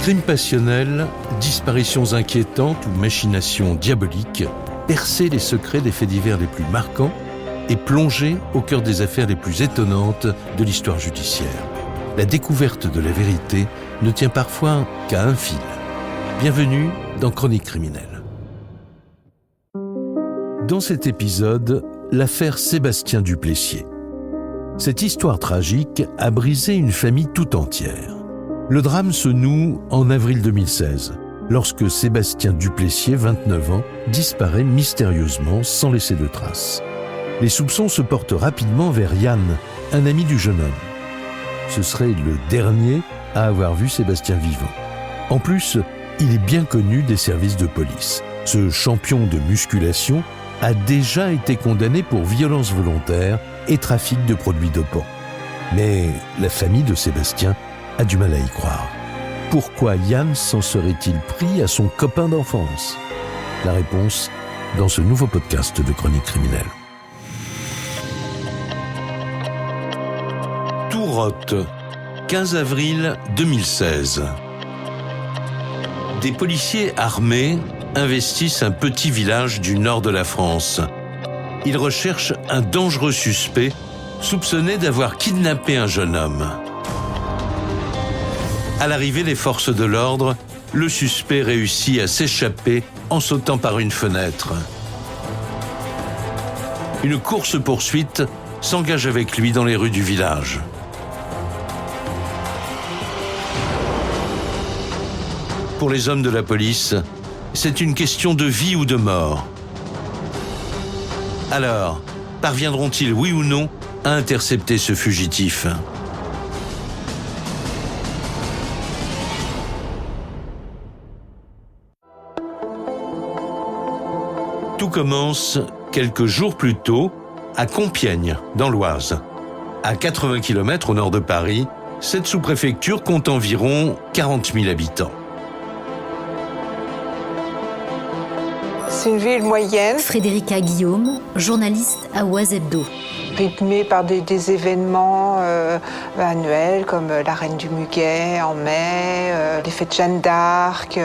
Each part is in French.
Crimes passionnels, disparitions inquiétantes ou machinations diaboliques, percer les secrets des faits divers les plus marquants et plonger au cœur des affaires les plus étonnantes de l'histoire judiciaire. La découverte de la vérité ne tient parfois qu'à un fil. Bienvenue dans Chroniques criminelles. Dans cet épisode, l'affaire Sébastien Duplessier. Cette histoire tragique a brisé une famille tout entière. Le drame se noue en avril 2016, lorsque Sébastien Duplessier, 29 ans, disparaît mystérieusement sans laisser de traces. Les soupçons se portent rapidement vers Yann, un ami du jeune homme. Ce serait le dernier à avoir vu Sébastien vivant. En plus, il est bien connu des services de police. Ce champion de musculation a déjà été condamné pour violence volontaire et trafic de produits dopants. Mais la famille de Sébastien a du mal à y croire. Pourquoi Yann s'en serait-il pris à son copain d'enfance ? La réponse dans ce nouveau podcast de Chroniques criminelles. Tourotte, 15 avril 2016. Des policiers armés investissent un petit village du nord de la France. Ils recherchent un dangereux suspect soupçonné d'avoir kidnappé un jeune homme. À l'arrivée des forces de l'ordre, le suspect réussit à s'échapper en sautant par une fenêtre. Une course-poursuite s'engage avec lui dans les rues du village. Pour les hommes de la police, c'est une question de vie ou de mort. Alors, parviendront-ils, oui ou non, à intercepter ce fugitif ? Tout commence quelques jours plus tôt à Compiègne, dans l'Oise. À 80 km au nord de Paris, cette sous-préfecture compte environ 40 000 habitants. C'est une ville moyenne. Frédérica Guillaume, journaliste à Oise Hebdo. Rythmée par des événements annuels comme la Reine du Muguet en mai, les fêtes de Jeanne d'Arc.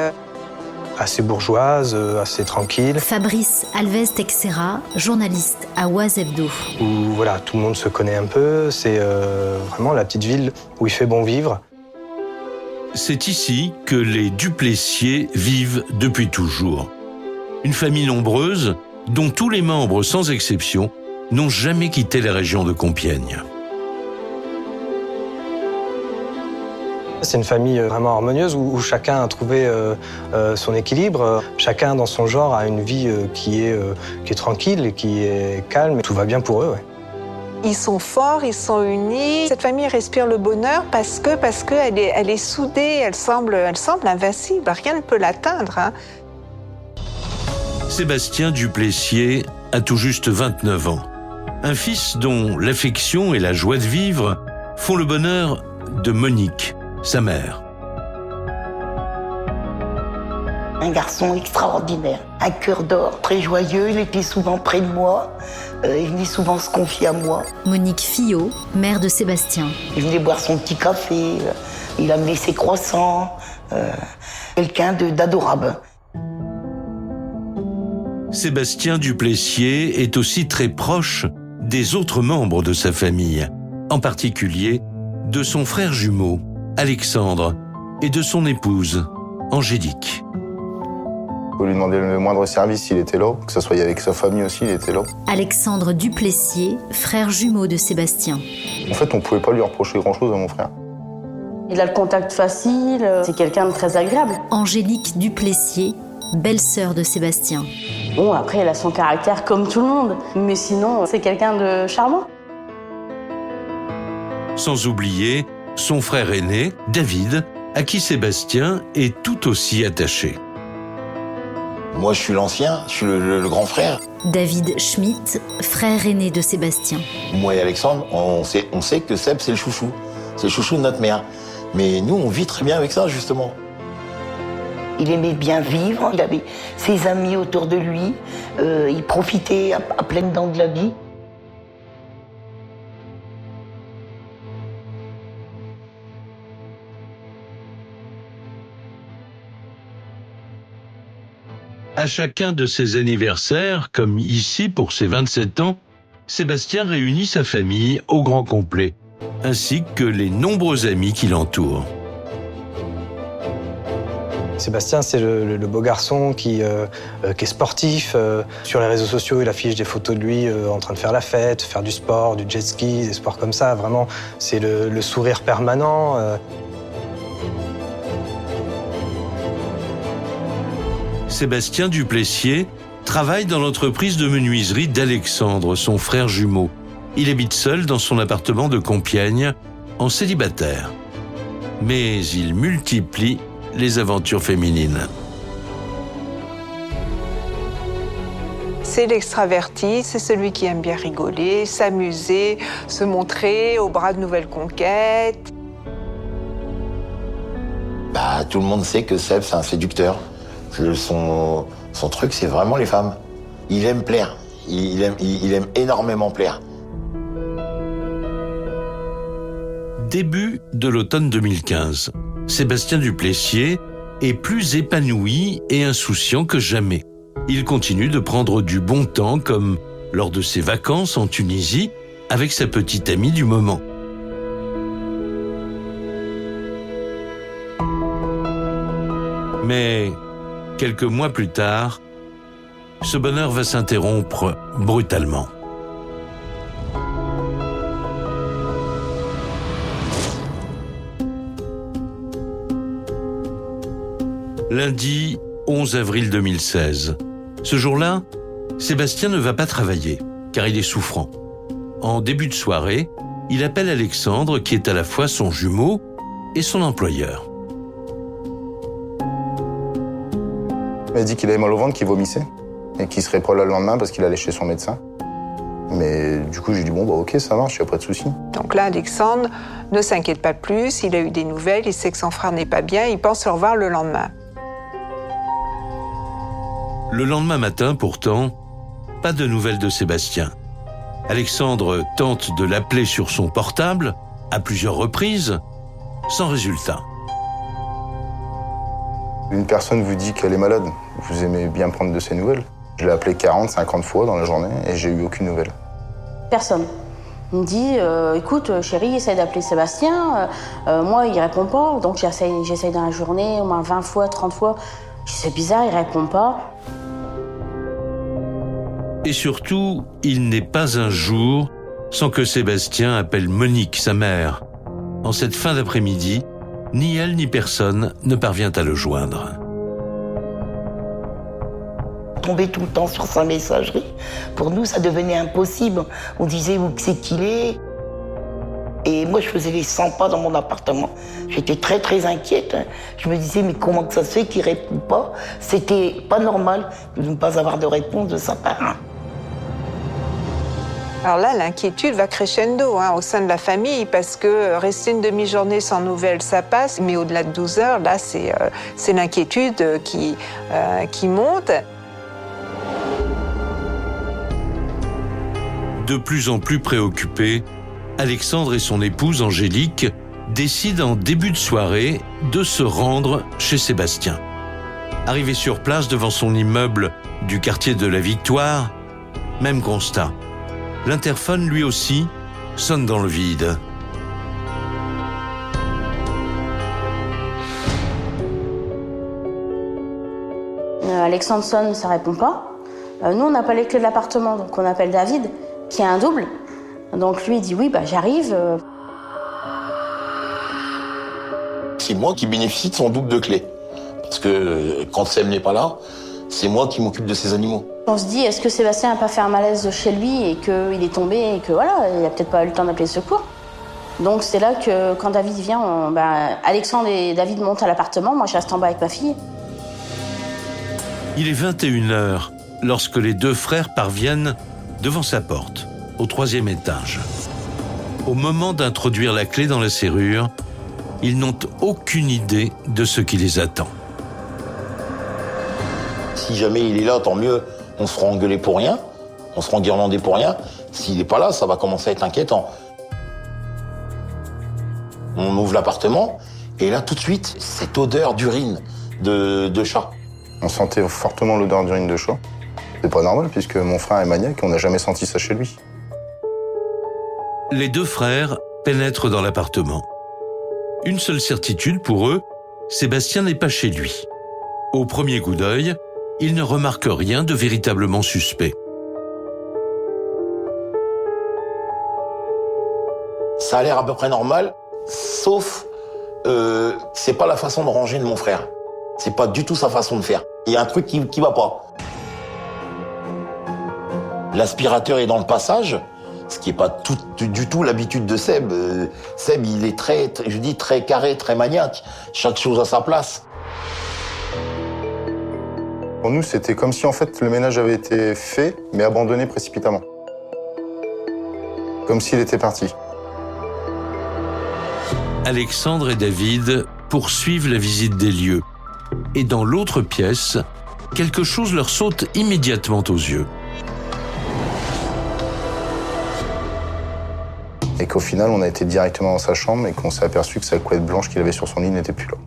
Assez bourgeoise, assez tranquille. Fabrice Alves Texera, journaliste à Oise Hebdo. Où voilà, tout le monde se connaît un peu. C'est vraiment la petite ville où il fait bon vivre. C'est ici que les Duplessier vivent depuis toujours. Une famille nombreuse, dont tous les membres, sans exception, n'ont jamais quitté la région de Compiègne. C'est une famille vraiment harmonieuse où chacun a trouvé son équilibre. Chacun dans son genre a une vie qui est tranquille et qui est calme. Tout va bien pour eux, ouais. Ils sont forts, ils sont unis. Cette famille respire le bonheur parce qu'elle est soudée, elle semble invincible. Rien ne peut l'atteindre, hein. Sébastien Duplessier a tout juste 29 ans. Un fils dont l'affection et la joie de vivre font le bonheur de Monique, sa mère. Un garçon extraordinaire, un cœur d'or, très joyeux, il était souvent près de moi, il venait souvent se confier à moi. Monique Fillot, mère de Sébastien. Il venait boire son petit café, il amenait ses croissants, quelqu'un d'adorable. Sébastien Duplessier est aussi très proche des autres membres de sa famille, en particulier de son frère jumeau, Alexandre, et de son épouse, Angélique. Pour lui demander le moindre service, il était là, que ce soit avec sa famille aussi, il était là. Alexandre Duplessier, frère jumeau de Sébastien. En fait, on ne pouvait pas lui reprocher grand-chose à mon frère. Il a le contact facile, c'est quelqu'un de très agréable. Angélique Duplessier, belle-sœur de Sébastien. Bon, après, elle a son caractère comme tout le monde, mais sinon, c'est quelqu'un de charmant. Sans oublier son frère aîné, David, à qui Sébastien est tout aussi attaché. Moi, je suis l'ancien, je suis le grand frère. David Schmitt, frère aîné de Sébastien. Moi et Alexandre, on sait que Seb, c'est le chouchou. C'est le chouchou de notre mère. Mais nous, on vit très bien avec ça, justement. Il aimait bien vivre, il avait ses amis autour de lui, il profitait à pleines dents de la vie. À chacun de ses anniversaires, comme ici pour ses 27 ans, Sébastien réunit sa famille au grand complet, ainsi que les nombreux amis qui l'entourent. Sébastien, c'est le beau garçon qui est sportif. Sur les réseaux sociaux, il affiche des photos de lui en train de faire la fête, faire du sport, du jet ski, des sports comme ça. Vraiment, c'est le sourire permanent. Sébastien Duplessier travaille dans l'entreprise de menuiserie d'Alexandre, son frère jumeau. Il habite seul dans son appartement de Compiègne, en célibataire. Mais il multiplie les aventures féminines. C'est l'extraverti, c'est celui qui aime bien rigoler, s'amuser, se montrer au bras de nouvelles conquêtes. Tout le monde sait que Seb, c'est un séducteur. Son truc, c'est vraiment les femmes. Il aime plaire. Il aime énormément plaire. Début de l'automne 2015, Sébastien Duplessier est plus épanoui et insouciant que jamais. Il continue de prendre du bon temps, comme lors de ses vacances en Tunisie, avec sa petite amie du moment. Mais quelques mois plus tard, ce bonheur va s'interrompre brutalement. Lundi 11 avril 2016. Ce jour-là, Sébastien ne va pas travailler, car il est souffrant. En début de soirée, il appelle Alexandre, qui est à la fois son jumeau et son employeur. Il m'a dit qu'il avait mal au ventre, qu'il vomissait, et qu'il serait pas là le lendemain parce qu'il allait chez son médecin. Mais du coup, j'ai dit, bon, ok, ça marche, il n'y a pas de souci. Donc là, Alexandre ne s'inquiète pas plus, il a eu des nouvelles, il sait que son frère n'est pas bien, il pense le revoir le lendemain. Le lendemain matin, pourtant, pas de nouvelles de Sébastien. Alexandre tente de l'appeler sur son portable, à plusieurs reprises, sans résultat. Une personne vous dit qu'elle est malade, vous aimez bien prendre de ses nouvelles. Je l'ai appelé 40, 50 fois dans la journée et j'ai eu aucune nouvelle. Personne. Il me dit, écoute, chérie, essaye d'appeler Sébastien. Moi, il répond pas, donc j'essaye dans la journée, au moins 20 fois, 30 fois. C'est bizarre, il répond pas. Et surtout, il n'est pas un jour sans que Sébastien appelle Monique, sa mère. En cette fin d'après-midi, ni elle ni personne ne parvient à le joindre. Tomber tout le temps sur sa messagerie, pour nous, ça devenait impossible. On disait où c'est qu'il est. Et moi, je faisais les 100 pas dans mon appartement. J'étais très, très inquiète. Je me disais, mais comment que ça se fait qu'il répond pas? C'était pas normal de ne pas avoir de réponse de sa part. Alors là, l'inquiétude va crescendo au sein de la famille, parce que rester une demi-journée sans nouvelles, ça passe, mais au-delà de 12 heures, là, c'est l'inquiétude qui monte. De plus en plus préoccupé, Alexandre et son épouse Angélique décident en début de soirée de se rendre chez Sébastien. Arrivé sur place devant son immeuble du quartier de la Victoire, même constat. L'interphone, lui aussi, sonne dans le vide. Alexandre sonne, ça répond pas. Nous, on n'a pas les clés de l'appartement, donc on appelle David, qui a un double. Donc lui, il dit oui, j'arrive. C'est moi qui bénéficie de son double de clés. Parce que quand Seb n'est pas là, c'est moi qui m'occupe de ses animaux. On se dit, est-ce que Sébastien n'a pas fait un malaise chez lui et qu'il est tombé et que voilà, il n'a peut-être pas eu le temps d'appeler le secours. Donc c'est là que quand David vient, Alexandre et David montent à l'appartement, moi je reste en bas avec ma fille. Il est 21h lorsque les deux frères parviennent devant sa porte, au 3e étage. Au moment d'introduire la clé dans la serrure, ils n'ont aucune idée de ce qui les attend. Si jamais il est là, tant mieux, on se fera engueuler pour rien, on se fera enguirlander pour rien. S'il n'est pas là, ça va commencer à être inquiétant. On ouvre l'appartement, et là, tout de suite, cette odeur d'urine de chat. On sentait fortement l'odeur d'urine de chat. C'est pas normal puisque mon frère est maniaque et on n'a jamais senti ça chez lui. Les deux frères pénètrent dans l'appartement. Une seule certitude pour eux, Sébastien n'est pas chez lui. Au premier coup d'œil, ils ne remarquent rien de véritablement suspect. Ça a l'air à peu près normal, sauf c'est pas la façon de ranger de mon frère. C'est pas du tout sa façon de faire. Il y a un truc qui va pas. L'aspirateur est dans le passage, ce qui est pas du tout l'habitude de Seb. Seb, il est très carré, très maniaque. Chaque chose à sa place. Pour nous, c'était comme si en fait le ménage avait été fait, mais abandonné précipitamment. Comme s'il était parti. Alexandre et David poursuivent la visite des lieux. Et dans l'autre pièce, quelque chose leur saute immédiatement aux yeux. Et qu'au final, on a été directement dans sa chambre et qu'on s'est aperçu que sa couette blanche qu'il avait sur son lit n'était plus là.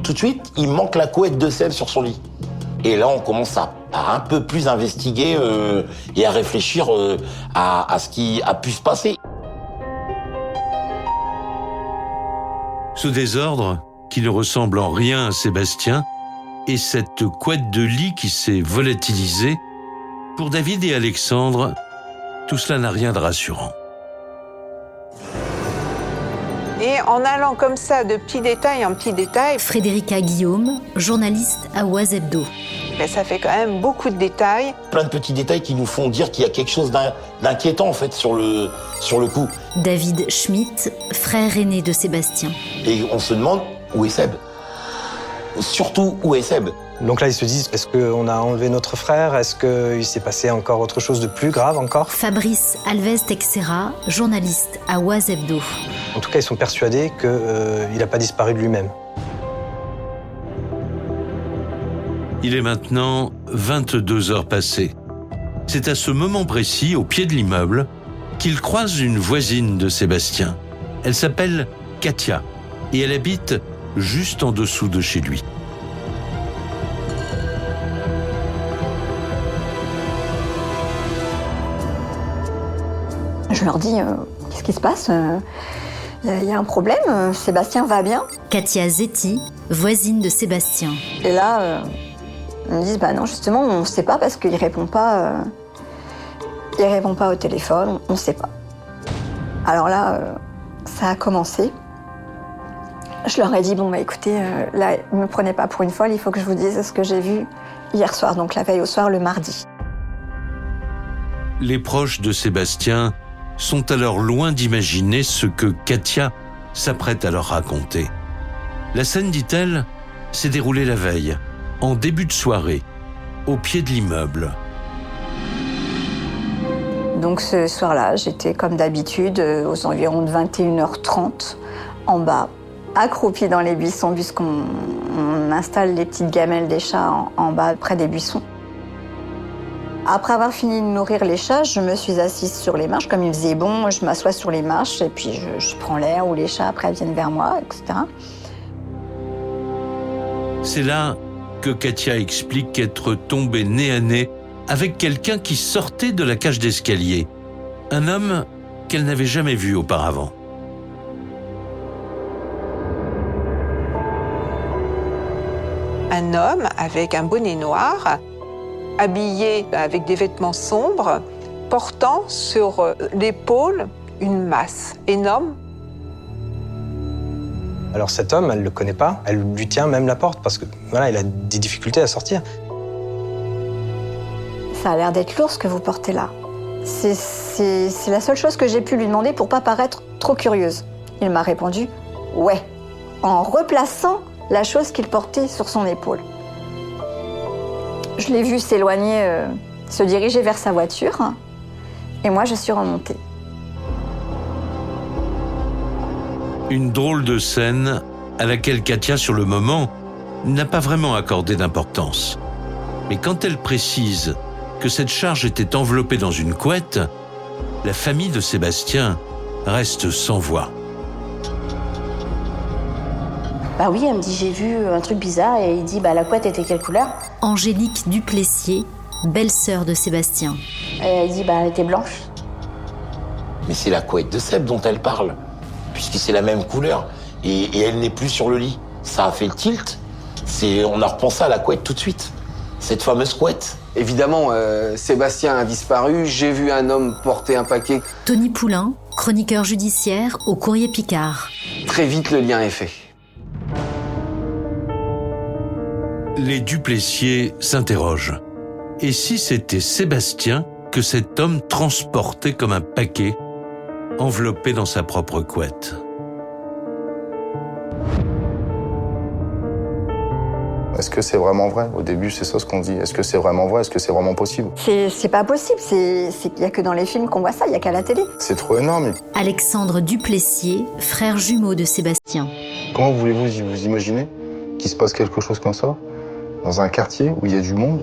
Tout de suite, il manque la couette de Seb sur son lit. Et là, on commence à un peu plus investiguer et à réfléchir à ce qui a pu se passer. Ce désordre, qui ne ressemble en rien à Sébastien, et cette couette de lit qui s'est volatilisée, pour David et Alexandre, tout cela n'a rien de rassurant. Et en allant comme ça de petit détail en petit détail, Frédérica Guillaume, journaliste à Oise Hebdo. Ça fait quand même beaucoup de détails. Plein de petits détails qui nous font dire qu'il y a quelque chose d'inquiétant en fait sur le coup. David Schmitt, frère aîné de Sébastien. Et on se demande où est Seb. Surtout où est Seb. Donc là, ils se disent, est-ce qu'on a enlevé notre frère? Est-ce qu'il s'est passé encore autre chose de plus grave encore? Fabrice Alves Texera, journaliste à Oise Hebdo. En tout cas, ils sont persuadés qu'il n'a pas disparu de lui-même. Il est maintenant 22 heures passées. C'est à ce moment précis, au pied de l'immeuble, qu'il croise une voisine de Sébastien. Elle s'appelle Katia et elle habite juste en dessous de chez lui. Je leur dis, qu'est-ce qui se passe? Il y a un problème, Sébastien va bien? Katia Zetti, voisine de Sébastien. Et là, ils me disent, bah non, justement, on ne sait pas parce qu'il répond pas au téléphone, on ne sait pas. Alors là, ça a commencé. Je leur ai dit, bon, bah écoutez, là, ne me prenez pas pour une folle, il faut que je vous dise ce que j'ai vu hier soir, donc la veille au soir, le mardi. Les proches de Sébastien sont alors loin d'imaginer ce que Katia s'apprête à leur raconter. La scène, dit-elle, s'est déroulée la veille, en début de soirée, au pied de l'immeuble. Donc ce soir-là, j'étais comme d'habitude aux environs de 21h30, en bas, accroupie dans les buissons, puisqu'on installe les petites gamelles des chats en bas, près des buissons. Après avoir fini de nourrir les chats, je me suis assise sur les marches. Comme il faisait bon, je m'assois sur les marches et puis je prends l'air où les chats après viennent vers moi, etc. C'est là que Katia explique être tombée nez à nez avec quelqu'un qui sortait de la cage d'escalier. Un homme qu'elle n'avait jamais vu auparavant. Un homme avec un bonnet noir, habillé avec des vêtements sombres, portant sur l'épaule une masse énorme. Alors cet homme, elle ne le connaît pas, elle lui tient même la porte parce que voilà, il a des difficultés à sortir. Ça a l'air d'être lourd ce que vous portez là. C'est la seule chose que j'ai pu lui demander pour pas paraître trop curieuse. Il m'a répondu « ouais », en replaçant la chose qu'il portait sur son épaule. Je l'ai vu s'éloigner, se diriger vers sa voiture, et moi je suis remontée. Une drôle de scène à laquelle Katia, sur le moment, n'a pas vraiment accordé d'importance. Mais quand elle précise que cette charge était enveloppée dans une couette, la famille de Sébastien reste sans voix. Bah oui, elle me dit j'ai vu un truc bizarre et il dit la couette était quelle couleur? Angélique Duplessier, belle-sœur de Sébastien. Et elle dit elle était blanche. Mais c'est la couette de Seb dont elle parle, puisque c'est la même couleur. Et elle n'est plus sur le lit. Ça a fait le tilt. On a repensé à la couette tout de suite. Cette fameuse couette. Évidemment, Sébastien a disparu. J'ai vu un homme porter un paquet. Tony Poulain, chroniqueur judiciaire au Courrier Picard. Très vite, le lien est fait. Les Duplessier s'interrogent. Et si c'était Sébastien que cet homme transportait comme un paquet, enveloppé dans sa propre couette? Est-ce que c'est vraiment vrai? Au début, c'est ça ce qu'on dit. Est-ce que c'est vraiment vrai? Est-ce que c'est vraiment possible? C'est pas possible, il n'y a que dans les films qu'on voit ça, il n'y a qu'à la télé. C'est trop énorme. Alexandre Duplessier, frère jumeau de Sébastien. Comment voulez-vous vous imaginer qu'il se passe quelque chose comme ça, dans un quartier où il y a du monde?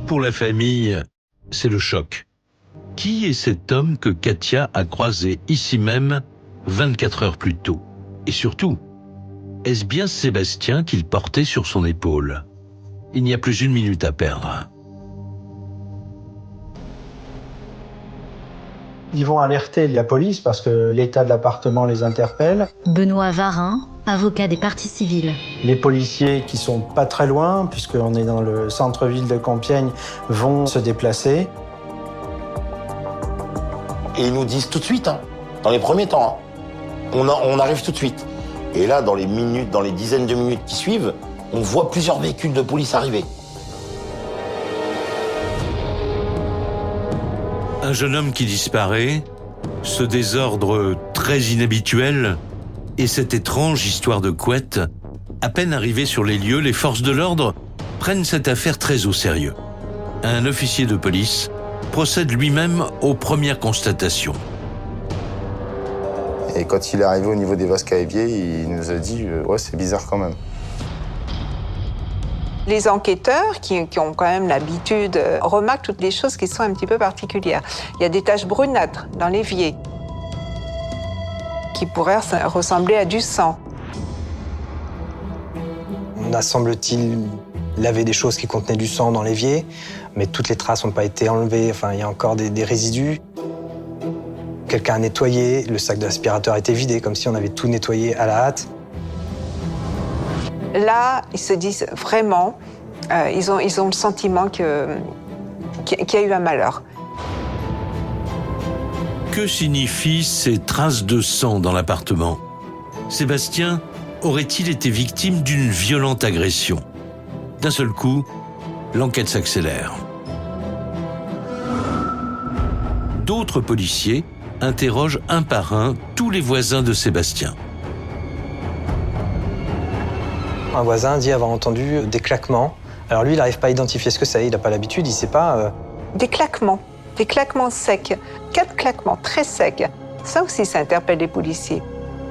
Pour la famille, c'est le choc. Qui est cet homme que Katia a croisé ici même 24 heures plus tôt? Et surtout, est-ce bien Sébastien qu'il portait sur son épaule? Il n'y a plus une minute à perdre. Ils vont alerter la police parce que l'état de l'appartement les interpelle. Benoît Varin, avocat des parties civiles. Les policiers qui sont pas très loin, puisqu'on est dans le centre-ville de Compiègne, vont se déplacer. Et ils nous disent tout de suite, dans les premiers temps, on arrive tout de suite. Et là, dans les dizaines de minutes qui suivent, on voit plusieurs véhicules de police arriver. Un jeune homme qui disparaît, ce désordre très inhabituel et cette étrange histoire de couette. À peine arrivés sur les lieux, les forces de l'ordre prennent cette affaire très au sérieux. Un officier de police procède lui-même aux premières constatations. Et quand il est arrivé au niveau des vases caviers, il nous a dit « ouais, c'est bizarre quand même ». Les enquêteurs, qui ont quand même l'habitude, remarquent toutes les choses qui sont un petit peu particulières. Il y a des taches brunâtres dans l'évier qui pourraient ressembler à du sang. On a, semble-t-il, lavé des choses qui contenaient du sang dans l'évier, mais toutes les traces n'ont pas été enlevées. Enfin, il y a encore des résidus. Quelqu'un a nettoyé, le sac d'aspirateur a été vidé, comme si on avait tout nettoyé à la hâte. Là, ils se disent vraiment, ils ont le sentiment qu'il y a eu un malheur. Que signifient ces traces de sang dans l'appartement? Sébastien aurait-il été victime d'une violente agression? D'un seul coup, l'enquête s'accélère. D'autres policiers interrogent un par un tous les voisins de Sébastien. Un voisin dit avoir entendu des claquements. Alors lui, il n'arrive pas à identifier ce que c'est, il n'a pas l'habitude, il ne sait pas... Des claquements secs, 4 claquements très secs. Ça aussi, ça interpelle les policiers.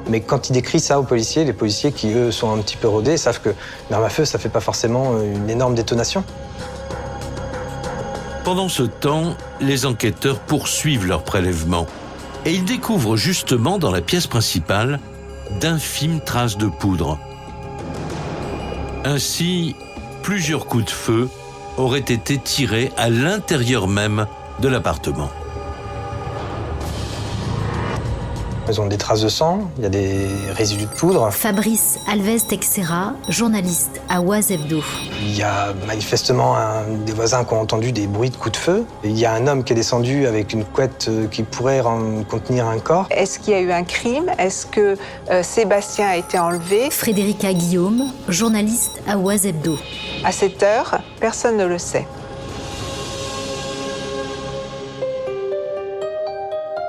Mais quand il décrit ça aux policiers, les policiers qui, eux, sont un petit peu rodés, savent que une arme à feu, ça ne fait pas forcément une énorme détonation. Pendant ce temps, les enquêteurs poursuivent leur prélèvement et ils découvrent justement dans la pièce principale d'infimes traces de poudre. Ainsi, plusieurs coups de feu auraient été tirés à l'intérieur même de l'appartement. Ils ont des traces de sang, il y a des résidus de poudre. Fabrice Alves Texera, journaliste à Oise Hebdo. Il y a manifestement des voisins qui ont entendu des bruits de coups de feu. Il y a un homme qui est descendu avec une couette qui pourrait contenir un corps. Est-ce qu'il y a eu un crime? Est-ce que Sébastien a été enlevé? Frédérica Guillaume, journaliste à Oise Hebdo. À cette heure, personne ne le sait.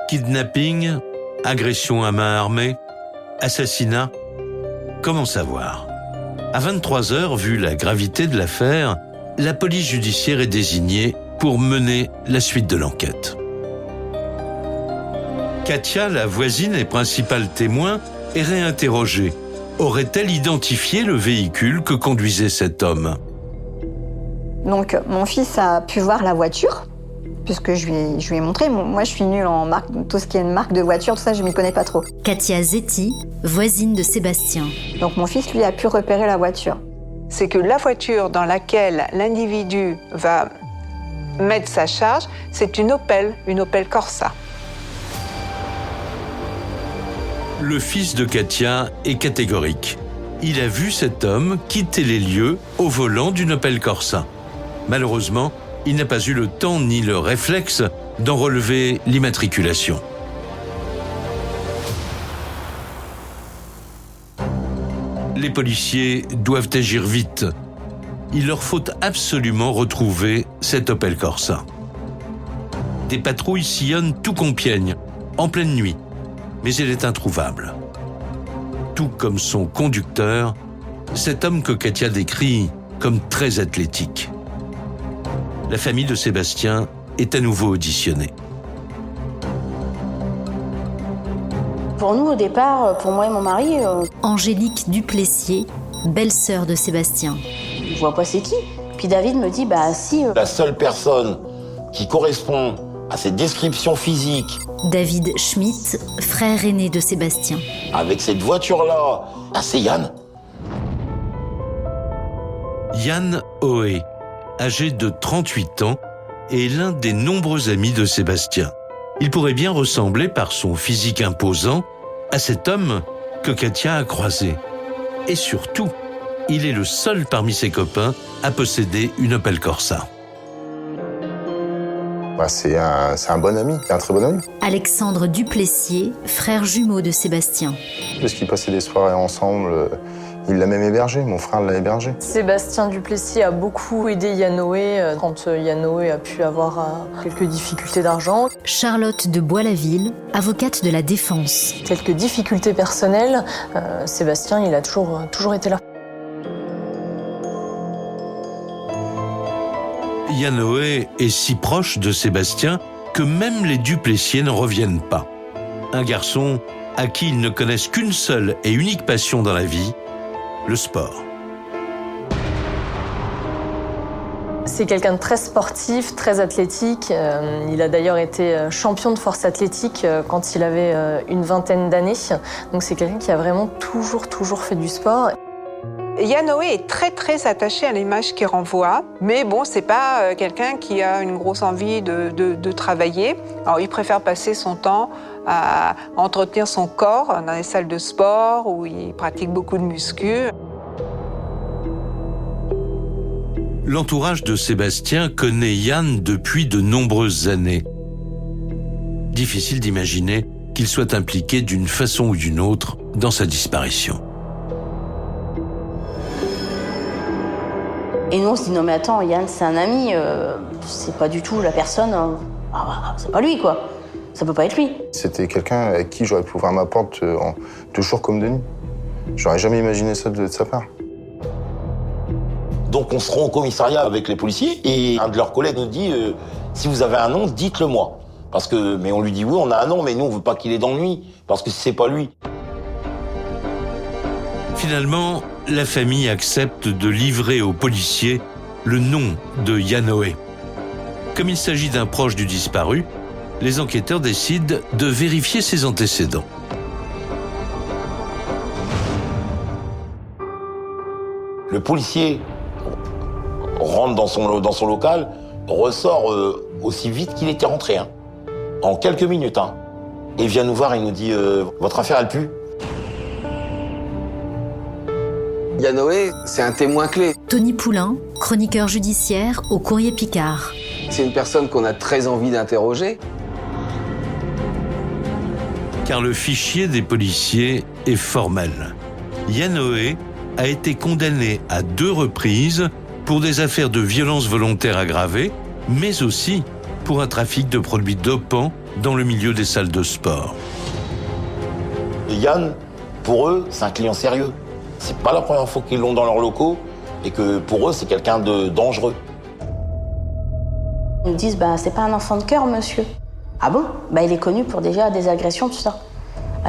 Kidnapping, agression à main armée, assassinat, comment savoir? À 23h, vu la gravité de l'affaire, la police judiciaire est désignée pour mener la suite de l'enquête. Katia, la voisine et principale témoin, est réinterrogée. Aurait-elle identifié le véhicule que conduisait cet homme? Donc mon fils a pu voir la voiture, puisque je lui ai montré. Moi, je suis nulle en marque, tout ce qui est une marque de voiture, tout ça, je m'y connais pas trop. Katia Zetti, voisine de Sébastien. Donc mon fils, lui, a pu repérer la voiture. C'est que la voiture dans laquelle l'individu va mettre sa charge, c'est une Opel Corsa. Le fils de Katia est catégorique. Il a vu cet homme quitter les lieux au volant d'une Opel Corsa. Malheureusement, il n'a pas eu le temps ni le réflexe d'en relever l'immatriculation. Les policiers doivent agir vite. Il leur faut absolument retrouver cette Opel Corsa. Des patrouilles sillonnent tout Compiègne, en pleine nuit, mais elle est introuvable. Tout comme son conducteur, cet homme que Katia décrit comme très athlétique. La famille de Sébastien est à nouveau auditionnée. Pour nous, au départ, pour moi et mon mari... Angélique Duplessier, belle-sœur de Sébastien. Je vois pas c'est qui. Puis David me dit, bah si... La seule personne qui correspond à cette description physique... David Schmitt, frère aîné de Sébastien. Avec cette voiture-là, c'est Yann. Yann Hoé, âgé de 38 ans, est l'un des nombreux amis de Sébastien. Il pourrait bien ressembler par son physique imposant à cet homme que Katia a croisé. Et surtout, il est le seul parmi ses copains à posséder une Opel Corsa. C'est un bon ami, un très bon ami. Alexandre Duplessier, frère jumeau de Sébastien. Parce qu'ils passaient des soirées ensemble, il l'a même hébergé, mon frère l'a hébergé. Sébastien Duplessier a beaucoup aidé Yann Hoé quand Yann Hoé a pu avoir quelques difficultés d'argent. Charlotte de Bois-la-Ville, avocate de la défense. Quelques difficultés personnelles, Sébastien, il a toujours été là. Yann Hoé est si proche de Sébastien que même les Duplessier n'en reviennent pas. Un garçon à qui ils ne connaissent qu'une seule et unique passion dans la vie, le sport. C'est quelqu'un de très sportif, très athlétique. Il a d'ailleurs été champion de force athlétique quand il avait une vingtaine d'années. Donc c'est quelqu'un qui a vraiment toujours fait du sport. Yann Hoé est très attaché à l'image qu'il renvoie, mais bon, c'est pas quelqu'un qui a une grosse envie de travailler. Alors il préfère passer son temps à entretenir son corps dans les salles de sport où il pratique beaucoup de muscu. L'entourage de Sébastien connaît Yann depuis de nombreuses années. Difficile d'imaginer qu'il soit impliqué d'une façon ou d'une autre dans sa disparition. Et nous, on se dit, non mais attends, Yann, c'est un ami, c'est pas du tout la personne, c'est pas lui, quoi. Ça peut pas être lui. C'était quelqu'un avec qui j'aurais pu ouvrir ma porte de jour comme de nuit. J'aurais jamais imaginé ça de sa part. Donc on se rend au commissariat avec les policiers et un de leurs collègues nous dit si vous avez un nom, dites-le moi. Mais on lui dit oui, on a un nom, mais nous on veut pas qu'il ait d'ennui, parce que c'est pas lui. Finalement, la famille accepte de livrer aux policiers le nom de Yann Hoé. Comme il s'agit d'un proche du disparu, les enquêteurs décident de vérifier ses antécédents. Le policier rentre dans son local, ressort aussi vite qu'il était rentré, en quelques minutes. Et vient nous voir et nous dit « Votre affaire, elle pue ». Yann Hoé, c'est un témoin clé. Tony Poulain, chroniqueur judiciaire au Courrier Picard. C'est une personne qu'on a très envie d'interroger. Car le fichier des policiers est formel. Yann Hoé a été condamné à 2 reprises pour des affaires de violence volontaire aggravée, mais aussi pour un trafic de produits dopants dans le milieu des salles de sport. Et Yann, pour eux, c'est un client sérieux. C'est pas la première fois qu'ils l'ont dans leurs locaux et que pour eux, c'est quelqu'un de dangereux. Ils nous disent, c'est pas un enfant de cœur, monsieur. Ah bon? Il est connu pour déjà des agressions, tout ça.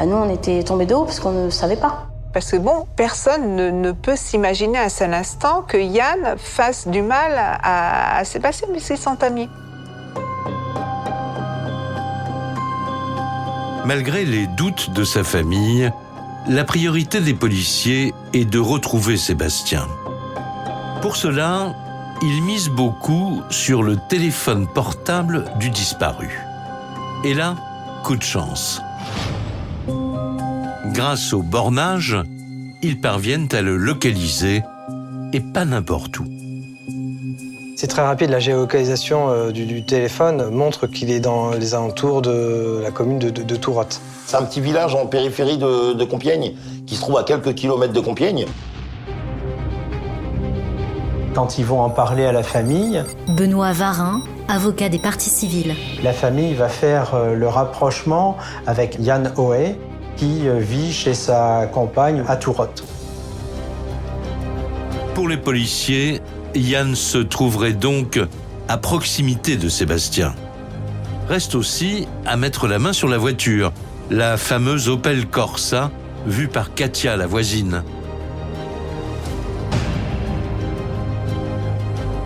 Nous, on était tombés de haut parce qu'on ne savait pas. Parce que personne ne peut s'imaginer un seul instant que Yann fasse du mal à Sébastien, mais c'est son ami. Malgré les doutes de sa famille, la priorité des policiers est de retrouver Sébastien. Pour cela, ils misent beaucoup sur le téléphone portable du disparu. Et là, coup de chance. Grâce au bornage, ils parviennent à le localiser, et pas n'importe où. C'est très rapide, la géolocalisation du téléphone montre qu'il est dans les alentours de la commune de Tourotte. C'est un petit village en périphérie de Compiègne, qui se trouve à quelques kilomètres de Compiègne. Quand ils vont en parler à la famille, Benoît Varin, avocat des parties civiles. la famille va faire le rapprochement avec Yann Hoé, qui vit chez sa compagne à Tourotte. Pour les policiers, Yann se trouverait donc à proximité de Sébastien. Reste aussi à mettre la main sur la voiture, la fameuse Opel Corsa, vue par Katia, la voisine.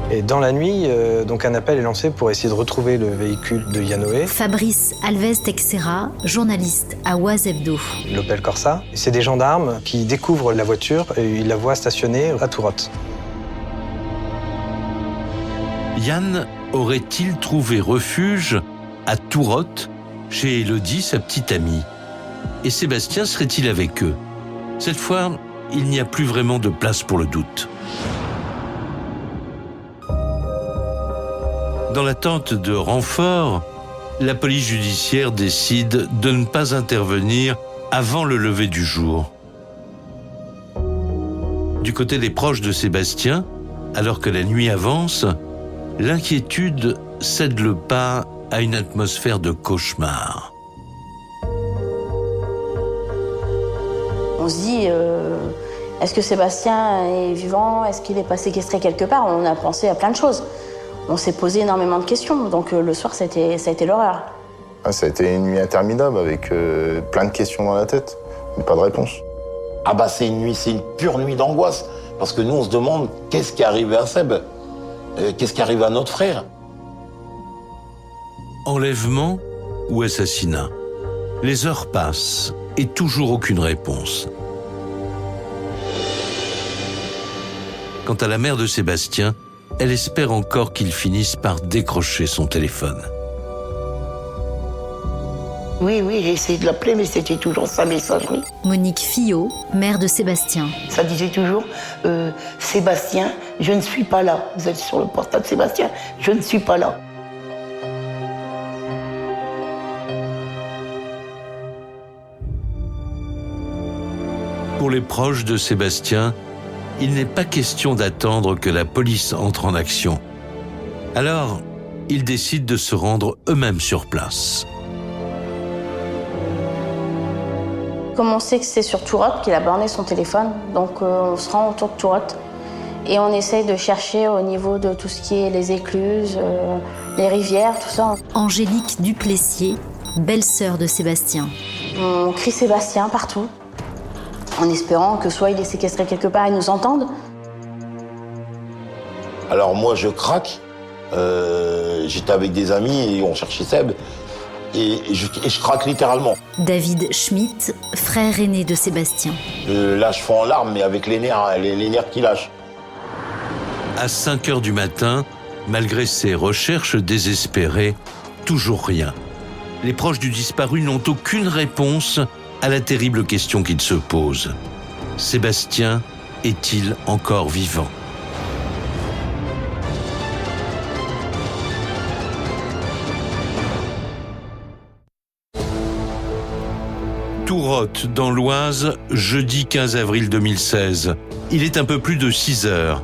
Et dans la nuit, donc un appel est lancé pour essayer de retrouver le véhicule de Yann Hoé, Fabrice Alves Texera, journaliste à Oise Hebdo. l'Opel Corsa. C'est des gendarmes qui découvrent la voiture et ils la voient stationnée à Tourotte. Yann aurait-il trouvé refuge à Tourotte, chez Élodie, sa petite amie? Et Sébastien serait-il avec eux? Cette fois, il n'y a plus vraiment de place pour le doute. Dans l'attente de renforts, la police judiciaire décide de ne pas intervenir avant le lever du jour. Du côté des proches de Sébastien, alors que la nuit avance, l'inquiétude cède le pas à une atmosphère de cauchemar. On se dit, est-ce que Sébastien est vivant? Est-ce qu'il n'est pas séquestré quelque part? On a pensé à plein de choses. On s'est posé énormément de questions, donc le soir, ça a été l'horreur. Ça a été une nuit interminable avec plein de questions dans la tête, mais pas de réponse. Ah bah c'est une pure nuit d'angoisse. Parce que nous, on se demande qu'est-ce qui est arrivé à Seb? Qu'est-ce qui est arrivé à notre frère? Enlèvement ou assassinat? Les heures passent et toujours aucune réponse. Quant à la mère de Sébastien, elle espère encore qu'il finisse par décrocher son téléphone. Oui, j'ai essayé de l'appeler, mais c'était toujours sa messagerie. Monique Fillot, mère de Sébastien. Ça disait toujours Sébastien, je ne suis pas là. Vous êtes sur le portable, Sébastien, je ne suis pas là. Pour les proches de Sébastien, il n'est pas question d'attendre que la police entre en action. Alors, ils décident de se rendre eux-mêmes sur place. Comme on sait que c'est sur Tourotte qu'il a borné son téléphone, donc on se rend autour de Tourotte et on essaye de chercher au niveau de tout ce qui est les écluses, les rivières, tout ça. Angélique Duplessier, belle-sœur de Sébastien. On crie Sébastien partout, en espérant que soit il est séquestré quelque part et nous entende. Alors moi, je craque. J'étais avec des amis et on cherchait Seb. Et je craque littéralement. David Schmitt, frère aîné de Sébastien. Je lâche fond en larmes, mais avec les nerfs qui lâchent. À 5 heures du matin, malgré ses recherches désespérées, toujours rien. Les proches du disparu n'ont aucune réponse à la terrible question qu'ils se posent. Sébastien est-il encore vivant ? Tourotte, dans l'Oise, jeudi 15 avril 2016. Il est un peu plus de 6 heures.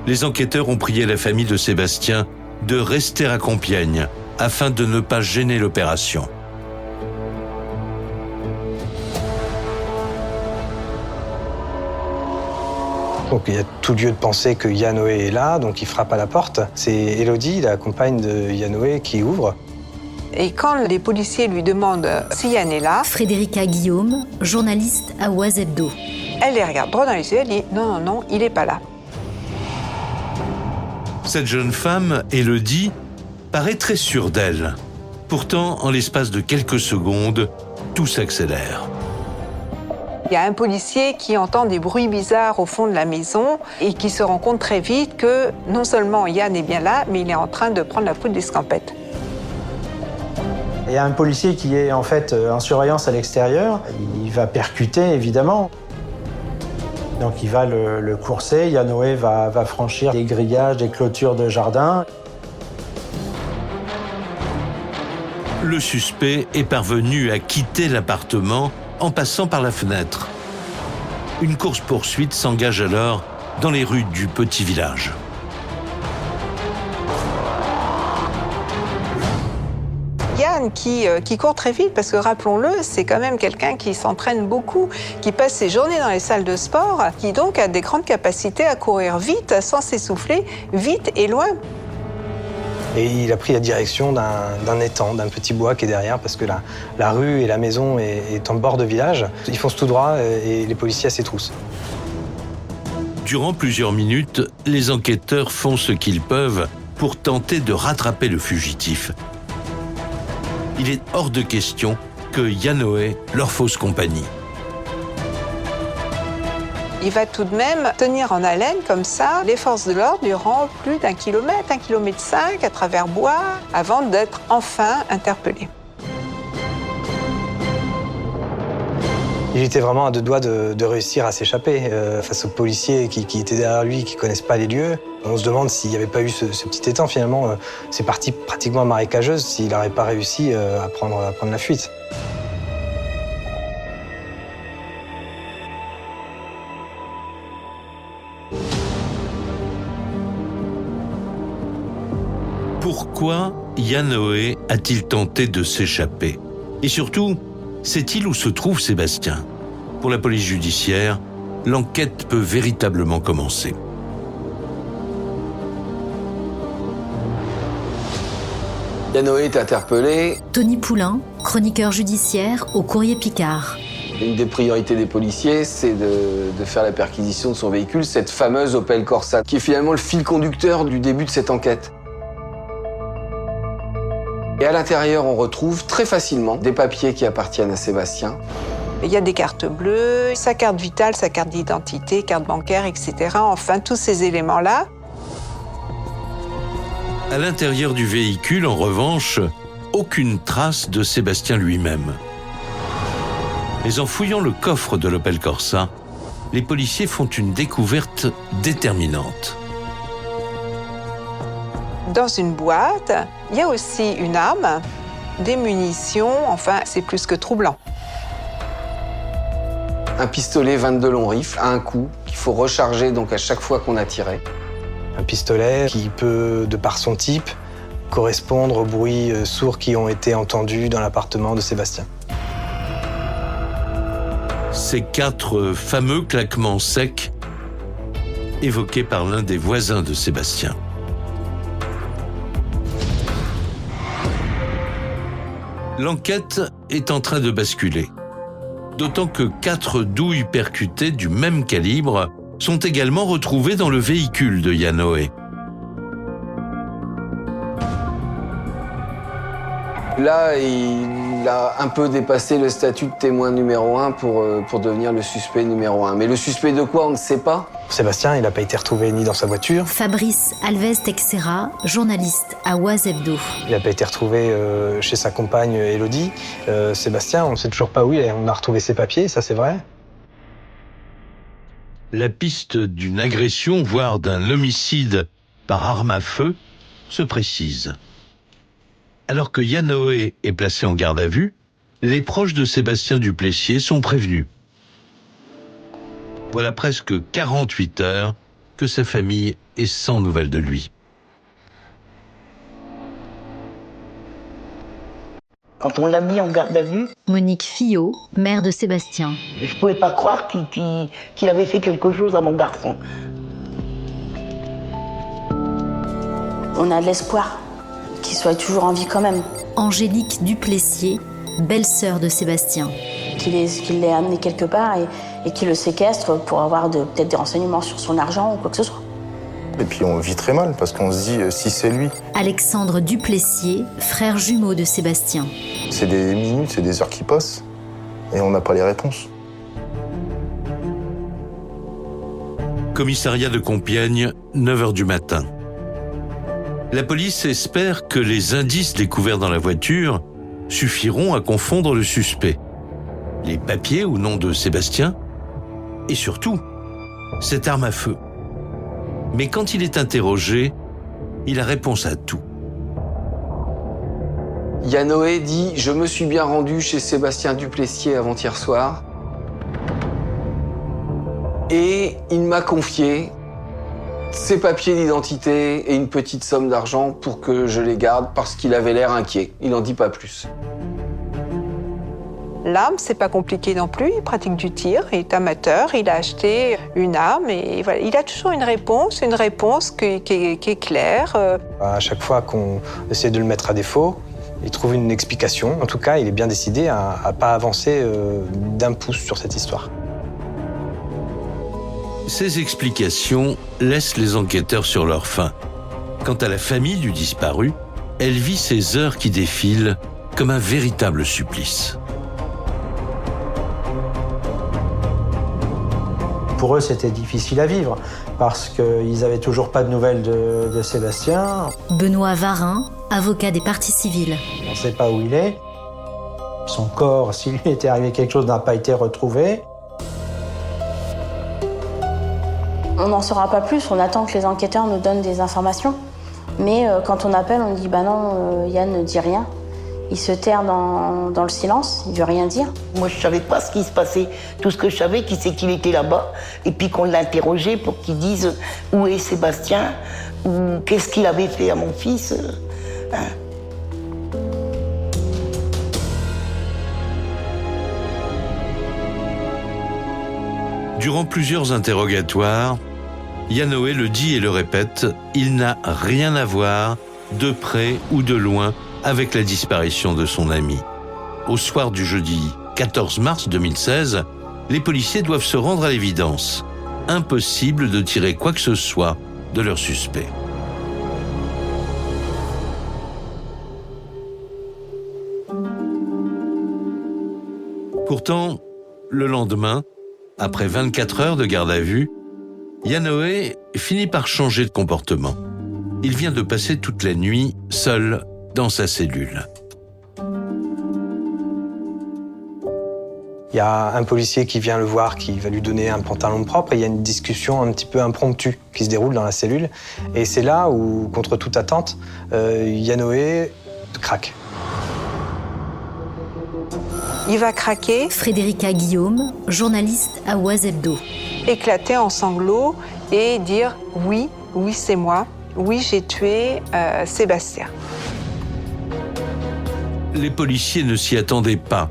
Les enquêteurs ont prié la famille de Sébastien de rester à Compiègne afin de ne pas gêner l'opération. Donc il y a tout lieu de penser que Yann Hoé est là, donc il frappe à la porte. C'est Élodie, la compagne de Yann Hoé, qui ouvre. Et quand les policiers lui demandent si Yann est là, Frédérica Guillaume, journaliste à Oise Hebdo. elle les regarde droit dans les yeux, elle dit non, il n'est pas là. Cette jeune femme, Élodie, paraît très sûre d'elle. Pourtant, en l'espace de quelques secondes, tout s'accélère. Il y a un policier qui entend des bruits bizarres au fond de la maison et qui se rend compte très vite que non seulement Yann est bien là, mais il est en train de prendre la poudre d'escampette. Il y a un policier qui est en fait en surveillance à l'extérieur. Il va percuter, évidemment. Donc il va le courser. Yann Hoé va franchir des grillages, des clôtures de jardin. Le suspect est parvenu à quitter l'appartement en passant par la fenêtre. Une course-poursuite s'engage alors dans les rues du petit village. Yann qui court très vite, parce que rappelons-le, c'est quand même quelqu'un qui s'entraîne beaucoup, qui passe ses journées dans les salles de sport, qui donc a des grandes capacités à courir vite, sans s'essouffler, vite et loin. Et il a pris la direction d'un étang, d'un petit bois qui est derrière, parce que la rue et la maison est en bord de village. Ils foncent tout droit et les policiers s'étroussent. Durant plusieurs minutes, les enquêteurs font ce qu'ils peuvent pour tenter de rattraper le fugitif. Il est hors de question que Yann Hoé leur fausse compagnie. Il va tout de même tenir en haleine comme ça les forces de l'ordre durant plus d'1 kilomètre, 1,5 kilomètre à travers bois, avant d'être enfin interpellé. Il était vraiment à deux doigts de réussir à s'échapper face aux policiers qui étaient derrière lui, qui ne connaissent pas les lieux. On se demande s'il n'y avait pas eu ce petit étang, finalement, c'est parti pratiquement marécageuse, s'il n'aurait pas réussi à prendre la fuite. Pourquoi Yann Hoé a-t-il tenté de s'échapper? Et surtout, sait-il où se trouve Sébastien? Pour la police judiciaire, l'enquête peut véritablement commencer. Yann Hoé est interpellé. Tony Poulain, chroniqueur judiciaire au Courrier Picard. Une des priorités des policiers, c'est de faire la perquisition de son véhicule, cette fameuse Opel Corsa, qui est finalement le fil conducteur du début de cette enquête. Et à l'intérieur, on retrouve très facilement des papiers qui appartiennent à Sébastien. Il y a des cartes bleues, sa carte vitale, sa carte d'identité, carte bancaire, etc. Enfin, tous ces éléments-là. À l'intérieur du véhicule, en revanche, aucune trace de Sébastien lui-même. Mais en fouillant le coffre de l'Opel Corsa, les policiers font une découverte déterminante. Dans une boîte, il y a aussi une arme, des munitions, enfin, c'est plus que troublant. Un pistolet 22 long rifle à un coup, qu'il faut recharger donc à chaque fois qu'on a tiré. Un pistolet qui peut, de par son type, correspondre aux bruits sourds qui ont été entendus dans l'appartement de Sébastien. Ces 4 fameux claquements secs évoqués par l'un des voisins de Sébastien. L'enquête est en train de basculer, d'autant que 4 douilles percutées du même calibre sont également retrouvées dans le véhicule de Yann Hoé. Là, il a un peu dépassé le statut de témoin numéro 1 pour devenir le suspect numéro 1. Mais le suspect de quoi, on ne sait pas. Sébastien, il n'a pas été retrouvé ni dans sa voiture. Fabrice Alves Texera, journaliste à Oise Hebdo. Il n'a pas été retrouvé chez sa compagne Élodie. Sébastien, on ne sait toujours pas où il est. On a retrouvé ses papiers, ça c'est vrai. La piste d'une agression, voire d'un homicide par arme à feu, se précise. Alors que Yann Hoé est placé en garde à vue, les proches de Sébastien Duplessier sont prévenus. Voilà presque 48 heures que sa famille est sans nouvelles de lui. Quand on l'a mis en garde à vue, Monique Fillot, mère de Sébastien. je ne pouvais pas croire qu'il avait fait quelque chose à mon garçon. On a de l'espoir qu'il soit toujours en vie quand même. Angélique Duplessier, belle-sœur de Sébastien. Qu'il l'ait amené quelque part et qu'il le séquestre pour avoir peut-être des renseignements sur son argent ou quoi que ce soit. Et puis on vit très mal parce qu'on se dit si c'est lui. Alexandre Duplessier, frère jumeau de Sébastien. C'est des minutes, c'est des heures qui passent et on n'a pas les réponses. Commissariat de Compiègne, 9h du matin. La police espère que les indices découverts dans la voiture suffiront à confondre le suspect. Les papiers au nom de Sébastien et surtout, cette arme à feu. Mais quand il est interrogé, il a réponse à tout. Yanoé dit « Je me suis bien rendu chez Sébastien Duplessier avant-hier soir et il m'a confié ses papiers d'identité et une petite somme d'argent pour que je les garde parce qu'il avait l'air inquiet. Il n'en dit pas plus. » L'arme, c'est pas compliqué non plus. Il pratique du tir, il est amateur, il a acheté une arme et voilà. Il a toujours une réponse qui est claire. À chaque fois qu'on essaie de le mettre à défaut, il trouve une explication. En tout cas, il est bien décidé à ne pas avancer d'un pouce sur cette histoire. Ces explications laissent les enquêteurs sur leur faim. Quant à la famille du disparu, elle vit ces heures qui défilent comme un véritable supplice. Pour eux, c'était difficile à vivre parce qu'ils n'avaient toujours pas de nouvelles de Sébastien. Benoît Varin, avocat des parties civiles. On ne sait pas où il est. Son corps, s'il lui était arrivé quelque chose, n'a pas été retrouvé. On n'en saura pas plus, on attend que les enquêteurs nous donnent des informations. Mais quand on appelle, on dit « bah non, Yann ne dit rien ». Il se terre dans le silence, il ne veut rien dire. Moi, je ne savais pas ce qui se passait. Tout ce que je savais, c'est qu'il était là-bas. Et puis qu'on l'interrogeait pour qu'il dise où est Sébastien, ou qu'est-ce qu'il avait fait à mon fils. Durant plusieurs interrogatoires, Yanoé le dit et le répète, il n'a rien à voir, de près ou de loin, avec la disparition de son ami. Au soir du jeudi 14 mars 2016, les policiers doivent se rendre à l'évidence. Impossible de tirer quoi que ce soit de leur suspect. Pourtant, le lendemain, après 24 heures de garde à vue, Yanoé finit par changer de comportement. Il vient de passer toute la nuit seul dans sa cellule. Il y a un policier qui vient le voir, qui va lui donner un pantalon propre, et il y a une discussion un petit peu impromptue qui se déroule dans la cellule. Et c'est là où, contre toute attente, Yanoé craque. Il va craquer. Frédérica Guillaume, journaliste à Oise Hebdo. Éclater en sanglots et dire « oui, oui c'est moi, oui j'ai tué Sébastien ». Les policiers ne s'y attendaient pas.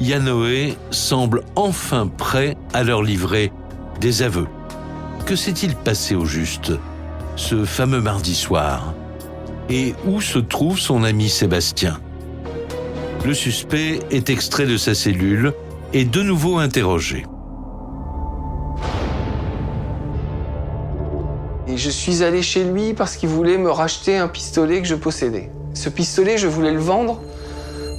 Yanoé semble enfin prêt à leur livrer des aveux. Que s'est-il passé au juste, ce fameux mardi soir? Et où se trouve son ami Sébastien? Le suspect est extrait de sa cellule et de nouveau interrogé. Et je suis allé chez lui parce qu'il voulait me racheter un pistolet que je possédais. Ce pistolet, je voulais le vendre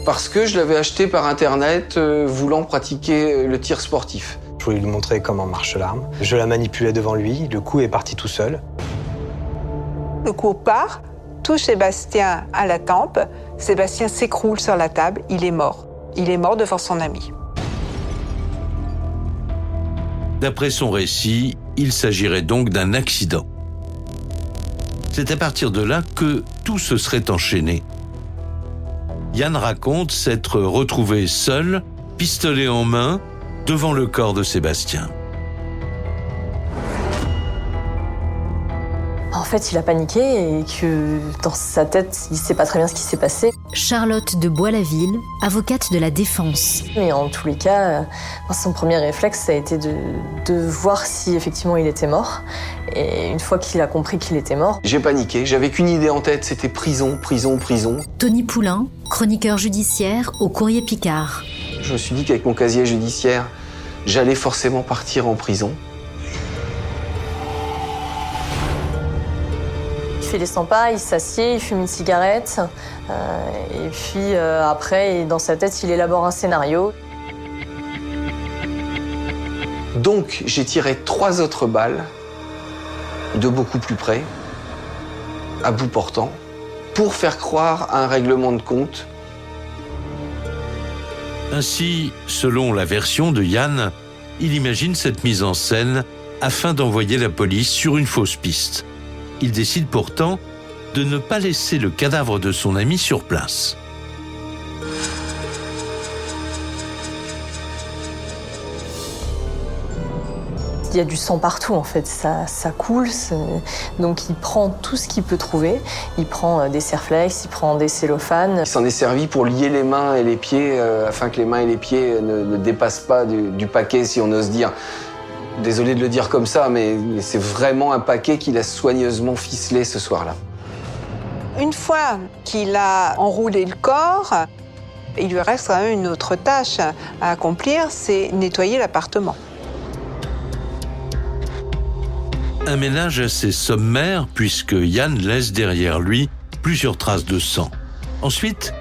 parce que je l'avais acheté par Internet, voulant pratiquer le tir sportif. Je voulais lui montrer comment marche l'arme. Je la manipulais devant lui, le coup est parti tout seul. Le coup part, touche Sébastien à la tempe. Sébastien s'écroule sur la table, il est mort. Il est mort devant son ami. D'après son récit, il s'agirait donc d'un accident. C'est à partir de là que tout se serait enchaîné. Yann raconte s'être retrouvé seul, pistolet en main, devant le corps de Sébastien. En fait, il a paniqué et que dans sa tête, il ne sait pas très bien ce qui s'est passé. Charlotte de Bois-la-Ville, avocate de la défense. Mais en tous les cas, son premier réflexe, ça a été de voir si effectivement il était mort. Et une fois qu'il a compris qu'il était mort... J'ai paniqué, j'avais qu'une idée en tête, c'était prison, prison, prison. Tony Poulain, chroniqueur judiciaire au Courrier Picard. Je me suis dit qu'avec mon casier judiciaire, j'allais forcément partir en prison. fait les 100 pas, il s'assied, il fume une cigarette. Et puis après, dans sa tête, il élabore un scénario. Donc, j'ai tiré 3 autres balles, de beaucoup plus près, à bout portant, pour faire croire à un règlement de compte. Ainsi, selon la version de Yann, il imagine cette mise en scène afin d'envoyer la police sur une fausse piste. Il décide pourtant de ne pas laisser le cadavre de son ami sur place. Il y a du sang partout en fait, ça coule, donc il prend tout ce qu'il peut trouver. Il prend des serflex, il prend des cellophanes. Il s'en est servi pour lier les mains et les pieds, afin que les mains et les pieds ne dépassent pas du paquet, si on ose dire. Désolé de le dire comme ça, mais c'est vraiment un paquet qu'il a soigneusement ficelé ce soir-là. Une fois qu'il a enroulé le corps, il lui reste quand même une autre tâche à accomplir, c'est nettoyer l'appartement. Un ménage assez sommaire puisque Yann laisse derrière lui plusieurs traces de sang. Ensuite,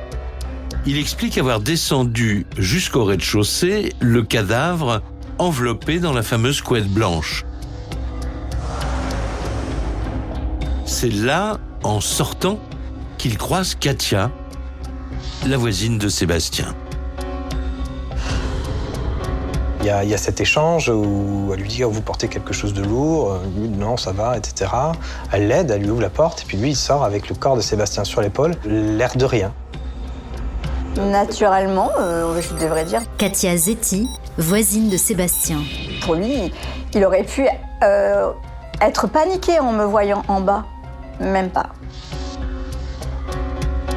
il explique avoir descendu jusqu'au rez-de-chaussée le cadavre enveloppé dans la fameuse couette blanche. C'est là, en sortant, qu'il croise Katia, la voisine de Sébastien. Il y a cet échange où elle lui dit « vous portez quelque chose de lourd ?» Lui « non, ça va », etc. Elle l'aide, elle lui ouvre la porte, et puis lui, il sort avec le corps de Sébastien sur l'épaule, l'air de rien. Naturellement, je devrais dire. Katia Zetti, voisine de Sébastien. Pour lui, il aurait pu être paniqué en me voyant en bas. Même pas.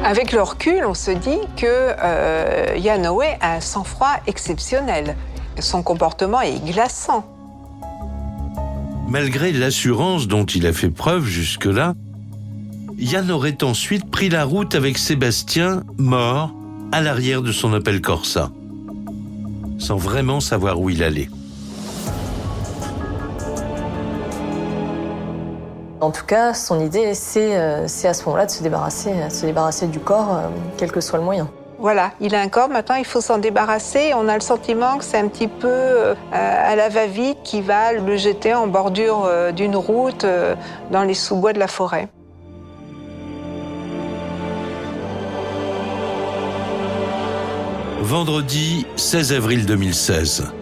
Avec le recul, on se dit que Yanoé a un sang-froid exceptionnel. Son comportement est glaçant. Malgré l'assurance dont il a fait preuve jusque-là, Yann aurait ensuite pris la route avec Sébastien, mort, à l'arrière de son Opel Corsa, sans vraiment savoir où il allait. En tout cas, son idée, c'est à ce moment-là de se débarrasser du corps, quel que soit le moyen. Voilà, il a un corps, maintenant il faut s'en débarrasser. On a le sentiment que c'est un petit peu à la va-vite qui va le jeter en bordure d'une route dans les sous-bois de la forêt. Vendredi 16 avril 2016,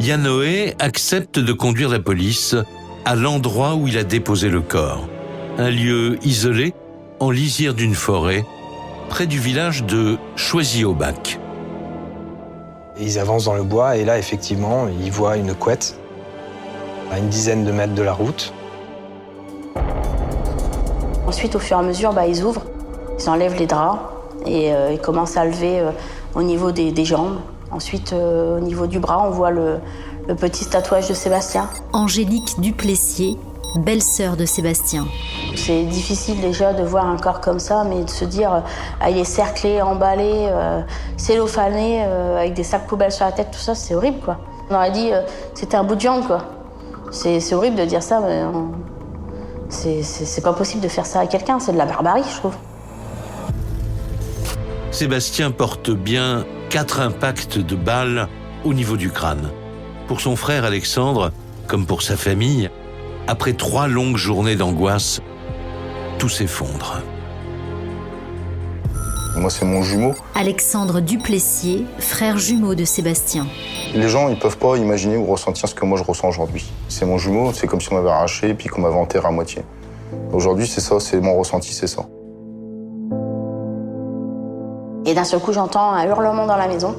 Yanoé accepte de conduire la police à l'endroit où il a déposé le corps. Un lieu isolé, en lisière d'une forêt, près du village de Choisy-au-Bac. Ils avancent dans le bois et là, effectivement, ils voient une couette à une dizaine de mètres de la route. Ensuite, au fur et à mesure, ils ouvrent, ils enlèvent les draps et ils commencent à lever au niveau des jambes. Ensuite, au niveau du bras, on voit le petit tatouage de Sébastien. Angélique Duplessier, belle-sœur de Sébastien. C'est difficile déjà de voir un corps comme ça, mais de se dire il est cerclé, emballé, cellophané, avec des sacs poubelles sur la tête, tout ça, c'est horrible, quoi. On aurait dit c'était un bout de jambe, quoi. C'est horrible de dire ça, mais c'est pas possible de faire ça à quelqu'un, c'est de la barbarie, je trouve. Sébastien porte bien 4 impacts de balles au niveau du crâne. Pour son frère Alexandre, comme pour sa famille, après 3 longues journées d'angoisse, tout s'effondre. Moi, c'est mon jumeau. Alexandre Duplessier, frère jumeau de Sébastien. Les gens, ils peuvent pas imaginer ou ressentir ce que moi je ressens aujourd'hui. C'est mon jumeau, c'est comme si on m'avait arraché et puis qu'on m'avait enterré à moitié. Aujourd'hui, c'est ça, c'est mon ressenti, c'est ça. Et d'un seul coup, j'entends un hurlement dans la maison,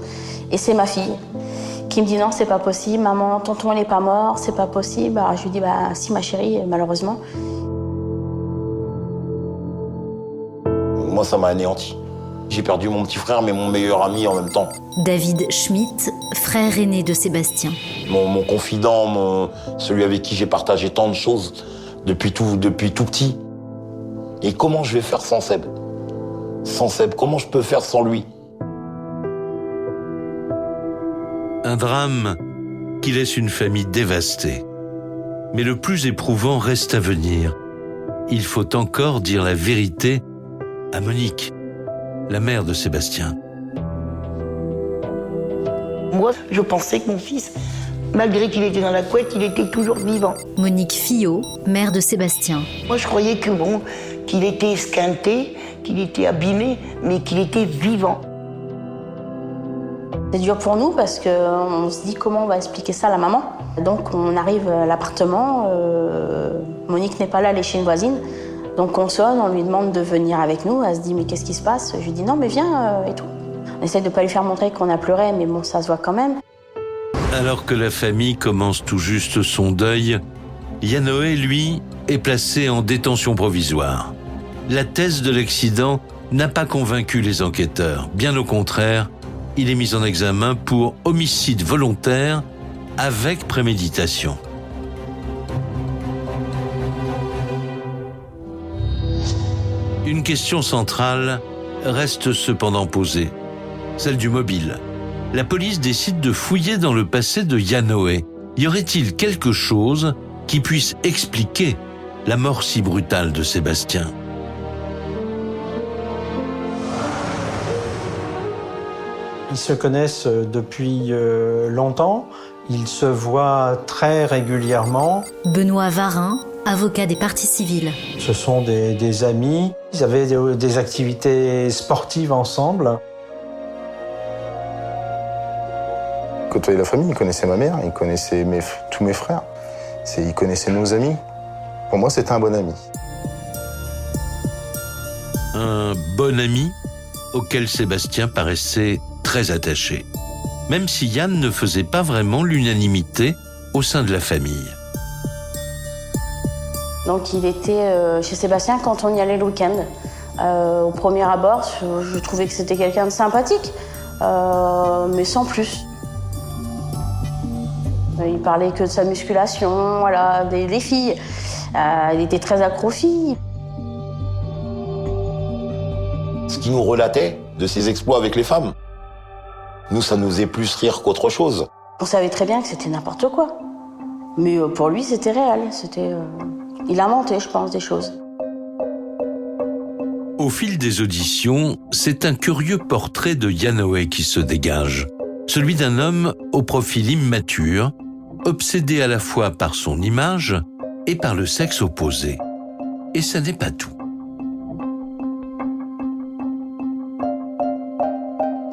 et c'est ma fille qui me dit non, c'est pas possible, maman, tonton, il est pas mort, c'est pas possible. Alors je lui dis si, ma chérie, malheureusement. Moi, ça m'a anéanti. J'ai perdu mon petit frère, mais mon meilleur ami en même temps. David Schmitt, frère aîné de Sébastien. Mon confident, celui avec qui j'ai partagé tant de choses depuis tout petit. Et comment je vais faire sans Seb ? Sans Seb, comment je peux faire sans lui ? Un drame qui laisse une famille dévastée. Mais le plus éprouvant reste à venir. il faut encore dire la vérité à Monique, la mère de Sébastien. Moi, je pensais que mon fils, malgré qu'il était dans la couette, il était toujours vivant. Monique Fillot, mère de Sébastien. Moi, je croyais que qu'il était esquinté, qu'il était abîmé, mais qu'il était vivant. C'est dur pour nous parce qu'on se dit comment on va expliquer ça à la maman. Donc on arrive à l'appartement, Monique n'est pas là, elle est chez une voisine. Donc on sonne, on lui demande de venir avec nous. Elle se dit mais qu'est-ce qui se passe? Je lui dis non mais viens et tout. On essaie de ne pas lui faire montrer qu'on a pleuré, mais bon ça se voit quand même. Alors que la famille commence tout juste son deuil, Yanoé, lui, est placé en détention provisoire. La thèse de l'accident n'a pas convaincu les enquêteurs. Bien au contraire, il est mis en examen pour homicide volontaire avec préméditation. Une question centrale reste cependant posée, celle du mobile. La police décide de fouiller dans le passé de Yanoé. Y aurait-il quelque chose qui puisse expliquer la mort si brutale de Sébastien ? Ils se connaissent depuis longtemps, ils se voient très régulièrement. Benoît Varin, avocat des parties civiles. Ce sont des amis, ils avaient des activités sportives ensemble. Il côtoyait la famille, il connaissait ma mère, il connaissait tous mes frères, il connaissait nos amis. Pour moi, c'était un bon ami. Un bon ami auquel Sébastien paraissait très attaché, même si Yann ne faisait pas vraiment l'unanimité au sein de la famille. Donc il était chez Sébastien quand on y allait le week-end. Au premier abord, je trouvais que c'était quelqu'un de sympathique, mais sans plus. Il parlait que de sa musculation, voilà, des filles. Il était très accro aux filles. Ce qu'il nous relatait de ses exploits avec les femmes, nous, ça nous faisait plus rire qu'autre chose. On savait très bien que c'était n'importe quoi. Mais pour lui, c'était réel. Il inventait, je pense, des choses. Au fil des auditions, c'est un curieux portrait de Yanoé qui se dégage. Celui d'un homme au profil immature, obsédé à la fois par son image et par le sexe opposé. Et ça n'est pas tout.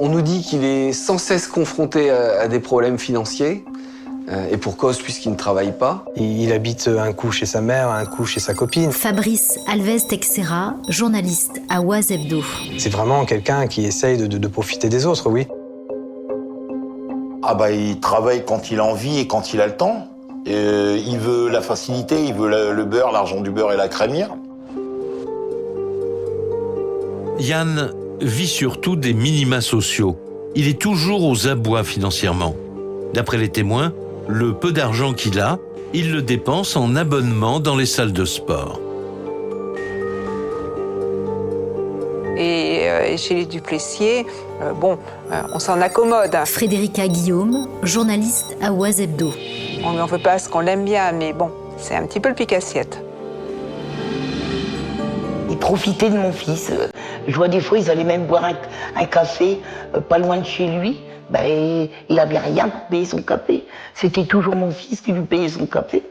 On nous dit qu'il est sans cesse confronté à des problèmes financiers, et pour cause puisqu'il ne travaille pas. Il habite un coup chez sa mère, un coup chez sa copine. Fabrice Alves Texera, journaliste à Oise Hebdo. C'est vraiment quelqu'un qui essaye de profiter des autres, oui. Ah bah il travaille quand il a envie et quand il a le temps. Il veut la facilité, il veut le beurre, l'argent du beurre et la crémière. Yann vit surtout des minima sociaux. Il est toujours aux abois financièrement. D'après les témoins, le peu d'argent qu'il a, il le dépense en abonnement dans les salles de sport. Et chez les Duplessier, on s'en accommode. Frédérica Guillaume, journaliste à Oise Hebdo. On lui en veut pas parce qu'on l'aime bien, mais bon, c'est un petit peu le pique-assiette. Ils profitaient de mon fils. Je vois des fois, ils allaient même boire un café pas loin de chez lui. Ben, il n'avait rien pour payer son café. C'était toujours mon fils qui lui payait son café.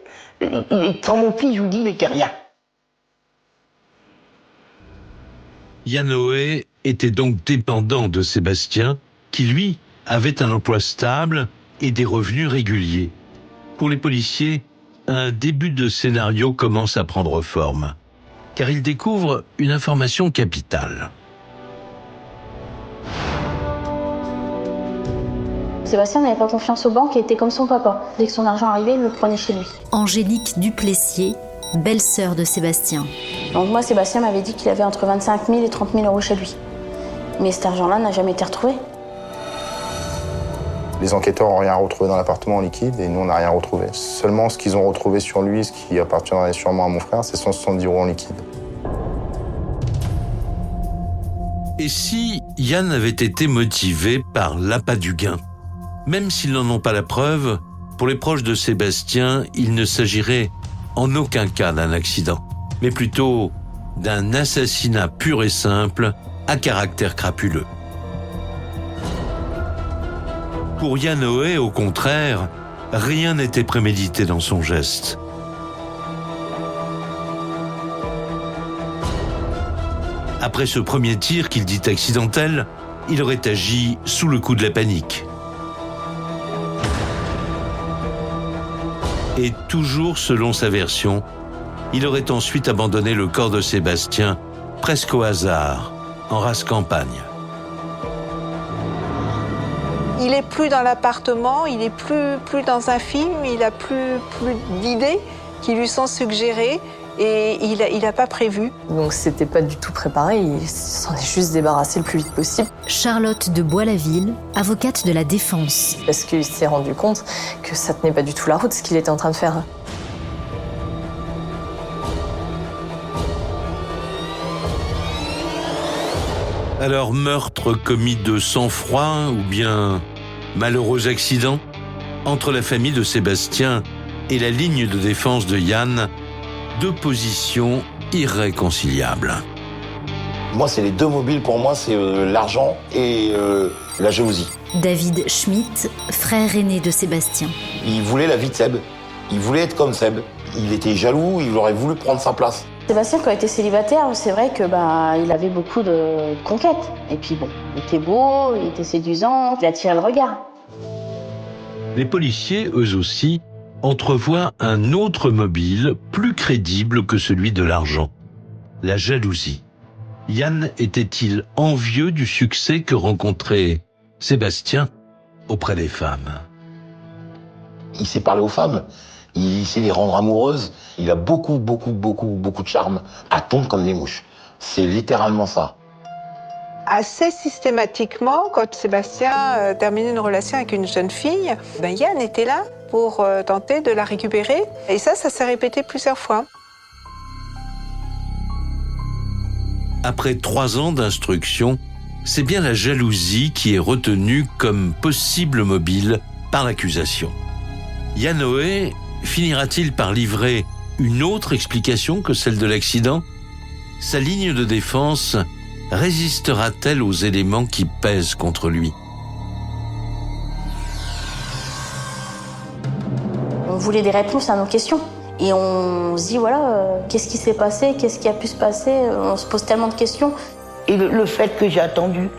Sans mon fils, je vous dis, il n'était rien. Yanoé était donc dépendant de Sébastien, qui lui avait un emploi stable et des revenus réguliers. Pour les policiers, un début de scénario commence à prendre forme, car ils découvrent une information capitale. Sébastien n'avait pas confiance aux banques et était comme son papa. Dès que son argent arrivait, il le prenait chez lui. Angélique Duplessier, belle-sœur de Sébastien. Donc moi, Sébastien m'avait dit qu'il avait entre 25 000 et 30 000 euros chez lui. Mais cet argent-là n'a jamais été retrouvé. Les enquêteurs n'ont rien retrouvé dans l'appartement en liquide et nous, on n'a rien retrouvé. Seulement ce qu'ils ont retrouvé sur lui, ce qui appartiendrait sûrement à mon frère, c'est 170 € en liquide. Et si Yann avait été motivé par l'appât du gain ? Même s'ils n'en ont pas la preuve, pour les proches de Sébastien, il ne s'agirait en aucun cas d'un accident. mais plutôt d'un assassinat pur et simple à caractère crapuleux. Pour Yanoé, au contraire, rien n'était prémédité dans son geste. Après ce premier tir qu'il dit accidentel, il aurait agi sous le coup de la panique. Et toujours selon sa version, il aurait ensuite abandonné le corps de Sébastien presque au hasard, en rase campagne. Il n'est plus dans l'appartement, il n'est plus dans un film, il n'a plus d'idées qui lui sont suggérées et il n'a pas prévu. Donc c'était pas du tout préparé, il s'en est juste débarrassé le plus vite possible. Charlotte de Bois-la-Ville, avocate de la défense. Parce qu'il s'est rendu compte que ça tenait pas du tout la route ce qu'il était en train de faire. Alors meurtre commis de sang-froid ou bien malheureux accident? Entre la famille de Sébastien et la ligne de défense de Yann, deux positions irréconciliables. Moi, c'est les deux mobiles pour moi, c'est l'argent et la jalousie. David Schmitt, frère aîné de Sébastien. Il voulait la vie de Seb. Il voulait être comme Seb. Il était jaloux, il aurait voulu prendre sa place. Sébastien, quand il était célibataire, c'est vrai que il avait beaucoup de conquêtes. Et puis bon, il était beau, il était séduisant, il attirait le regard. Les policiers, eux aussi, entrevoient un autre mobile plus crédible que celui de l'argent, la jalousie. Yann était-il envieux du succès que rencontrait Sébastien auprès des femmes? Il sait parler aux femmes, il sait les rendre amoureuses. Il a beaucoup de charme à tomber comme des mouches. C'est littéralement ça. Assez systématiquement, quand Sébastien terminait une relation avec une jeune fille, Yann était là pour tenter de la récupérer. Et ça s'est répété plusieurs fois. Après 3 ans d'instruction, c'est bien la jalousie qui est retenue comme possible mobile par l'accusation. Yanoé finira-t-il par livrer une autre explication que celle de l'accident? Sa ligne de défense résistera-t-elle aux éléments qui pèsent contre lui? On voulait des réponses à nos questions. Et on se dit, qu'est-ce qui s'est passé? Qu'est-ce qui a pu se passer? On se pose tellement de questions. Et le fait que j'ai attendu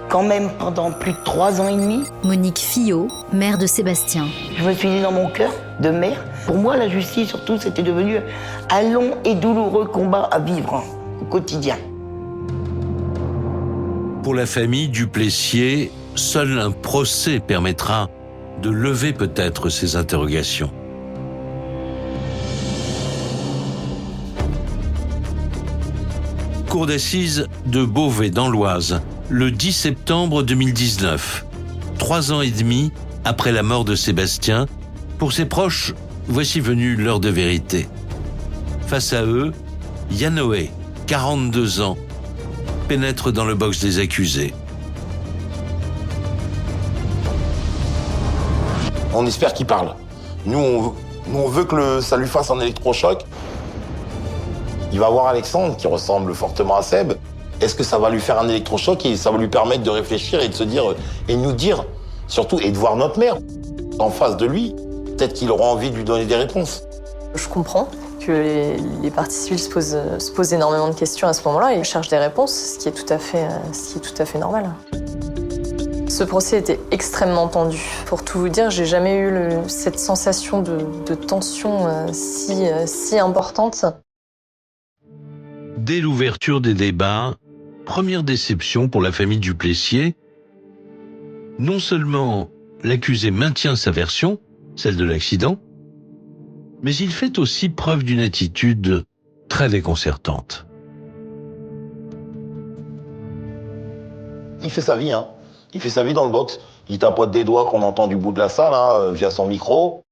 quand même pendant plus de 3 ans et demi. Monique Fillot, mère de Sébastien. Je me suis dit dans mon cœur de mère, pour moi la justice surtout c'était devenu un long et douloureux combat à vivre au quotidien. Pour la famille Duplessier, seul un procès permettra de lever peut-être ces interrogations. Cour d'assises de Beauvais dans l'Oise, le 10 septembre 2019. 3 ans et demi après la mort de Sébastien, pour ses proches, voici venue l'heure de vérité. Face à eux, Yanoé, 42 ans, pénètre dans le box des accusés. On espère qu'il parle. Nous, on veut que ça lui fasse un électrochoc. Il va voir Alexandre, qui ressemble fortement à Seb. Est-ce que ça va lui faire un électrochoc et ça va lui permettre de réfléchir et de se dire, et de nous dire, surtout, et de voir notre mère en face de lui. Peut-être qu'il aura envie de lui donner des réponses. Je comprends que les parties civiles se posent énormément de questions à ce moment-là et cherchent des réponses, ce qui est tout à fait normal. Ce procès était extrêmement tendu. Pour tout vous dire, j'ai jamais eu cette sensation de tension si importante. Dès l'ouverture des débats, première déception pour la famille Duplessier. Non seulement l'accusé maintient sa version, celle de l'accident, mais il fait aussi preuve d'une attitude très déconcertante. Il fait sa vie, hein. Il fait sa vie dans le box. Il tapote des doigts qu'on entend du bout de la salle, via son micro.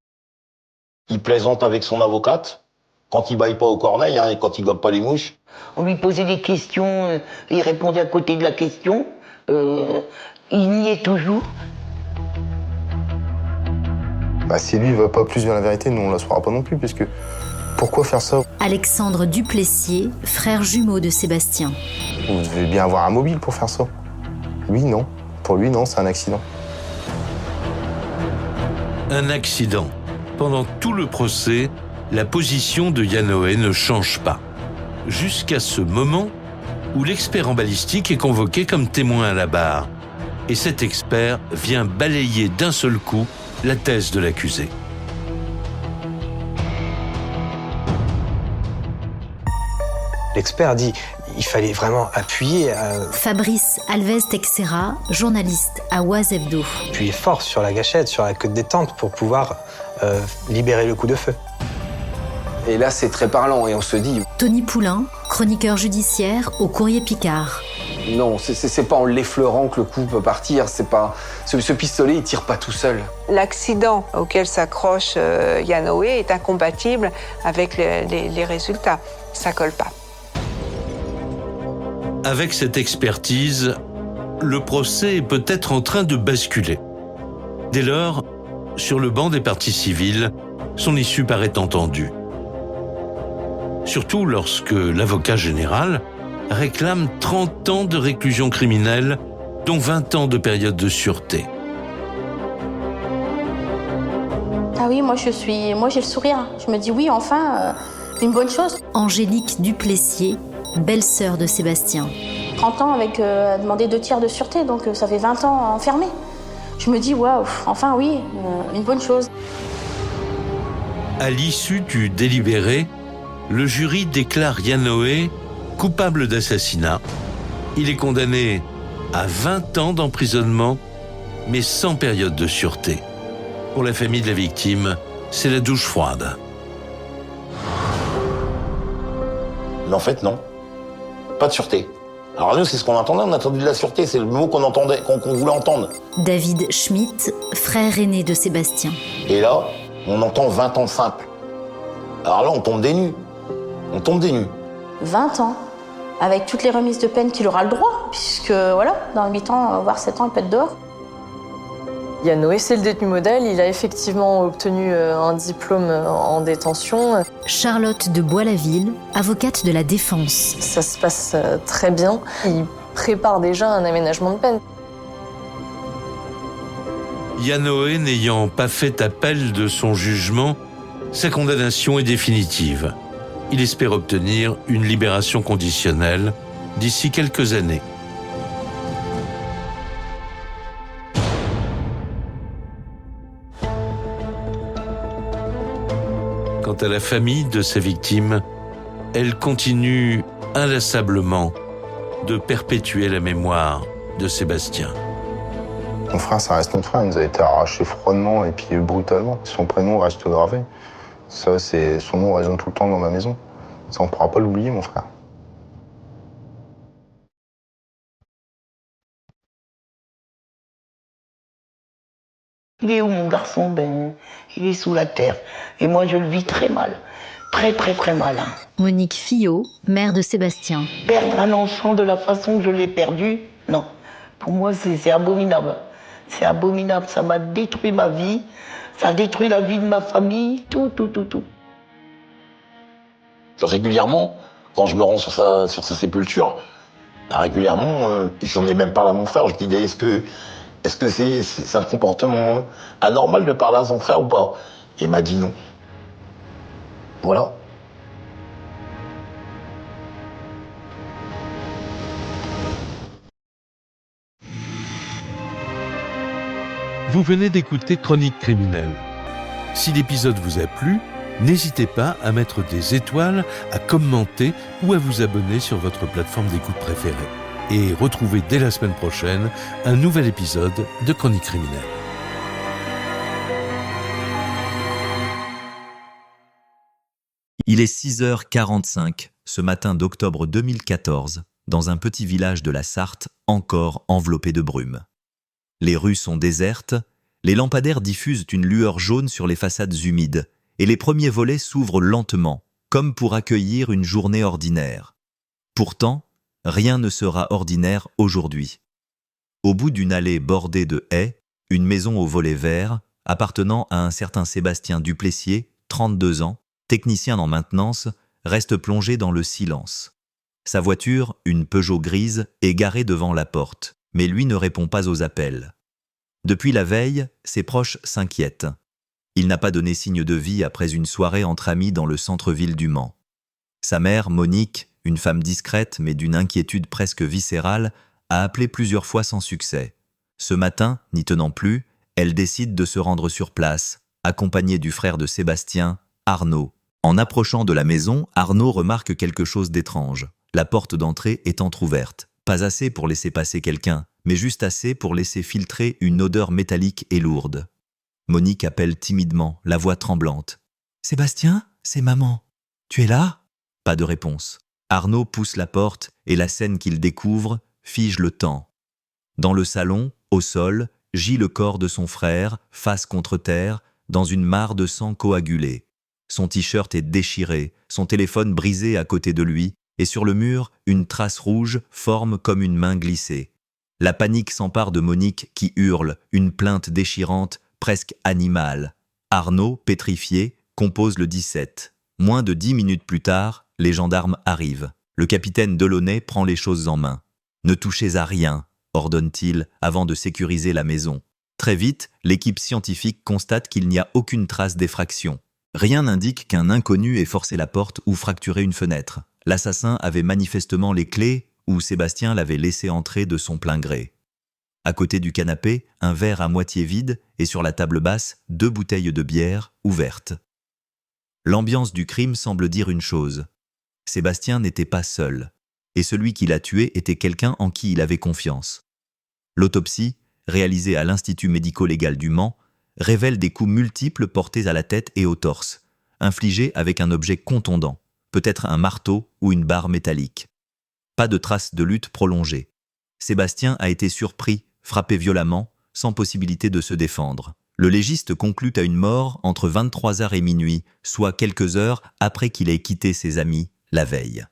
Il plaisante avec son avocate. Quand il baille pas au corneille, et quand il gobe pas les mouches. On lui posait des questions, il répondait à côté de la question. Il y est toujours. Si lui veut pas plus vers la vérité, nous on la saura pas non plus, puisque Pourquoi faire ça? Alexandre Duplessier, frère jumeau de Sébastien. Vous devez bien avoir un mobile pour faire ça. Lui, non. Pour lui, non, c'est un accident. Un accident. Pendant tout le procès, la position de Yanoé ne change pas. Jusqu'à ce moment où l'expert en balistique est convoqué comme témoin à la barre. Et cet expert vient balayer d'un seul coup la thèse de l'accusé. L'expert dit il fallait vraiment appuyer Fabrice Alves Texera, journaliste à Oise Hebdo. appuyer fort sur la gâchette, sur la queue de détente pour pouvoir libérer le coup de feu. Et là, c'est très parlant et on se dit Tony Poulain, chroniqueur judiciaire au Courrier Picard. non, c'est pas en l'effleurant que le coup peut partir. C'est pas ce pistolet, il tire pas tout seul. L'accident auquel s'accroche Yanoé est incompatible avec les résultats. Ça colle pas. Avec cette expertise, le procès est peut-être en train de basculer. Dès lors, sur le banc des parties civiles, son issue paraît entendue. Surtout lorsque l'avocat général réclame 30 ans de réclusion criminelle, dont 20 ans de période de sûreté. Ah oui, moi j'ai le sourire. Je me dis oui, enfin, une bonne chose. Angélique Duplessier, belle-sœur de Sébastien. 30 ans avec à demander 2 tiers de sûreté, donc ça fait 20 ans enfermé. Je me dis waouh, enfin oui, une bonne chose. À l'issue du délibéré, le jury déclare Yanoé coupable d'assassinat. Il est condamné à 20 ans d'emprisonnement, mais sans période de sûreté. Pour la famille de la victime, c'est la douche froide. Mais en fait, non. Pas de sûreté. Alors nous, c'est ce qu'on entendait, on attendait de la sûreté, c'est le mot qu'on entendait, qu'on voulait entendre. David Schmitt, frère aîné de Sébastien. Et là, on entend 20 ans simple. Alors là, on tombe des nues. On tombe des nues. 20 ans, avec toutes les remises de peine qu'il aura le droit, puisque voilà, dans 8 ans, voire 7 ans, il peut être dehors. Yanoé, c'est le détenu modèle. Il a effectivement obtenu un diplôme en détention. Charlotte de Bois-la-Ville, avocate de la défense. Ça se passe très bien. Il prépare déjà un aménagement de peine. Yanoé n'ayant pas fait appel de son jugement, sa condamnation est définitive. Il espère obtenir une libération conditionnelle d'ici quelques années. Quant à la famille de sa victime, elle continue inlassablement de perpétuer la mémoire de Sébastien. Mon frère, ça reste mon frère. Il nous a été arraché froidement et puis brutalement. Son prénom reste gravé. Ça, son nom résonne tout le temps dans ma maison. Ça, on ne pourra pas l'oublier, mon frère. Il est où, mon garçon? Ben, il est sous la terre. Et moi, je le vis très mal. Très, très, très mal. Hein. Monique Fillot, mère de Sébastien. Perdre un enfant de la façon que je l'ai perdu, non. Pour moi, c'est abominable. C'est abominable. Ça m'a détruit ma vie. Ça a détruit la vie de ma famille. Tout. Régulièrement, quand je me rends sur sa sépulture, régulièrement, j'en ai même parlé à mon frère. Je dis, est-ce que c'est un comportement anormal de parler à son frère ou pas? Et il m'a dit non. Voilà. Vous venez d'écouter Chronique criminelle. Si l'épisode vous a plu, n'hésitez pas à mettre des étoiles, à commenter ou à vous abonner sur votre plateforme d'écoute préférée. Et retrouvez dès la semaine prochaine un nouvel épisode de Chronique criminelle. Il est 6h45, ce matin d'octobre 2014, dans un petit village de la Sarthe, encore enveloppé de brume. Les rues sont désertes, les lampadaires diffusent une lueur jaune sur les façades humides, et les premiers volets s'ouvrent lentement, comme pour accueillir une journée ordinaire. Pourtant, rien ne sera ordinaire aujourd'hui. Au bout d'une allée bordée de haies, une maison au volet vert, appartenant à un certain Sébastien Duplessier, 32 ans, technicien en maintenance, reste plongé dans le silence. Sa voiture, une Peugeot grise, est garée devant la porte, mais lui ne répond pas aux appels. Depuis la veille, ses proches s'inquiètent. Il n'a pas donné signe de vie après une soirée entre amis dans le centre-ville du Mans. Sa mère, Monique, une femme discrète mais d'une inquiétude presque viscérale, a appelé plusieurs fois sans succès. Ce matin, n'y tenant plus, elle décide de se rendre sur place, accompagnée du frère de Sébastien, Arnaud. En approchant de la maison, Arnaud remarque quelque chose d'étrange. La porte d'entrée est entr'ouverte. Pas assez pour laisser passer quelqu'un, mais juste assez pour laisser filtrer une odeur métallique et lourde. Monique appelle timidement, la voix tremblante. « Sébastien, c'est maman. Tu es là ?» Pas de réponse. Arnaud pousse la porte et la scène qu'il découvre fige le temps. Dans le salon, au sol, gît le corps de son frère, face contre terre, dans une mare de sang coagulé. Son t-shirt est déchiré, son téléphone brisé à côté de lui, et sur le mur, une trace rouge forme comme une main glissée. La panique s'empare de Monique qui hurle, une plainte déchirante, presque animale. Arnaud, pétrifié, compose le 17. Moins de 10 minutes plus tard, les gendarmes arrivent. Le capitaine Delaunay prend les choses en main. « Ne touchez à rien », ordonne-t-il avant de sécuriser la maison. Très vite, l'équipe scientifique constate qu'il n'y a aucune trace d'effraction. Rien n'indique qu'un inconnu ait forcé la porte ou fracturé une fenêtre. L'assassin avait manifestement les clés ou Sébastien l'avait laissé entrer de son plein gré. À côté du canapé, un verre à moitié vide et sur la table basse, 2 bouteilles de bière ouvertes. L'ambiance du crime semble dire une chose. Sébastien n'était pas seul, et celui qui l'a tué était quelqu'un en qui il avait confiance. L'autopsie, réalisée à l'Institut médico-légal du Mans, révèle des coups multiples portés à la tête et au torse, infligés avec un objet contondant, peut-être un marteau ou une barre métallique. Pas de traces de lutte prolongée. Sébastien a été surpris, frappé violemment, sans possibilité de se défendre. Le légiste conclut à une mort entre 23h et minuit, soit quelques heures après qu'il ait quitté ses amis la veille.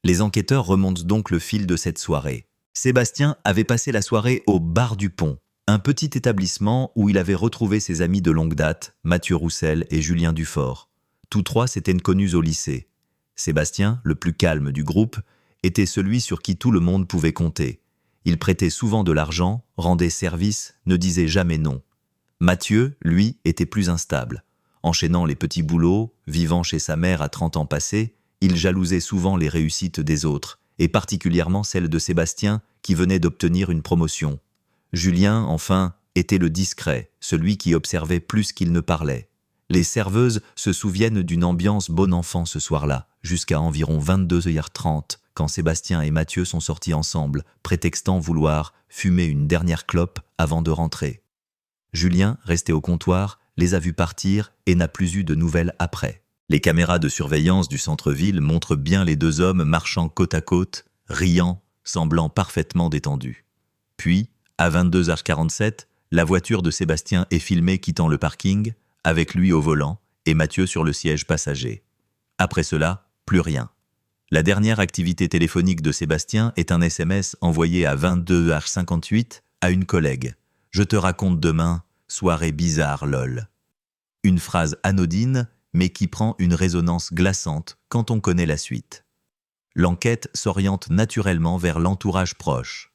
Les enquêteurs remontent donc le fil de cette soirée. Sébastien avait passé la soirée au Bar du Pont, un petit établissement où il avait retrouvé ses amis de longue date, Mathieu Roussel et Julien Dufort. Tous trois s'étaient connus au lycée. Sébastien, le plus calme du groupe, était celui sur qui tout le monde pouvait compter. Il prêtait souvent de l'argent, rendait service, ne disait jamais non. Mathieu, lui, était plus instable. Enchaînant les petits boulots, vivant chez sa mère à 30 ans passés, il jalousait souvent les réussites des autres, et particulièrement celles de Sébastien, qui venait d'obtenir une promotion. Julien, enfin, était le discret, celui qui observait plus qu'il ne parlait. Les serveuses se souviennent d'une ambiance bon enfant ce soir-là, jusqu'à environ 22h30, quand Sébastien et Mathieu sont sortis ensemble, prétextant vouloir fumer une dernière clope avant de rentrer. Julien, resté au comptoir, les a vus partir et n'a plus eu de nouvelles après. Les caméras de surveillance du centre-ville montrent bien les 2 hommes marchant côte à côte, riant, semblant parfaitement détendus. Puis, à 22h47, la voiture de Sébastien est filmée quittant le parking, avec lui au volant et Mathieu sur le siège passager. Après cela, plus rien. La dernière activité téléphonique de Sébastien est un SMS envoyé à 22h58 à une collègue. « Je te raconte demain, soirée bizarre, lol ». Une phrase anodine, mais qui prend une résonance glaçante quand on connaît la suite. L'enquête s'oriente naturellement vers l'entourage proche.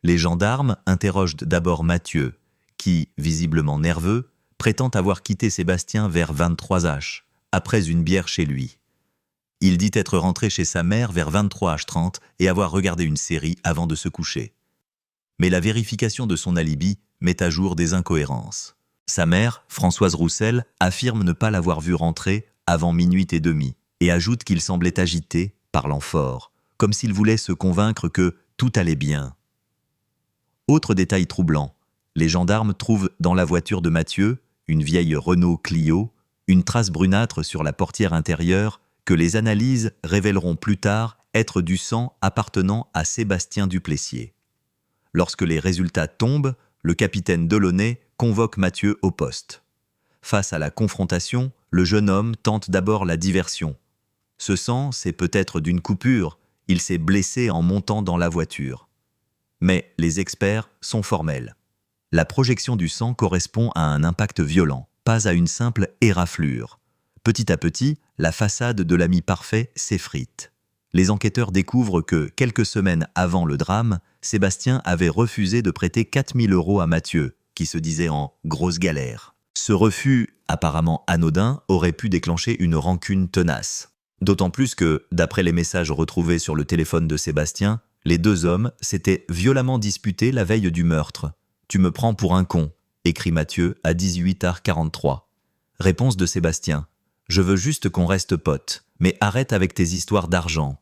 Les gendarmes interrogent d'abord Mathieu, qui, visiblement nerveux, prétend avoir quitté Sébastien vers 23h, après une bière chez lui. Il dit être rentré chez sa mère vers 23h30 et avoir regardé une série avant de se coucher. Mais la vérification de son alibi met à jour des incohérences. Sa mère, Françoise Roussel, affirme ne pas l'avoir vu rentrer avant 00h30 et ajoute qu'il semblait agité, parlant fort, comme s'il voulait se convaincre que tout allait bien. Autre détail troublant, les gendarmes trouvent dans la voiture de Mathieu, une vieille Renault Clio, une trace brunâtre sur la portière intérieure que les analyses révéleront plus tard être du sang appartenant à Sébastien Duplessier. Lorsque les résultats tombent, le capitaine Delaunay convoque Mathieu au poste. Face à la confrontation, le jeune homme tente d'abord la diversion. Ce sang, c'est peut-être d'une coupure, il s'est blessé en montant dans la voiture. Mais les experts sont formels. La projection du sang correspond à un impact violent, pas à une simple éraflure. Petit à petit, la façade de l'ami parfait s'effrite. Les enquêteurs découvrent que, quelques semaines avant le drame, Sébastien avait refusé de prêter 4 000 € à Mathieu, qui se disait en grosse galère. Ce refus, apparemment anodin, aurait pu déclencher une rancune tenace. D'autant plus que, d'après les messages retrouvés sur le téléphone de Sébastien, les deux hommes s'étaient violemment disputés la veille du meurtre. « Tu me prends pour un con », écrit Mathieu à 18h43. Réponse de Sébastien. « Je veux juste qu'on reste potes, mais arrête avec tes histoires d'argent. »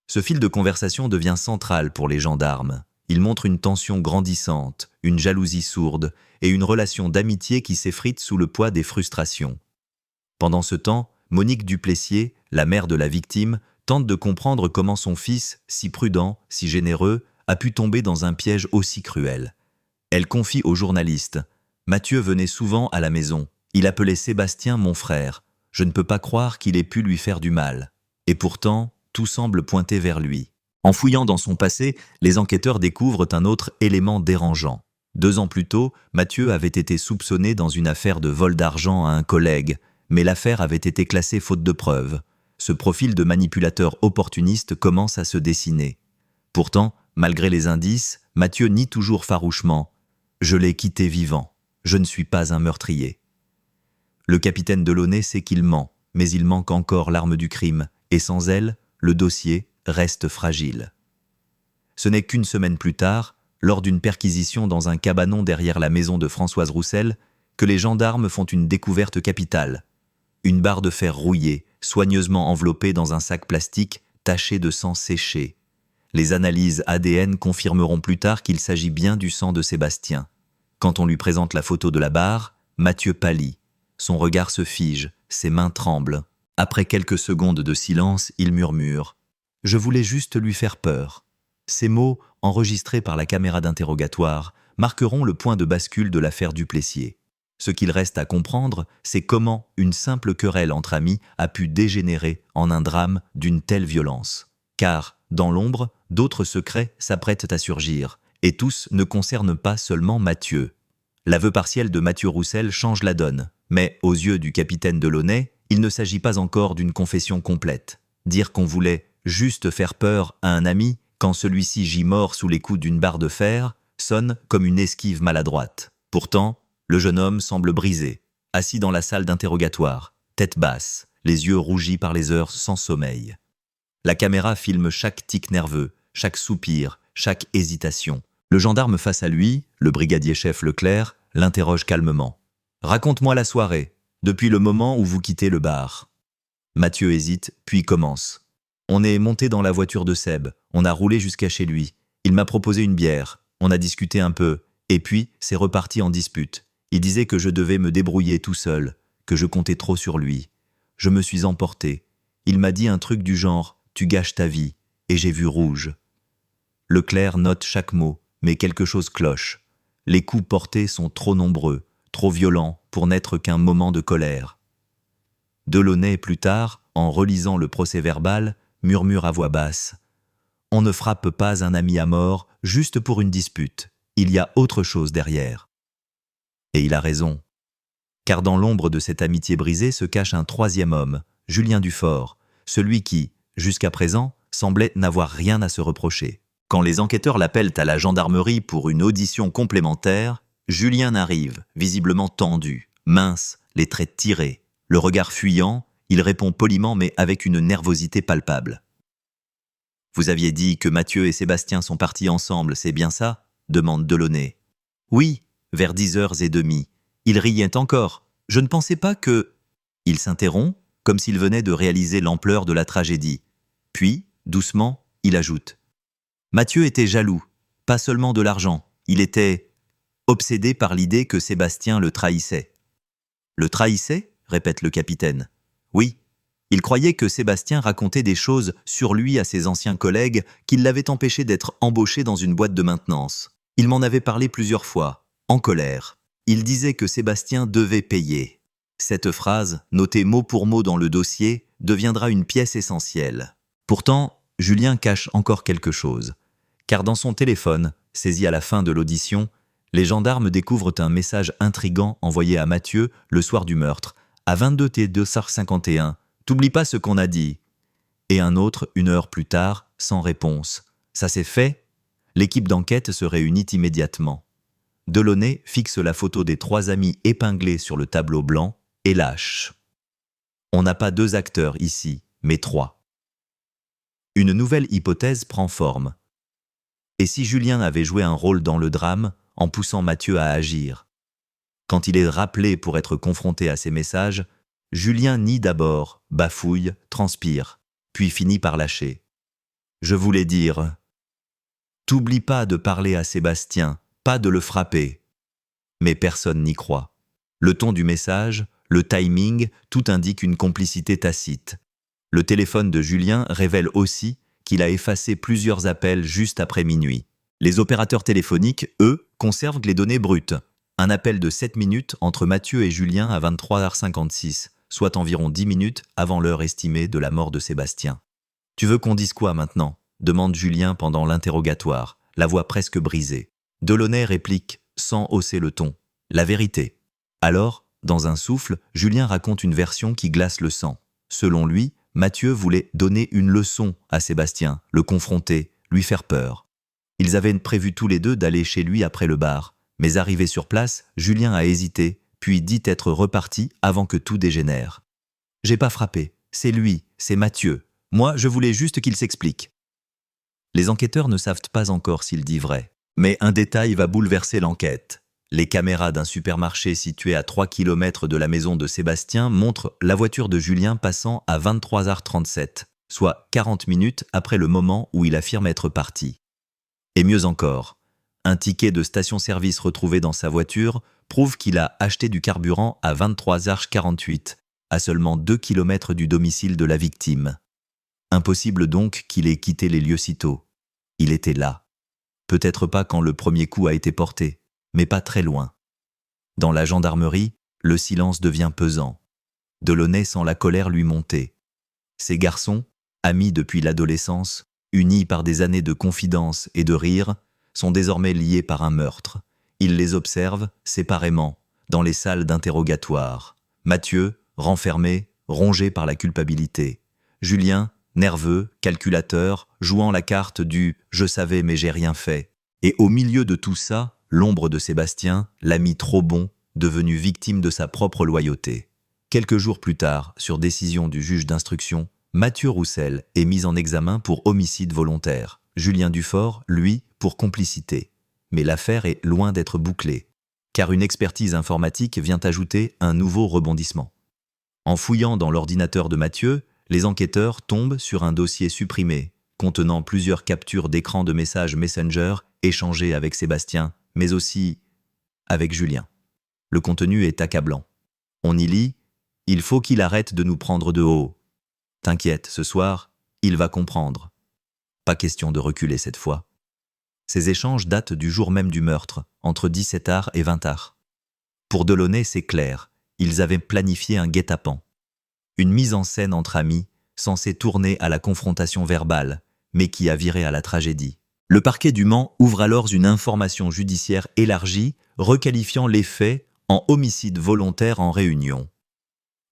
Ce fil de conversation devient central pour les gendarmes. Il montre une tension grandissante, une jalousie sourde et une relation d'amitié qui s'effrite sous le poids des frustrations. Pendant ce temps, Monique Duplessier, la mère de la victime, tente de comprendre comment son fils, si prudent, si généreux, a pu tomber dans un piège aussi cruel. Elle confie au journaliste « Mathieu venait souvent à la maison. Il appelait Sébastien mon frère. Je ne peux pas croire qu'il ait pu lui faire du mal. Et pourtant, tout semble pointer vers lui. » En fouillant dans son passé, les enquêteurs découvrent un autre élément dérangeant. 2 ans plus tôt, Mathieu avait été soupçonné dans une affaire de vol d'argent à un collègue, mais l'affaire avait été classée faute de preuves. Ce profil de manipulateur opportuniste commence à se dessiner. Pourtant, malgré les indices, Mathieu nie toujours farouchement « Je l'ai quitté vivant. Je ne suis pas un meurtrier. » Le capitaine Delaunay sait qu'il ment, mais il manque encore l'arme du crime, et sans elle, le dossier reste fragile. Ce n'est qu'une semaine plus tard, lors d'une perquisition dans un cabanon derrière la maison de Françoise Roussel, que les gendarmes font une découverte capitale. Une barre de fer rouillée, soigneusement enveloppée dans un sac plastique taché de sang séché. Les analyses ADN confirmeront plus tard qu'il s'agit bien du sang de Sébastien. Quand on lui présente la photo de la barre, Mathieu pâlit. Son regard se fige, ses mains tremblent. Après quelques secondes de silence, il murmure « Je voulais juste lui faire peur ». Ces mots, enregistrés par la caméra d'interrogatoire, marqueront le point de bascule de l'affaire Duplessier. Ce qu'il reste à comprendre, c'est comment une simple querelle entre amis a pu dégénérer en un drame d'une telle violence. Car, dans l'ombre, d'autres secrets s'apprêtent à surgir, et tous ne concernent pas seulement Mathieu. L'aveu partiel de Mathieu Roussel change la donne, mais aux yeux du capitaine Delaunay, il ne s'agit pas encore d'une confession complète. Dire qu'on voulait juste faire peur à un ami quand celui-ci gît mort sous les coups d'une barre de fer sonne comme une esquive maladroite. Pourtant, le jeune homme semble brisé, assis dans la salle d'interrogatoire, tête basse, les yeux rougis par les heures sans sommeil. La caméra filme chaque tic nerveux, chaque soupir, chaque hésitation. Le gendarme face à lui, le brigadier-chef Leclerc, l'interroge calmement. « Raconte-moi la soirée, depuis le moment où vous quittez le bar. » Mathieu hésite, puis commence. « On est monté dans la voiture de Seb, on a roulé jusqu'à chez lui. Il m'a proposé une bière, on a discuté un peu, et puis c'est reparti en dispute. Il disait que je devais me débrouiller tout seul, que je comptais trop sur lui. Je me suis emporté. Il m'a dit un truc du genre « tu gâches ta vie », et j'ai vu rouge. » Leclerc note chaque mot, mais quelque chose cloche. Les coups portés sont trop nombreux, trop violents pour n'être qu'un moment de colère. Delaunay, plus tard, en relisant le procès-verbal, murmure à voix basse « On ne frappe pas un ami à mort juste pour une dispute. Il y a autre chose derrière. » Et il a raison. Car dans l'ombre de cette amitié brisée se cache un troisième homme, Julien Dufort, celui qui, jusqu'à présent, semblait n'avoir rien à se reprocher. Quand les enquêteurs l'appellent à la gendarmerie pour une audition complémentaire, Julien arrive, visiblement tendu, mince, les traits tirés, le regard fuyant, il répond poliment mais avec une nervosité palpable. « Vous aviez dit que Mathieu et Sébastien sont partis ensemble, c'est bien ça ?» demande Delaunay. « Oui, vers 10h30. Il riait encore. Je ne pensais pas que... » Il s'interrompt, comme s'il venait de réaliser l'ampleur de la tragédie. Puis, doucement, il ajoute « Mathieu était jaloux, pas seulement de l'argent, il était obsédé par l'idée que Sébastien le trahissait. » « Le trahissait ?» répète le capitaine. « Oui, il croyait que Sébastien racontait des choses sur lui à ses anciens collègues qui l'avaient empêché d'être embauché dans une boîte de maintenance. Il m'en avait parlé plusieurs fois, en colère. Il disait que Sébastien devait payer. » Cette phrase, notée mot pour mot dans le dossier, deviendra une pièce essentielle. Pourtant, Julien cache encore quelque chose. Car dans son téléphone, saisi à la fin de l'audition, les gendarmes découvrent un message intrigant envoyé à Mathieu le soir du meurtre, à 22h51, t'oublies pas ce qu'on a dit. Et un autre, 1 heure plus tard, sans réponse. Ça c'est fait? L'équipe d'enquête se réunit immédiatement. Delaunay fixe la photo des 3 amis épinglés sur le tableau blanc et lâche. On n'a pas 2 acteurs ici, mais 3. Une nouvelle hypothèse prend forme. Et si Julien avait joué un rôle dans le drame en poussant Mathieu à agir? Quand il est rappelé pour être confronté à ces messages, Julien nie d'abord, bafouille, transpire, puis finit par lâcher. Je voulais dire, t'oublies pas de parler à Sébastien, pas de le frapper. Mais personne n'y croit. Le ton du message, le timing, tout indique une complicité tacite. Le téléphone de Julien révèle aussi qu'il a effacé plusieurs appels juste après minuit. Les opérateurs téléphoniques, eux, conservent les données brutes. Un appel de 7 minutes entre Mathieu et Julien à 23h56, soit environ 10 minutes avant l'heure estimée de la mort de Sébastien. « Tu veux qu'on dise quoi maintenant ?» demande Julien pendant l'interrogatoire, la voix presque brisée. Delaunay réplique, sans hausser le ton, « La vérité. » Alors, dans un souffle, Julien raconte une version qui glace le sang. Selon lui, Mathieu voulait donner une leçon à Sébastien, le confronter, lui faire peur. Ils avaient prévu tous les deux d'aller chez lui après le bar, mais arrivé sur place, Julien a hésité, puis dit être reparti avant que tout dégénère. « J'ai pas frappé, c'est lui, c'est Mathieu. Moi, je voulais juste qu'il s'explique. » Les enquêteurs ne savent pas encore s'il dit vrai, mais un détail va bouleverser l'enquête. Les caméras d'un supermarché situé à 3 km de la maison de Sébastien montrent la voiture de Julien passant à 23h37, soit 40 minutes après le moment où il affirme être parti. Et mieux encore, un ticket de station-service retrouvé dans sa voiture prouve qu'il a acheté du carburant à 23h48, à seulement 2 km du domicile de la victime. Impossible donc qu'il ait quitté les lieux si tôt. Il était là. Peut-être pas quand le premier coup a été porté, mais pas très loin. Dans la gendarmerie, le silence devient pesant. Delaunay sent la colère lui monter. Ces garçons, amis depuis l'adolescence, unis par des années de confidence et de rire, sont désormais liés par un meurtre. Il les observe, séparément, dans les salles d'interrogatoire. Mathieu, renfermé, rongé par la culpabilité. Julien, nerveux, calculateur, jouant la carte du « je savais mais j'ai rien fait ». Et au milieu de tout ça, l'ombre de Sébastien, l'ami trop bon, devenu victime de sa propre loyauté. Quelques jours plus tard, sur décision du juge d'instruction, Mathieu Roussel est mis en examen pour homicide volontaire. Julien Dufort, lui, pour complicité. Mais l'affaire est loin d'être bouclée, car une expertise informatique vient ajouter un nouveau rebondissement. En fouillant dans l'ordinateur de Mathieu, les enquêteurs tombent sur un dossier supprimé, contenant plusieurs captures d'écran de messages Messenger échangés avec Sébastien, mais aussi avec Julien. Le contenu est accablant. On y lit « Il faut qu'il arrête de nous prendre de haut. T'inquiète, ce soir, il va comprendre. » Pas question de reculer cette fois. Ces échanges datent du jour même du meurtre, entre 17h et 20h. Pour Delaunay, c'est clair, ils avaient planifié un guet-apens. Une mise en scène entre amis, censée tourner à la confrontation verbale, mais qui a viré à la tragédie. Le parquet du Mans ouvre alors une information judiciaire élargie, requalifiant les faits en homicide volontaire en réunion.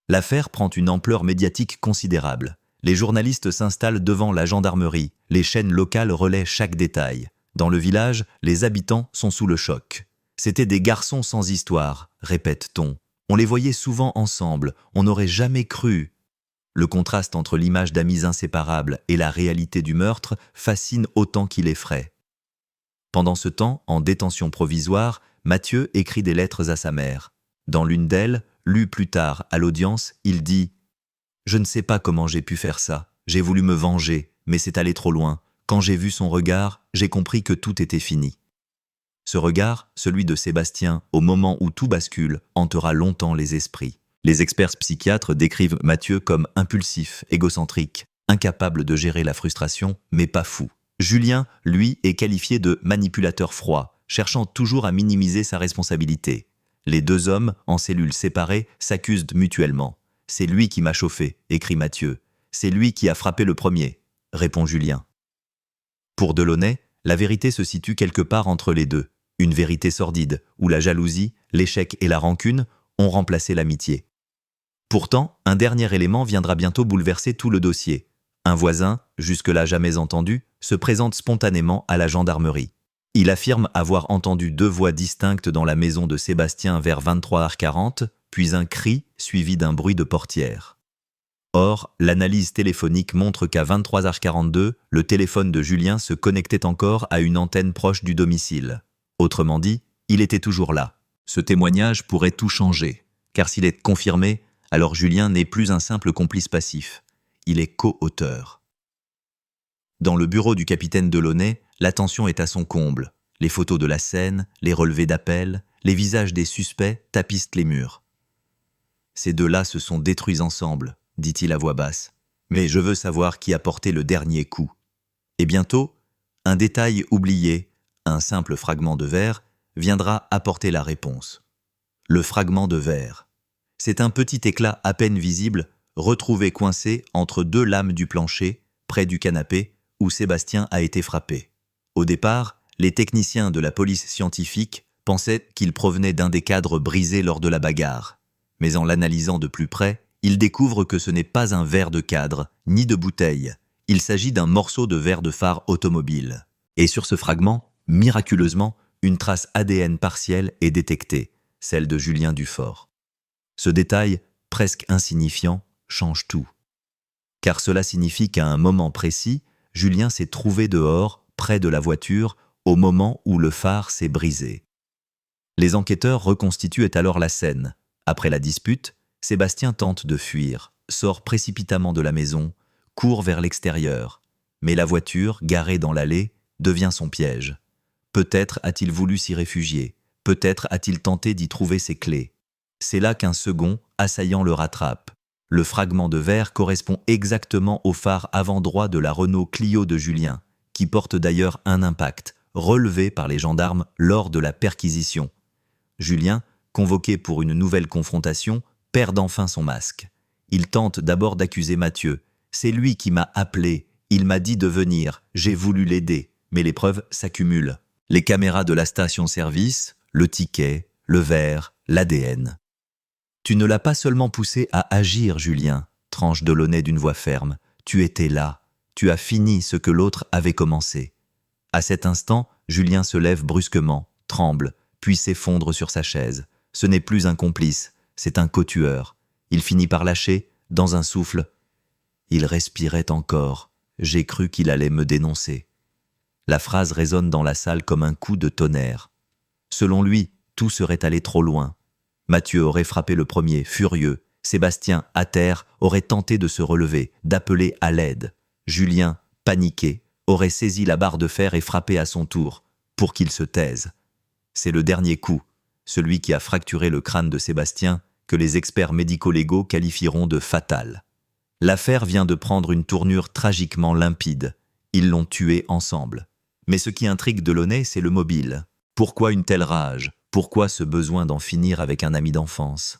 L'affaire prend une ampleur médiatique considérable. Les journalistes s'installent devant la gendarmerie, les chaînes locales relaient chaque détail. Dans le village, les habitants sont sous le choc. C'étaient des garçons sans histoire, répète-t-on. On les voyait souvent ensemble, on n'aurait jamais cru. Le contraste entre l'image d'amis inséparables et la réalité du meurtre fascine autant qu'il effraie. Pendant ce temps, en détention provisoire, Mathieu écrit des lettres à sa mère. Dans l'une d'elles, lue plus tard à l'audience, il dit « Je ne sais pas comment j'ai pu faire ça. J'ai voulu me venger, mais c'est allé trop loin. Quand j'ai vu son regard, j'ai compris que tout était fini. » Ce regard, celui de Sébastien, au moment où tout bascule, hantera longtemps les esprits. Les experts psychiatres décrivent Mathieu comme impulsif, égocentrique, incapable de gérer la frustration, mais pas fou. Julien, lui, est qualifié de manipulateur froid, cherchant toujours à minimiser sa responsabilité. Les deux hommes, en cellules séparées, s'accusent mutuellement. « C'est lui qui m'a chauffé », écrit Mathieu. « C'est lui qui a frappé le premier », répond Julien. Pour Delaunay, la vérité se situe quelque part entre les deux. Une vérité sordide, où la jalousie, l'échec et la rancune ont remplacé l'amitié. Pourtant, un dernier élément viendra bientôt bouleverser tout le dossier. Un voisin, jusque-là jamais entendu, se présente spontanément à la gendarmerie. Il affirme avoir entendu 2 voix distinctes dans la maison de Sébastien vers 23h40, puis un cri suivi d'un bruit de portière. Or, l'analyse téléphonique montre qu'à 23h42, le téléphone de Julien se connectait encore à une antenne proche du domicile. Autrement dit, il était toujours là. Ce témoignage pourrait tout changer, car s'il est confirmé, alors Julien n'est plus un simple complice passif. Il est co-auteur. Dans le bureau du capitaine Delaunay, l'attention est à son comble. Les photos de la scène, les relevés d'appel, les visages des suspects tapissent les murs. Ces 2-là se sont détruits ensemble, dit-il à voix basse. Mais je veux savoir qui a porté le dernier coup. Et bientôt, un détail oublié, un simple fragment de verre, viendra apporter la réponse. Le fragment de verre. C'est un petit éclat à peine visible, retrouvé coincé entre 2 lames du plancher, près du canapé, où Sébastien a été frappé. Au départ, les techniciens de la police scientifique pensaient qu'il provenait d'un des cadres brisés lors de la bagarre. Mais en l'analysant de plus près, ils découvrent que ce n'est pas un verre de cadre, ni de bouteille. Il s'agit d'un morceau de verre de phare automobile. Et sur ce fragment, miraculeusement, une trace ADN partielle est détectée, celle de Julien Dufort. Ce détail, presque insignifiant, change tout. Car cela signifie qu'à un moment précis, Julien s'est trouvé dehors, près de la voiture, au moment où le phare s'est brisé. Les enquêteurs reconstituent alors la scène. Après la dispute, Sébastien tente de fuir, sort précipitamment de la maison, court vers l'extérieur. Mais la voiture, garée dans l'allée, devient son piège. Peut-être a-t-il voulu s'y réfugier, peut-être a-t-il tenté d'y trouver ses clés. C'est là qu'un second, assaillant le rattrape. Le fragment de verre correspond exactement au phare avant droit de la Renault Clio de Julien, qui porte d'ailleurs un impact, relevé par les gendarmes lors de la perquisition. Julien, convoqué pour une nouvelle confrontation, perd enfin son masque. Il tente d'abord d'accuser Mathieu. « C'est lui qui m'a appelé, il m'a dit de venir, j'ai voulu l'aider. » Mais les preuves s'accumulent. Les caméras de la station-service, le ticket, le verre, l'ADN. « Tu ne l'as pas seulement poussé à agir, Julien, » tranche Delaunay d'une voix ferme. « Tu étais là. Tu as fini ce que l'autre avait commencé. » À cet instant, Julien se lève brusquement, tremble, puis s'effondre sur sa chaise. Ce n'est plus un complice, c'est un co-tueur. Il finit par lâcher, dans un souffle. Il respirait encore. J'ai cru qu'il allait me dénoncer. La phrase résonne dans la salle comme un coup de tonnerre. Selon lui, tout serait allé trop loin. Mathieu aurait frappé le premier, furieux. Sébastien, à terre, aurait tenté de se relever, d'appeler à l'aide. Julien, paniqué, aurait saisi la barre de fer et frappé à son tour, pour qu'il se taise. C'est le dernier coup, celui qui a fracturé le crâne de Sébastien, que les experts médico-légaux qualifieront de fatal. L'affaire vient de prendre une tournure tragiquement limpide. Ils l'ont tué ensemble. Mais ce qui intrigue Delaunay, c'est le mobile. Pourquoi une telle rage ? Pourquoi ce besoin d'en finir avec un ami d'enfance ?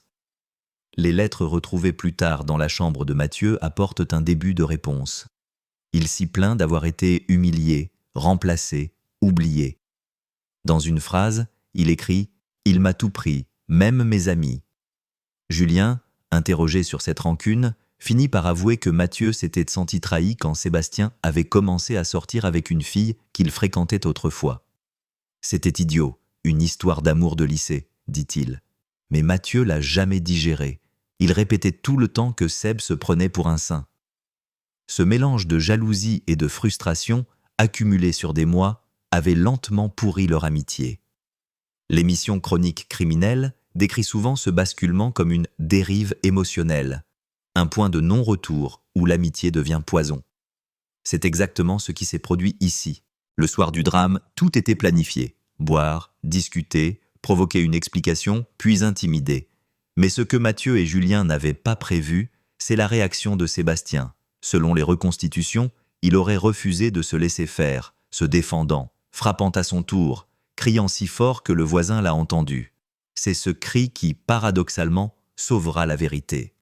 Les lettres retrouvées plus tard dans la chambre de Mathieu apportent un début de réponse. Il s'y plaint d'avoir été humilié, remplacé, oublié. Dans une phrase, il écrit « Il m'a tout pris, même mes amis ». Julien, interrogé sur cette rancune, finit par avouer que Mathieu s'était senti trahi quand Sébastien avait commencé à sortir avec une fille qu'il fréquentait autrefois. « C'était idiot, une histoire d'amour de lycée », dit-il. Mais Mathieu l'a jamais digéré. Il répétait tout le temps que Seb se prenait pour un saint. Ce mélange de jalousie et de frustration, accumulé sur des mois, avait lentement pourri leur amitié. L'émission Chronique criminelle décrit souvent ce basculement comme une dérive émotionnelle, un point de non-retour où l'amitié devient poison. C'est exactement ce qui s'est produit ici. Le soir du drame, tout était planifié. Boire, discuter, provoquer une explication, puis intimider. Mais ce que Mathieu et Julien n'avaient pas prévu, c'est la réaction de Sébastien. Selon les reconstitutions, il aurait refusé de se laisser faire, se défendant, frappant à son tour, criant si fort que le voisin l'a entendu. C'est ce cri qui, paradoxalement, sauvera la vérité.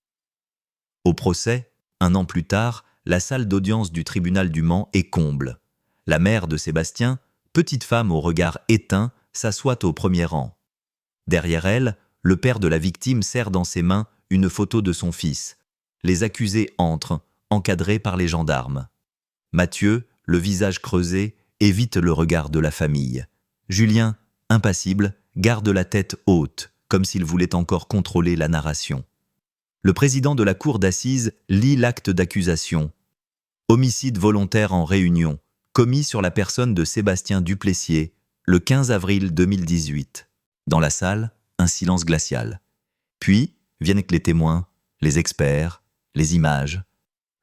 Au procès, 1 an plus tard, la salle d'audience du tribunal du Mans est comble. La mère de Sébastien, petite femme au regard éteint, s'assoit au premier rang. Derrière elle, le père de la victime serre dans ses mains une photo de son fils. Les accusés entrent, encadrés par les gendarmes. Mathieu, le visage creusé, évite le regard de la famille. Julien, impassible, garde la tête haute, comme s'il voulait encore contrôler la narration. Le président de la cour d'assises lit l'acte d'accusation. Homicide volontaire en réunion, commis sur la personne de Sébastien Duplessier, le 15 avril 2018. Dans la salle, un silence glacial. Puis viennent les témoins, les experts, les images.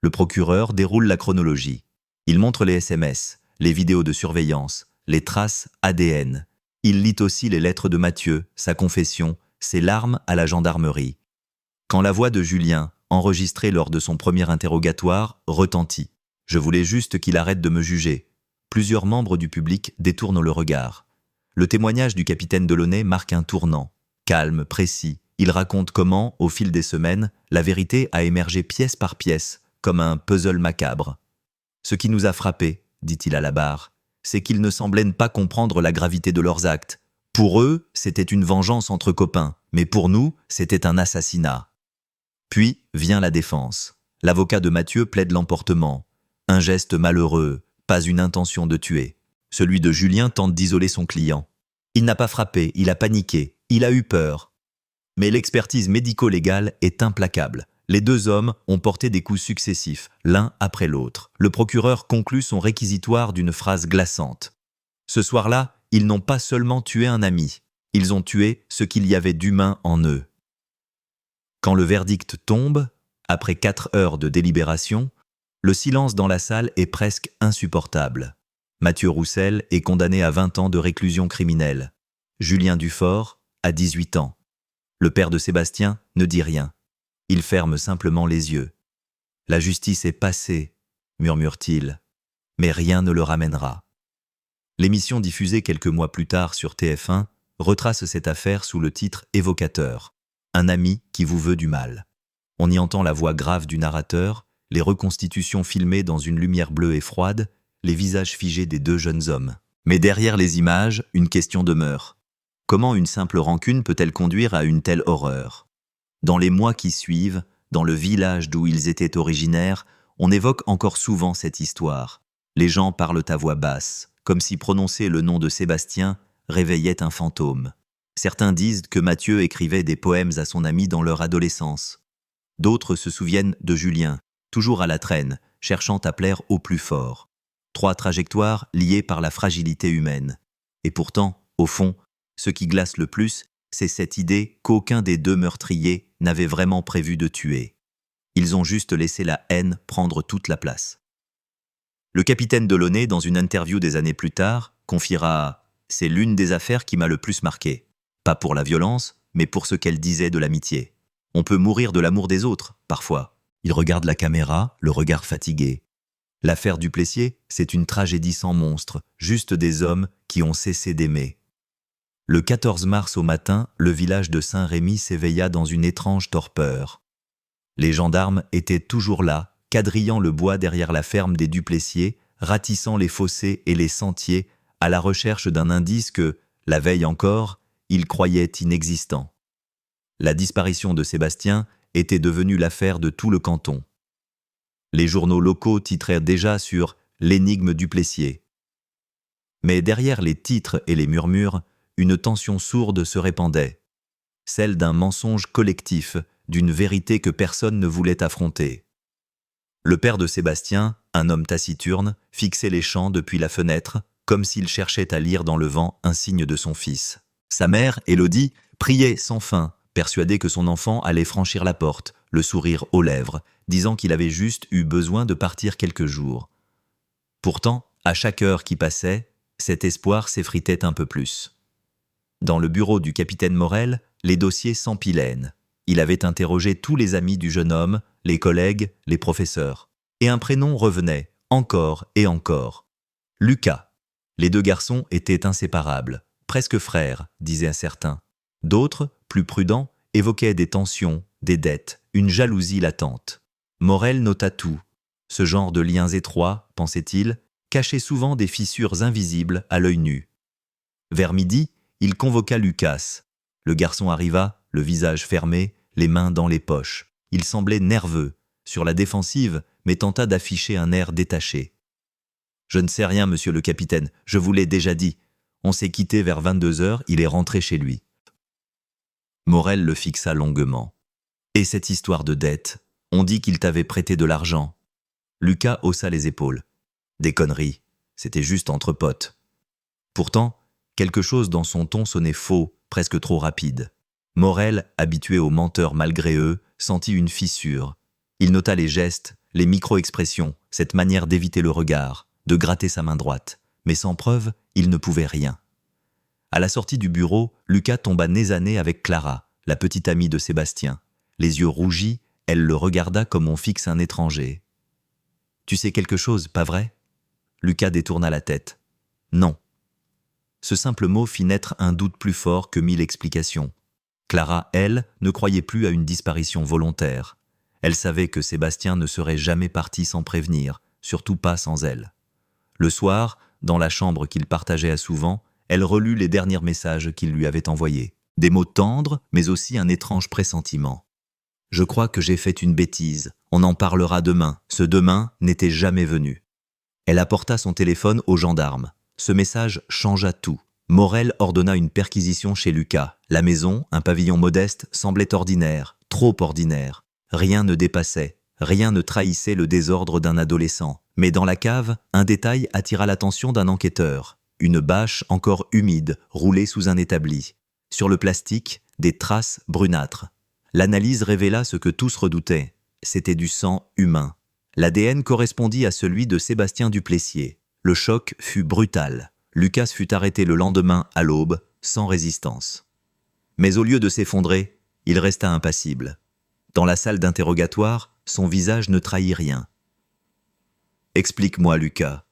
Le procureur déroule la chronologie. Il montre les SMS, les vidéos de surveillance, les traces ADN. Il lit aussi les lettres de Mathieu, sa confession, ses larmes à la gendarmerie. Quand la voix de Julien, enregistrée lors de son premier interrogatoire, retentit. « Je voulais juste qu'il arrête de me juger ». Plusieurs membres du public détournent le regard. Le témoignage du capitaine Delaunay marque un tournant. Calme, précis, il raconte comment, au fil des semaines, la vérité a émergé pièce par pièce, comme un puzzle macabre. « Ce qui nous a frappés, dit-il à la barre, c'est qu'ils ne semblaient pas comprendre la gravité de leurs actes. Pour eux, c'était une vengeance entre copains, mais pour nous, c'était un assassinat. » Puis vient la défense. L'avocat de Mathieu plaide l'emportement. Un geste malheureux, pas une intention de tuer. Celui de Julien tente d'isoler son client. Il n'a pas frappé, il a paniqué, il a eu peur. Mais l'expertise médico-légale est implacable. Les deux hommes ont porté des coups successifs, l'un après l'autre. Le procureur conclut son réquisitoire d'une phrase glaçante. Ce soir-là, ils n'ont pas seulement tué un ami, ils ont tué ce qu'il y avait d'humain en eux. Quand le verdict tombe, après 4 heures de délibération, le silence dans la salle est presque insupportable. Mathieu Roussel est condamné à 20 ans de réclusion criminelle. Julien Dufort à 18 ans. Le père de Sébastien ne dit rien. Il ferme simplement les yeux. « La justice est passée », murmure-t-il, « mais rien ne le ramènera. » L'émission diffusée quelques mois plus tard sur TF1 retrace cette affaire sous le titre évocateur. Un ami qui vous veut du mal. On y entend la voix grave du narrateur, les reconstitutions filmées dans une lumière bleue et froide, les visages figés des deux jeunes hommes. Mais derrière les images, une question demeure. Comment une simple rancune peut-elle conduire à une telle horreur ? Dans les mois qui suivent, dans le village d'où ils étaient originaires, on évoque encore souvent cette histoire. Les gens parlent à voix basse, comme si prononcer le nom de Sébastien réveillait un fantôme. Certains disent que Mathieu écrivait des poèmes à son ami dans leur adolescence. D'autres se souviennent de Julien, toujours à la traîne, cherchant à plaire au plus fort. 3 trajectoires liées par la fragilité humaine. Et pourtant, au fond, ce qui glace le plus, c'est cette idée qu'aucun des deux meurtriers n'avait vraiment prévu de tuer. Ils ont juste laissé la haine prendre toute la place. Le capitaine Delaunay, dans une interview des années plus tard, confiera « C'est l'une des affaires qui m'a le plus marqué. Pas pour la violence, mais pour ce qu'elle disait de l'amitié. On peut mourir de l'amour des autres, parfois. » Il regarde la caméra, le regard fatigué. L'affaire Duplessier, c'est une tragédie sans monstre, juste des hommes qui ont cessé d'aimer. Le 14 mars au matin, le village de Saint-Rémy s'éveilla dans une étrange torpeur. Les gendarmes étaient toujours là, quadrillant le bois derrière la ferme des Duplessier, ratissant les fossés et les sentiers à la recherche d'un indice que, la veille encore, ils croyaient inexistant. La disparition de Sébastien était devenue l'affaire de tout le canton. Les journaux locaux titrèrent déjà sur « l'énigme Duplessier ». Mais derrière les titres et les murmures, une tension sourde se répandait, celle d'un mensonge collectif, d'une vérité que personne ne voulait affronter. Le père de Sébastien, un homme taciturne, fixait les champs depuis la fenêtre, comme s'il cherchait à lire dans le vent un signe de son fils. Sa mère, Élodie, priait sans fin, persuadée que son enfant allait franchir la porte, le sourire aux lèvres, disant qu'il avait juste eu besoin de partir quelques jours. Pourtant, à chaque heure qui passait, cet espoir s'effritait un peu plus. Dans le bureau du capitaine Morel, les dossiers s'empilaient. Il avait interrogé tous les amis du jeune homme, les collègues, les professeurs. Et un prénom revenait, encore et encore. Lucas. Les deux garçons étaient inséparables, presque frères, disaient certains. D'autres, plus prudents, évoquaient des tensions, des dettes, une jalousie latente. Morel nota tout. Ce genre de liens étroits, pensait-il, cachait souvent des fissures invisibles à l'œil nu. Vers midi, il convoqua Lucas. Le garçon arriva, le visage fermé, les mains dans les poches. Il semblait nerveux, sur la défensive, mais tenta d'afficher un air détaché. « Je ne sais rien, monsieur le capitaine, je vous l'ai déjà dit. On s'est quitté vers 22h, il est rentré chez lui. » Morel le fixa longuement. « Et cette histoire de dette, on dit qu'il t'avait prêté de l'argent. » Lucas haussa les épaules. « Des conneries, c'était juste entre potes. » Pourtant, quelque chose dans son ton sonnait faux, presque trop rapide. Morel, habitué aux menteurs malgré eux, sentit une fissure. Il nota les gestes, les micro-expressions, cette manière d'éviter le regard, de gratter sa main droite. Mais sans preuve, il ne pouvait rien. À la sortie du bureau, Lucas tomba nez à nez avec Clara, la petite amie de Sébastien. Les yeux rougis, elle le regarda comme on fixe un étranger. « Tu sais quelque chose, pas vrai ?» Lucas détourna la tête. « Non. » Ce simple mot fit naître un doute plus fort que 1000 explications. Clara, elle, ne croyait plus à une disparition volontaire. Elle savait que Sébastien ne serait jamais parti sans prévenir, surtout pas sans elle. Le soir, dans la chambre qu'il partageait à souvent, elle relut les derniers messages qu'il lui avait envoyés. Des mots tendres, mais aussi un étrange pressentiment. « Je crois que j'ai fait une bêtise. On en parlera demain. Ce demain n'était jamais venu. » Elle apporta son téléphone aux gendarmes. Ce message changea tout. Morel ordonna une perquisition chez Lucas. La maison, un pavillon modeste, semblait ordinaire, trop ordinaire. Rien ne dépassait, rien ne trahissait le désordre d'un adolescent. Mais dans la cave, un détail attira l'attention d'un enquêteur. Une bâche encore humide, roulée sous un établi. Sur le plastique, des traces brunâtres. L'analyse révéla ce que tous redoutaient. C'était du sang humain. L'ADN correspondit à celui de Sébastien Duplessier. Le choc fut brutal. Lucas fut arrêté le lendemain à l'aube, sans résistance. Mais au lieu de s'effondrer, il resta impassible. Dans la salle d'interrogatoire, son visage ne trahit rien. « Explique-moi, Lucas »,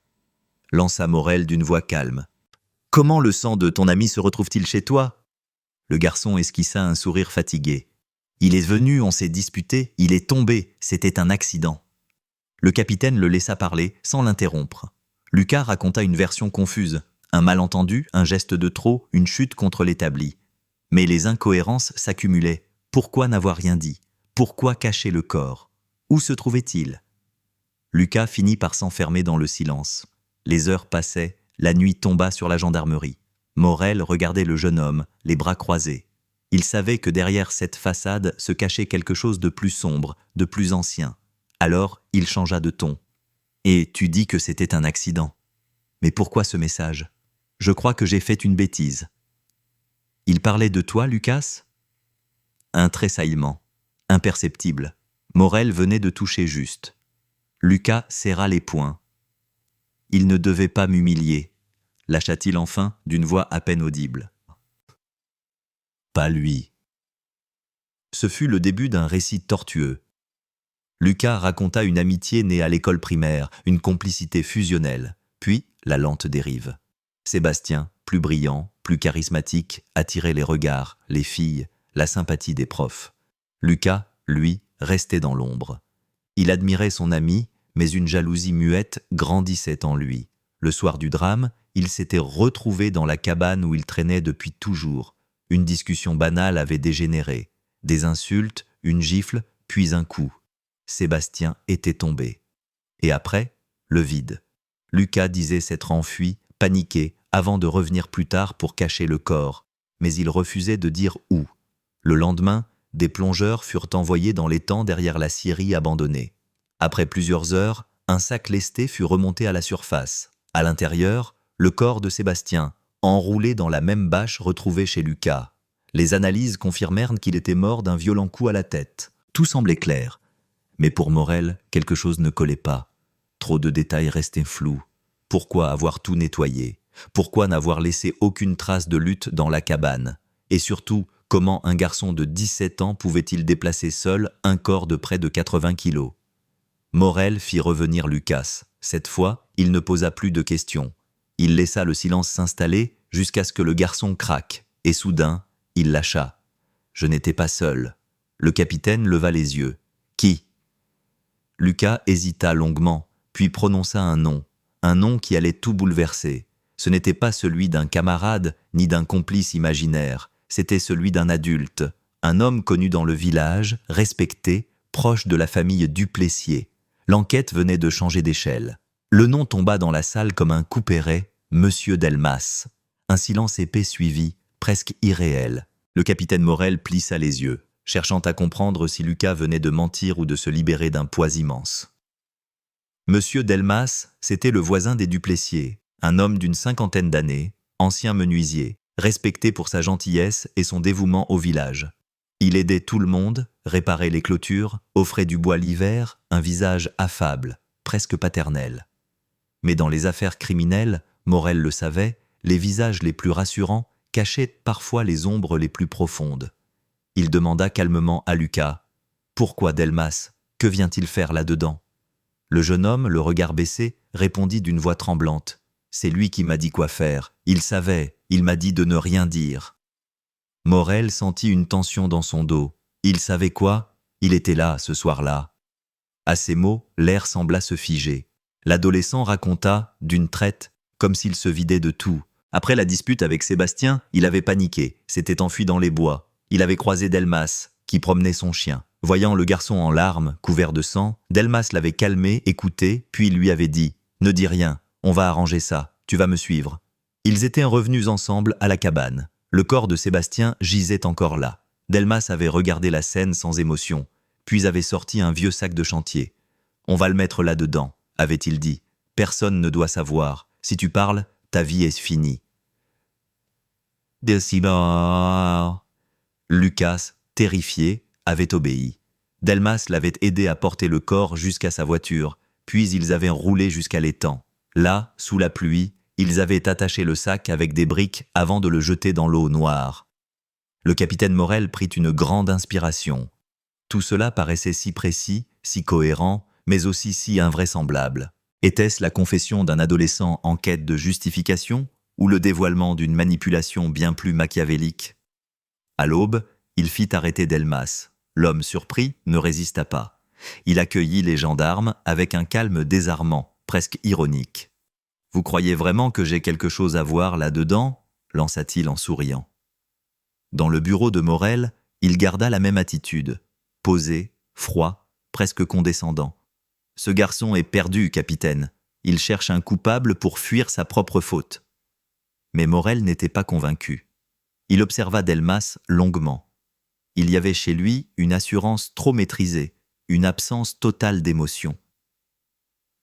lança Morel d'une voix calme. « Comment le sang de ton ami se retrouve-t-il chez toi ?» Le garçon esquissa un sourire fatigué. « Il est venu, on s'est disputé, il est tombé, c'était un accident. » Le capitaine le laissa parler, sans l'interrompre. Lucas raconta une version confuse. Un malentendu, un geste de trop, une chute contre l'établi. Mais les incohérences s'accumulaient. Pourquoi n'avoir rien dit? Pourquoi cacher le corps? Où se trouvait-il? Lucas finit par s'enfermer dans le silence. Les heures passaient, la nuit tomba sur la gendarmerie. Morel regardait le jeune homme, les bras croisés. Il savait que derrière cette façade se cachait quelque chose de plus sombre, de plus ancien. Alors, il changea de ton. « Et tu dis que c'était un accident. Mais pourquoi ce message? Je crois que j'ai fait une bêtise. » Il parlait de toi, Lucas? Un tressaillement, imperceptible. Morel venait de toucher juste. Lucas serra les poings. « Il ne devait pas m'humilier, » lâcha-t-il enfin d'une voix à peine audible. « Pas lui. » Ce fut le début d'un récit tortueux. Lucas raconta une amitié née à l'école primaire, une complicité fusionnelle, puis la lente dérive. Sébastien, plus brillant, plus charismatique, attirait les regards, les filles, la sympathie des profs. Lucas, lui, restait dans l'ombre. Il admirait son ami, mais une jalousie muette grandissait en lui. Le soir du drame, il s'était retrouvé dans la cabane où il traînait depuis toujours. Une discussion banale avait dégénéré. Des insultes, une gifle, puis un coup. Sébastien était tombé. Et après, le vide. Lucas disait s'être enfui, paniqué, avant de revenir plus tard pour cacher le corps. Mais il refusait de dire où. Le lendemain, des plongeurs furent envoyés dans l'étang derrière la scierie abandonnée. Après plusieurs heures, un sac lesté fut remonté à la surface. À l'intérieur, le corps de Sébastien, enroulé dans la même bâche retrouvée chez Lucas. Les analyses confirmèrent qu'il était mort d'un violent coup à la tête. Tout semblait clair. Mais pour Morel, quelque chose ne collait pas. Trop de détails restaient flous. Pourquoi avoir tout nettoyé? Pourquoi n'avoir laissé aucune trace de lutte dans la cabane? Et surtout, comment un garçon de 17 ans pouvait-il déplacer seul un corps de près de 80 kilos? Morel fit revenir Lucas. Cette fois, il ne posa plus de questions. Il laissa le silence s'installer jusqu'à ce que le garçon craque. Et soudain, il lâcha. Je n'étais pas seul. Le capitaine leva les yeux. Qui? Lucas hésita longuement, puis prononça un nom qui allait tout bouleverser. Ce n'était pas celui d'un camarade ni d'un complice imaginaire, c'était celui d'un adulte, un homme connu dans le village, respecté, proche de la famille Duplessier. L'enquête venait de changer d'échelle. Le nom tomba dans la salle comme un couperet, Monsieur Delmas. Un silence épais suivit, presque irréel. Le capitaine Morel plissa les yeux, cherchant à comprendre si Lucas venait de mentir ou de se libérer d'un poids immense. Monsieur Delmas, c'était le voisin des Duplessier, un homme d'une 50aine d'années, ancien menuisier, respecté pour sa gentillesse et son dévouement au village. Il aidait tout le monde, réparait les clôtures, offrait du bois l'hiver, un visage affable, presque paternel. Mais dans les affaires criminelles, Morel le savait, les visages les plus rassurants cachaient parfois les ombres les plus profondes. Il demanda calmement à Lucas « Pourquoi Delmas? Que vient-il faire là-dedans » Le jeune homme, le regard baissé, répondit d'une voix tremblante « C'est lui qui m'a dit quoi faire. Il savait, il m'a dit de ne rien dire. » Morel sentit une tension dans son dos. Il savait quoi? Il était là, ce soir-là. À ces mots, l'air sembla se figer. L'adolescent raconta, d'une traite, comme s'il se vidait de tout. Après la dispute avec Sébastien, il avait paniqué, s'était enfui dans les bois. Il avait croisé Delmas, qui promenait son chien. Voyant le garçon en larmes, couvert de sang, Delmas l'avait calmé, écouté, puis il lui avait dit « Ne dis rien, on va arranger ça, tu vas me suivre. » Ils étaient revenus ensemble à la cabane. Le corps de Sébastien gisait encore là. Delmas avait regardé la scène sans émotion, puis avait sorti un vieux sac de chantier. « On va le mettre là-dedans, » avait-il dit. « Personne ne doit savoir. Si tu parles, ta vie est finie. » Décideur. Lucas, terrifié, avait obéi. Delmas l'avait aidé à porter le corps jusqu'à sa voiture, puis ils avaient roulé jusqu'à l'étang. Là, sous la pluie, ils avaient attaché le sac avec des briques avant de le jeter dans l'eau noire. Le capitaine Morel prit une grande inspiration. Tout cela paraissait si précis, si cohérent, mais aussi si invraisemblable. Était-ce la confession d'un adolescent en quête de justification ou le dévoilement d'une manipulation bien plus machiavélique? À l'aube, il fit arrêter Delmas. L'homme surpris ne résista pas. Il accueillit les gendarmes avec un calme désarmant, presque ironique. « Vous croyez vraiment que j'ai quelque chose à voir là-dedans » lança-t-il en souriant. Dans le bureau de Morel, il garda la même attitude, posé, froid, presque condescendant. « Ce garçon est perdu, capitaine. Il cherche un coupable pour fuir sa propre faute. » Mais Morel n'était pas convaincu. Il observa Delmas longuement. Il y avait chez lui une assurance trop maîtrisée, une absence totale d'émotion.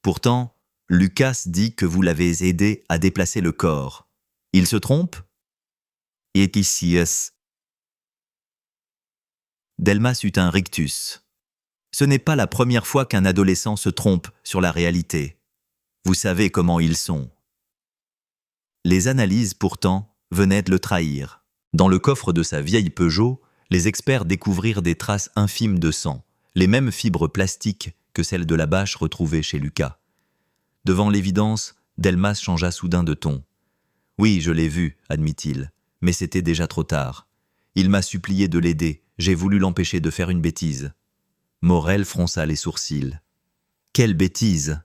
Pourtant, Lucas dit que vous l'avez aidé à déplacer le corps. Il se trompe? Et ici. Delmas eut un rictus. Ce n'est pas la première fois qu'un adolescent se trompe sur la réalité. Vous savez comment ils sont. Les analyses, pourtant, venaient de le trahir. Dans le coffre de sa vieille Peugeot, les experts découvrirent des traces infimes de sang, les mêmes fibres plastiques que celles de la bâche retrouvée chez Lucas. Devant l'évidence, Delmas changea soudain de ton. « Oui, je l'ai vu, admit-il, mais c'était déjà trop tard. Il m'a supplié de l'aider, j'ai voulu l'empêcher de faire une bêtise. » Morel fronça les sourcils. « Quelle bêtise ?»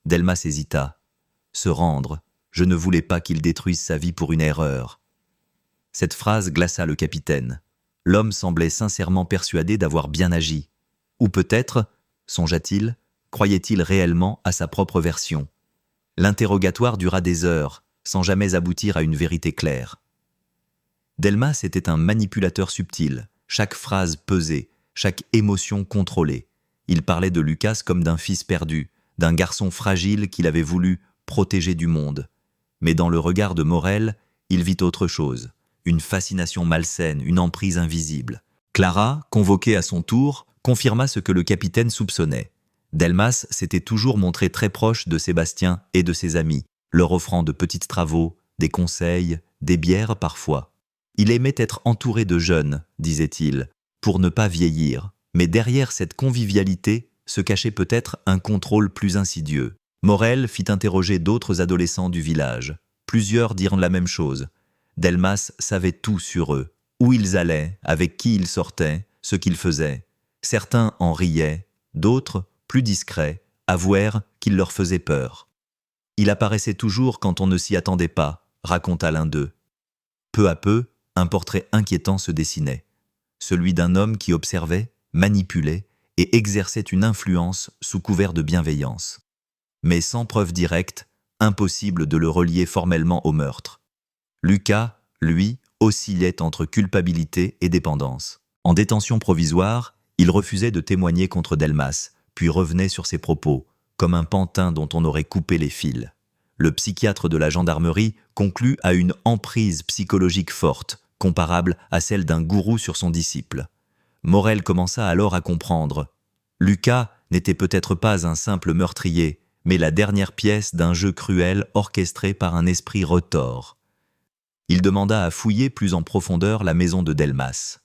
Delmas hésita. « Se rendre, je ne voulais pas qu'il détruise sa vie pour une erreur. » Cette phrase glaça le capitaine. L'homme semblait sincèrement persuadé d'avoir bien agi. Ou peut-être, songea-t-il, croyait-il réellement à sa propre version. L'interrogatoire dura des heures, sans jamais aboutir à une vérité claire. Delmas était un manipulateur subtil, chaque phrase pesée, chaque émotion contrôlée. Il parlait de Lucas comme d'un fils perdu, d'un garçon fragile qu'il avait voulu protéger du monde. Mais dans le regard de Morel, il vit autre chose, une fascination malsaine, une emprise invisible. Clara, convoquée à son tour, confirma ce que le capitaine soupçonnait. Delmas s'était toujours montré très proche de Sébastien et de ses amis, leur offrant de petits travaux, des conseils, des bières parfois. Il aimait être entouré de jeunes, disait-il, pour ne pas vieillir. Mais derrière cette convivialité se cachait peut-être un contrôle plus insidieux. Morel fit interroger d'autres adolescents du village. Plusieurs dirent la même chose. Delmas savait tout sur eux, où ils allaient, avec qui ils sortaient, ce qu'ils faisaient. Certains en riaient, d'autres, plus discrets, avouèrent qu'il leur faisait peur. Il apparaissait toujours quand on ne s'y attendait pas, raconta l'un d'eux. Peu à peu, un portrait inquiétant se dessinait. celui d'un homme qui observait, manipulait et exerçait une influence sous couvert de bienveillance. Mais sans preuve directe, impossible de le relier formellement au meurtre. Lucas, lui, oscillait entre culpabilité et dépendance. En détention provisoire, il refusait de témoigner contre Delmas, puis revenait sur ses propos, comme un pantin dont on aurait coupé les fils. Le psychiatre de la gendarmerie conclut à une emprise psychologique forte, comparable à celle d'un gourou sur son disciple. Morel commença alors à comprendre. Lucas n'était peut-être pas un simple meurtrier, mais la dernière pièce d'un jeu cruel orchestré par un esprit retors. Il demanda à fouiller plus en profondeur la maison de Delmas.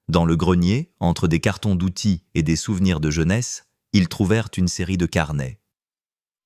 Dans le grenier, entre des cartons d'outils et des souvenirs de jeunesse, ils trouvèrent une série de carnets.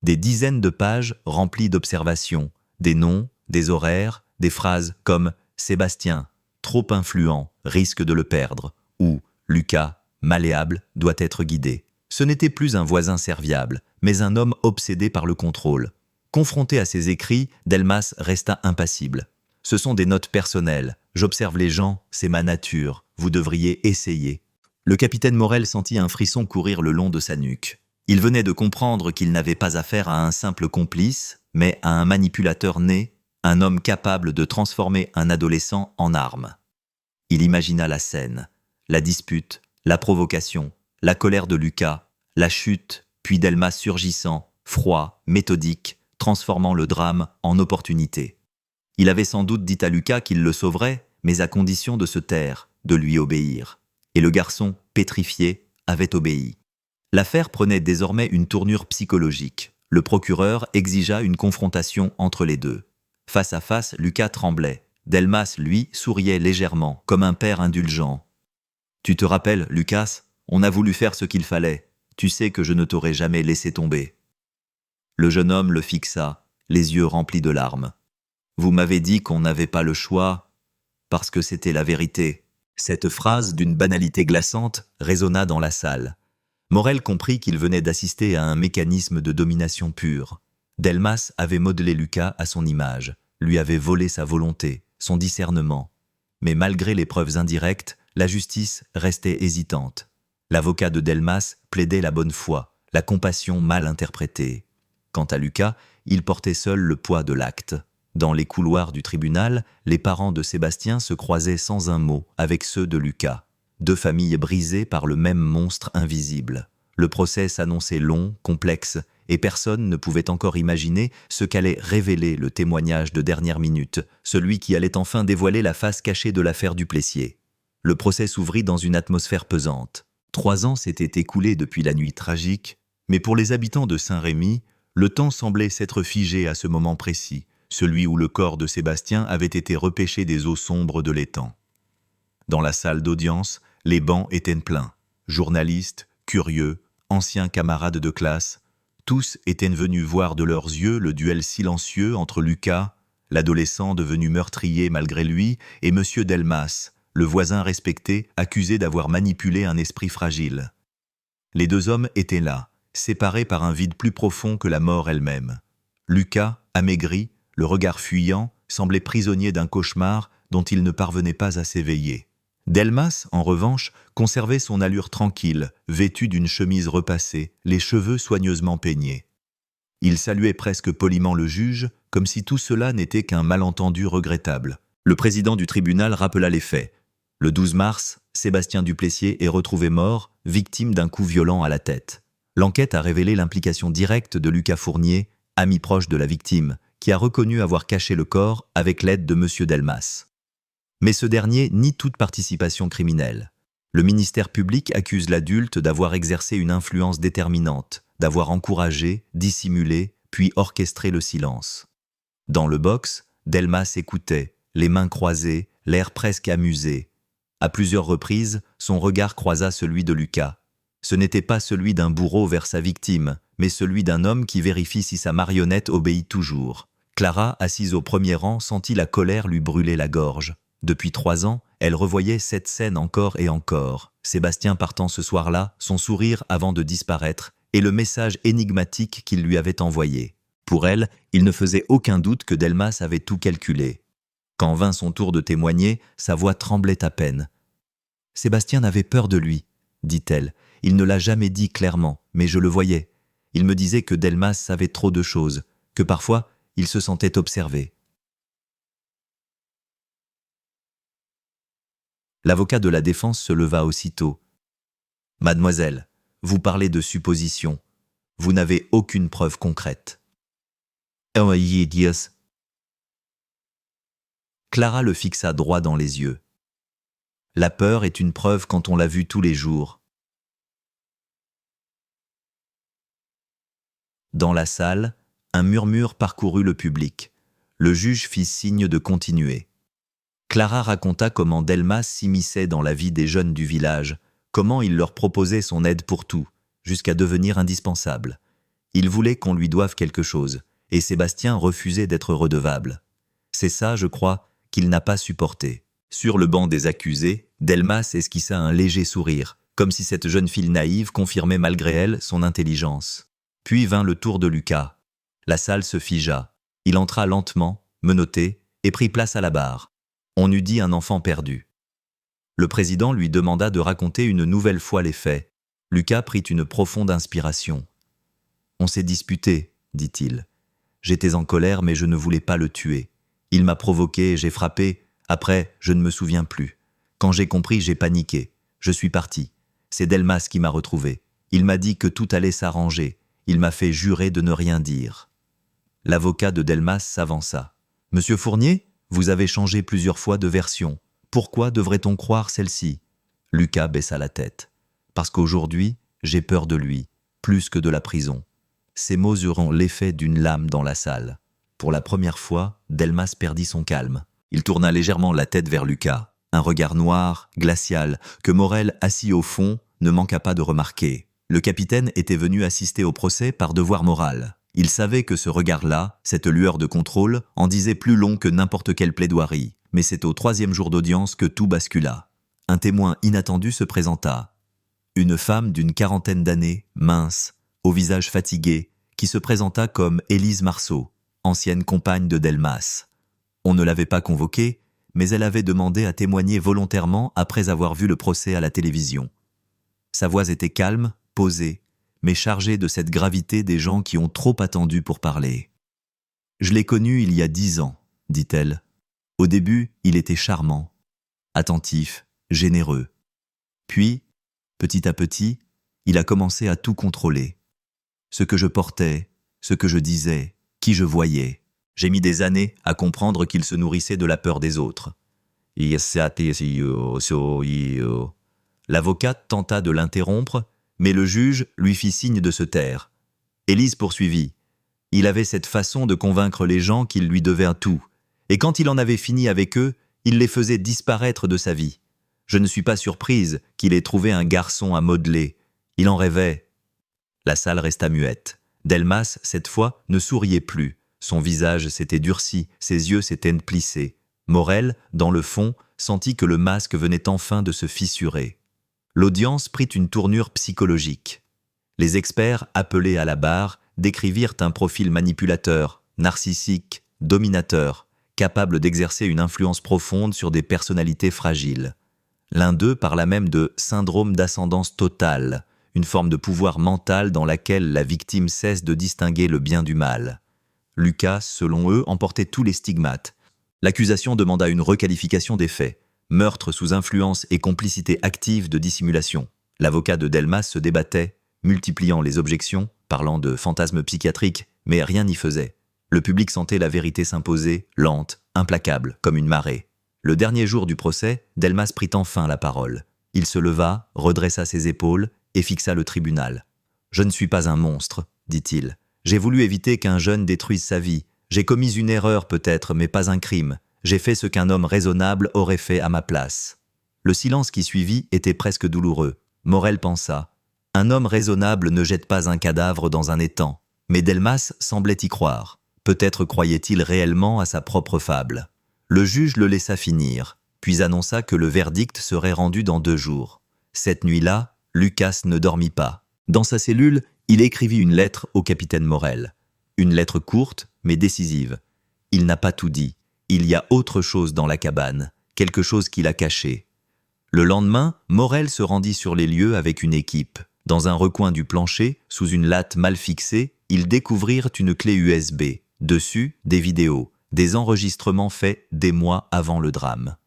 Des dizaines de pages remplies d'observations, des noms, des horaires, des phrases comme « Sébastien, trop influent, risque de le perdre » ou « Lucas, malléable, doit être guidé ». Ce n'était plus un voisin serviable, mais un homme obsédé par le contrôle. Confronté à ces écrits, Delmas resta impassible. « Ce sont des notes personnelles. J'observe les gens, c'est ma nature. Vous devriez essayer. » Le capitaine Morel sentit un frisson courir le long de sa nuque. Il venait de comprendre qu'il n'avait pas affaire à un simple complice, mais à un manipulateur né, un homme capable de transformer un adolescent en arme. Il imagina la scène, la dispute, la provocation, la colère de Lucas, la chute, puis Delmas surgissant, froid, méthodique, transformant le drame en opportunité. Il avait sans doute dit à Lucas qu'il le sauverait, mais à condition de se taire, de lui obéir. Et le garçon, pétrifié, avait obéi. L'affaire prenait désormais une tournure psychologique. Le procureur exigea une confrontation entre les deux. Face à face, Lucas tremblait. Delmas, lui, souriait légèrement, comme un père indulgent. « Tu te rappelles, Lucas, on a voulu faire ce qu'il fallait. Tu sais que je ne t'aurais jamais laissé tomber. » Le jeune homme le fixa, les yeux remplis de larmes. « Vous m'avez dit qu'on n'avait pas le choix, parce que c'était la vérité. » Cette phrase, d'une banalité glaçante, résonna dans la salle. Morel comprit qu'il venait d'assister à un mécanisme de domination pure. Delmas avait modelé Lucas à son image, lui avait volé sa volonté, son discernement. Mais malgré les preuves indirectes, la justice restait hésitante. L'avocat de Delmas plaidait la bonne foi, la compassion mal interprétée. Quant à Lucas, il portait seul le poids de l'acte. Dans les couloirs du tribunal, les parents de Sébastien se croisaient sans un mot avec ceux de Lucas. Deux familles brisées par le même monstre invisible. Le procès s'annonçait long, complexe, et personne ne pouvait encore imaginer ce qu'allait révéler le témoignage de dernière minute, celui qui allait enfin dévoiler la face cachée de l'affaire du Plessier. Le procès s'ouvrit dans une atmosphère pesante. 3 ans s'étaient écoulés depuis la nuit tragique, mais pour les habitants de Saint-Rémy, le temps semblait s'être figé à ce moment précis, celui où le corps de Sébastien avait été repêché des eaux sombres de l'étang. Dans la salle d'audience, les bancs étaient pleins. Journalistes, curieux, anciens camarades de classe, tous étaient venus voir de leurs yeux le duel silencieux entre Lucas, l'adolescent devenu meurtrier malgré lui, et M. Delmas, le voisin respecté, accusé d'avoir manipulé un esprit fragile. Les deux hommes étaient là, séparés par un vide plus profond que la mort elle-même. Lucas, amaigri, le regard fuyant, semblait prisonnier d'un cauchemar dont il ne parvenait pas à s'éveiller. Delmas, en revanche, conservait son allure tranquille, vêtu d'une chemise repassée, les cheveux soigneusement peignés. Il saluait presque poliment le juge, comme si tout cela n'était qu'un malentendu regrettable. Le président du tribunal rappela les faits. Le 12 mars, Sébastien du Plessier est retrouvé mort, victime d'un coup violent à la tête. L'enquête a révélé l'implication directe de Lucas Fournier, ami proche de la victime, qui a reconnu avoir caché le corps avec l'aide de M. Delmas. Mais ce dernier nie toute participation criminelle. Le ministère public accuse l'adulte d'avoir exercé une influence déterminante, d'avoir encouragé, dissimulé, puis orchestré le silence. Dans le box, Delmas écoutait, les mains croisées, l'air presque amusé. À plusieurs reprises, son regard croisa celui de Lucas. Ce n'était pas celui d'un bourreau vers sa victime, mais celui d'un homme qui vérifie si sa marionnette obéit toujours. Clara, assise au premier rang, sentit la colère lui brûler la gorge. Depuis 3 ans, elle revoyait cette scène encore et encore. Sébastien partant ce soir-là, son sourire avant de disparaître, et le message énigmatique qu'il lui avait envoyé. Pour elle, il ne faisait aucun doute que Delmas avait tout calculé. Quand vint son tour de témoigner, sa voix tremblait à peine. Sébastien n'avait peur de lui, dit-elle. Il ne l'a jamais dit clairement, mais je le voyais. Il me disait que Delmas savait trop de choses, que parfois il se sentait observé. L'avocat de la défense se leva aussitôt. « Mademoiselle, vous parlez de suppositions. Vous n'avez aucune preuve concrète. » Clara le fixa droit dans les yeux. La peur est une preuve quand on l'a vue tous les jours. Dans la salle, un murmure parcourut le public. Le juge fit signe de continuer. Clara raconta comment Delmas s'immisçait dans la vie des jeunes du village, comment il leur proposait son aide pour tout, jusqu'à devenir indispensable. Il voulait qu'on lui doive quelque chose, et Sébastien refusait d'être redevable. C'est ça, je crois, qu'il n'a pas supporté. Sur le banc des accusés, Delmas esquissa un léger sourire, comme si cette jeune fille naïve confirmait malgré elle son intelligence. Puis vint le tour de Lucas. La salle se figea. Il entra lentement, menotté, et prit place à la barre. On eût dit un enfant perdu. Le président lui demanda de raconter une nouvelle fois les faits. Lucas prit une profonde inspiration. « On s'est disputé, dit-il. J'étais en colère, mais je ne voulais pas le tuer. Il m'a provoqué, j'ai frappé. Après, je ne me souviens plus. Quand j'ai compris, j'ai paniqué. Je suis parti. C'est Delmas qui m'a retrouvé. Il m'a dit que tout allait s'arranger. Il m'a fait jurer de ne rien dire. » L'avocat de Delmas s'avança. « Monsieur Fournier, vous avez changé plusieurs fois de version. Pourquoi devrait-on croire celle-ci » Lucas baissa la tête. « Parce qu'aujourd'hui, j'ai peur de lui, plus que de la prison. » Ces mots euront l'effet d'une lame dans la salle. Pour la première fois, Delmas perdit son calme. Il tourna légèrement la tête vers Lucas, un regard noir, glacial, que Morel, assis au fond, ne manqua pas de remarquer. Le capitaine était venu assister au procès par devoir moral. Il savait que ce regard-là, cette lueur de contrôle, en disait plus long que n'importe quelle plaidoirie. Mais c'est au 3e jour d'audience que tout bascula. Un témoin inattendu se présenta. Une femme d'une 40aine d'années, mince, au visage fatigué, qui se présenta comme Élise Marceau, ancienne compagne de Delmas. On ne l'avait pas convoquée, mais elle avait demandé à témoigner volontairement après avoir vu le procès à la télévision. Sa voix était calme, posée, mais chargée de cette gravité des gens qui ont trop attendu pour parler. « Je l'ai connu il y a 10 ans, dit-elle. Au début, il était charmant, attentif, généreux. Puis, petit à petit, il a commencé à tout contrôler. Ce que je portais, ce que je disais, qui je voyais. J'ai mis des années à comprendre qu'il se nourrissait de la peur des autres. » L'avocat tenta de l'interrompre, mais le juge lui fit signe de se taire. Élise poursuivit. Il avait cette façon de convaincre les gens qu'il lui devait un tout, et quand il en avait fini avec eux, il les faisait disparaître de sa vie. Je ne suis pas surprise qu'il ait trouvé un garçon à modeler. Il en rêvait. La salle resta muette. Delmas, cette fois, ne souriait plus. Son visage s'était durci, ses yeux s'étaient plissés. Morel, dans le fond, sentit que le masque venait enfin de se fissurer. L'audience prit une tournure psychologique. Les experts, appelés à la barre, décrivirent un profil manipulateur, narcissique, dominateur, capable d'exercer une influence profonde sur des personnalités fragiles. L'un d'eux parla même de syndrome d'ascendance totale, une forme de pouvoir mental dans laquelle la victime cesse de distinguer le bien du mal. Lucas, selon eux, emportait tous les stigmates. L'accusation demanda une requalification des faits. Meurtre sous influence et complicité active de dissimulation. L'avocat de Delmas se débattait, multipliant les objections, parlant de fantasmes psychiatriques, mais rien n'y faisait. Le public sentait la vérité s'imposer, lente, implacable, comme une marée. Le dernier jour du procès, Delmas prit enfin la parole. Il se leva, redressa ses épaules et fixa le tribunal. « Je ne suis pas un monstre, dit-il. J'ai voulu éviter qu'un jeune détruise sa vie. J'ai commis une erreur peut-être, mais pas un crime. J'ai fait ce qu'un homme raisonnable aurait fait à ma place. » Le silence qui suivit était presque douloureux. Morel pensa. Un homme raisonnable ne jette pas un cadavre dans un étang. Mais Delmas semblait y croire. Peut-être croyait-il réellement à sa propre fable. Le juge le laissa finir, puis annonça que le verdict serait rendu dans 2 jours. Cette nuit-là, Lucas ne dormit pas. Dans sa cellule, il écrivit une lettre au capitaine Morel. Une lettre courte, mais décisive. Il n'a pas tout dit. Il y a autre chose dans la cabane, quelque chose qu'il a caché. Le lendemain, Morel se rendit sur les lieux avec une équipe. Dans un recoin du plancher, sous une latte mal fixée, ils découvrirent une clé USB. Dessus, des vidéos, des enregistrements faits des mois avant le drame.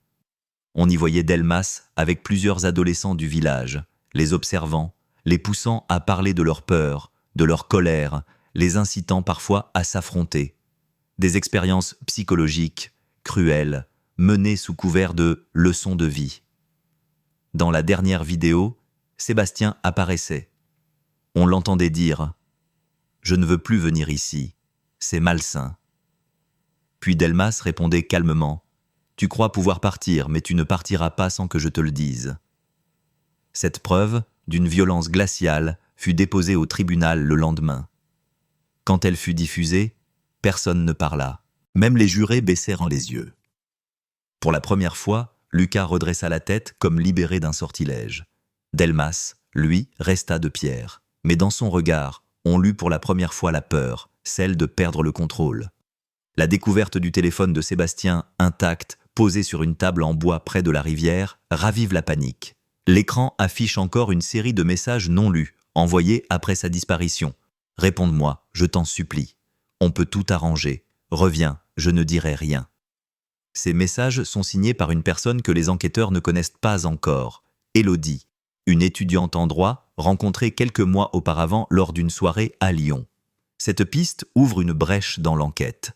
On y voyait Delmas avec plusieurs adolescents du village, les observant, les poussant à parler de leur peur, de leur colère, les incitant parfois à s'affronter. Des expériences psychologiques, cruelles, menées sous couvert de leçons de vie. Dans la dernière vidéo, Sébastien apparaissait. On l'entendait dire « Je ne veux plus venir ici, c'est malsain ». Puis Delmas répondait calmement « Tu crois pouvoir partir, mais tu ne partiras pas sans que je te le dise ». Cette preuve, d'une violence glaciale, fut déposée au tribunal le lendemain. Quand elle fut diffusée, personne ne parla. Même les jurés baissèrent les yeux. Pour la première fois, Lucas redressa la tête comme libéré d'un sortilège. Delmas, lui, resta de pierre. Mais dans son regard, on lut pour la première fois la peur, celle de perdre le contrôle. La découverte du téléphone de Sébastien, intact, posé sur une table en bois près de la rivière, ravive la panique. L'écran affiche encore une série de messages non lus, envoyés après sa disparition. « Réponds-moi, je t'en supplie. On peut tout arranger. Reviens, je ne dirai rien. » Ces messages sont signés par une personne que les enquêteurs ne connaissent pas encore, Élodie, une étudiante en droit rencontrée quelques mois auparavant lors d'une soirée à Lyon. Cette piste ouvre une brèche dans l'enquête.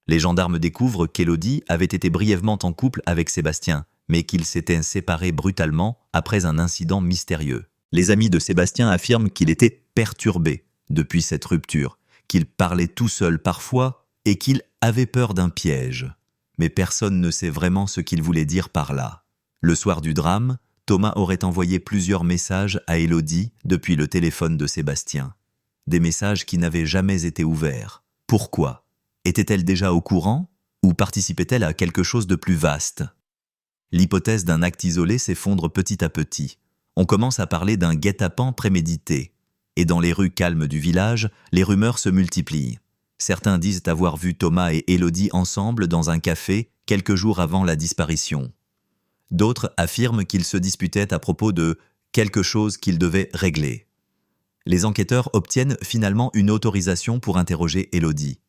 Les gendarmes découvrent qu'Élodie avait été brièvement en couple avec Sébastien, mais qu'ils s'étaient séparés brutalement après un incident mystérieux. Les amis de Sébastien affirment qu'il était perturbé depuis cette rupture, qu'il parlait tout seul parfois et qu'il avait peur d'un piège. Mais personne ne sait vraiment ce qu'il voulait dire par là. Le soir du drame, Thomas aurait envoyé plusieurs messages à Élodie depuis le téléphone de Sébastien. Des messages qui n'avaient jamais été ouverts. Pourquoi ? Était-elle déjà au courant ou participait-elle à quelque chose de plus vaste ? L'hypothèse d'un acte isolé s'effondre petit à petit. On commence à parler d'un guet-apens prémédité. Et dans les rues calmes du village, les rumeurs se multiplient. Certains disent avoir vu Thomas et Élodie ensemble dans un café quelques jours avant la disparition. D'autres affirment qu'ils se disputaient à propos de quelque chose qu'ils devaient régler. Les enquêteurs obtiennent finalement une autorisation pour interroger Élodie.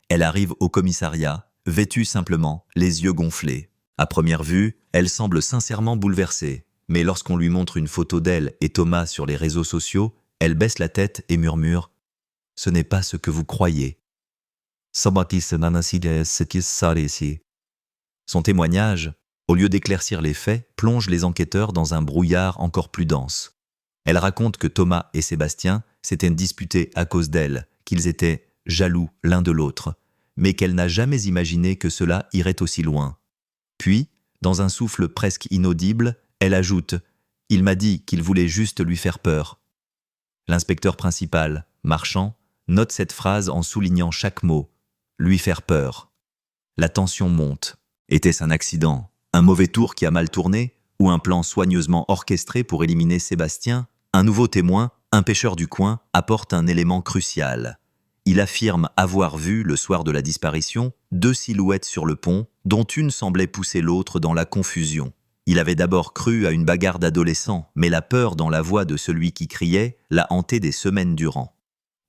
Elle arrive au commissariat, vêtue simplement, les yeux gonflés. À première vue, elle semble sincèrement bouleversée. Mais lorsqu'on lui montre une photo d'elle et Thomas sur les réseaux sociaux, elle baisse la tête et murmure « Ce n'est pas ce que vous croyez ». Son témoignage, au lieu d'éclaircir les faits, plonge les enquêteurs dans un brouillard encore plus dense. Elle raconte que Thomas et Sébastien s'étaient disputés à cause d'elle, qu'ils étaient jaloux l'un de l'autre, mais qu'elle n'a jamais imaginé que cela irait aussi loin. Puis, dans un souffle presque inaudible, elle ajoute « Il m'a dit qu'il voulait juste lui faire peur ». L'inspecteur principal, Marchand, note cette phrase en soulignant chaque mot. Lui faire peur. La tension monte. Était-ce un accident, un mauvais tour qui a mal tourné, ou un plan soigneusement orchestré pour éliminer Sébastien? Un nouveau témoin, un pêcheur du coin, apporte un élément crucial. Il affirme avoir vu, le soir de la disparition, 2 silhouettes sur le pont, dont une semblait pousser l'autre dans la confusion. Il avait d'abord cru à une bagarre d'adolescents, mais la peur dans la voix de celui qui criait l'a hanté des semaines durant.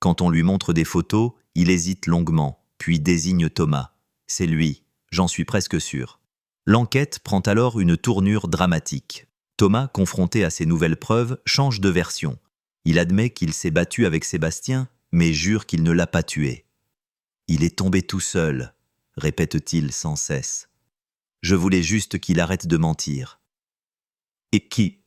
Quand on lui montre des photos, il hésite longuement, puis désigne Thomas. C'est lui, j'en suis presque sûr. L'enquête prend alors une tournure dramatique. Thomas, confronté à ces nouvelles preuves, change de version. Il admet qu'il s'est battu avec Sébastien, mais jure qu'il ne l'a pas tué. « Il est tombé tout seul », répète-t-il sans cesse. « Je voulais juste qu'il arrête de mentir. » Et qui ?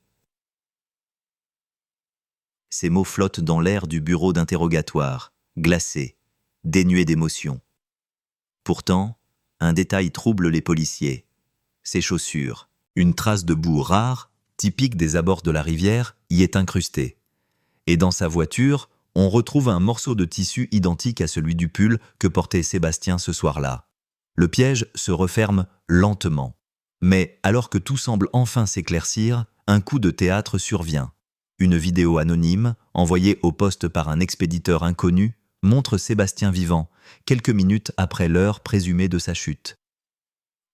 Ces mots flottent dans l'air du bureau d'interrogatoire, glacés, dénués d'émotion. Pourtant, un détail trouble les policiers. Ses chaussures, une trace de boue rare, typique des abords de la rivière, y est incrustée. Et dans sa voiture, on retrouve un morceau de tissu identique à celui du pull que portait Sébastien ce soir-là. Le piège se referme lentement. Mais alors que tout semble enfin s'éclaircir, un coup de théâtre survient. Une vidéo anonyme, envoyée au poste par un expéditeur inconnu, montre Sébastien vivant, quelques minutes après l'heure présumée de sa chute.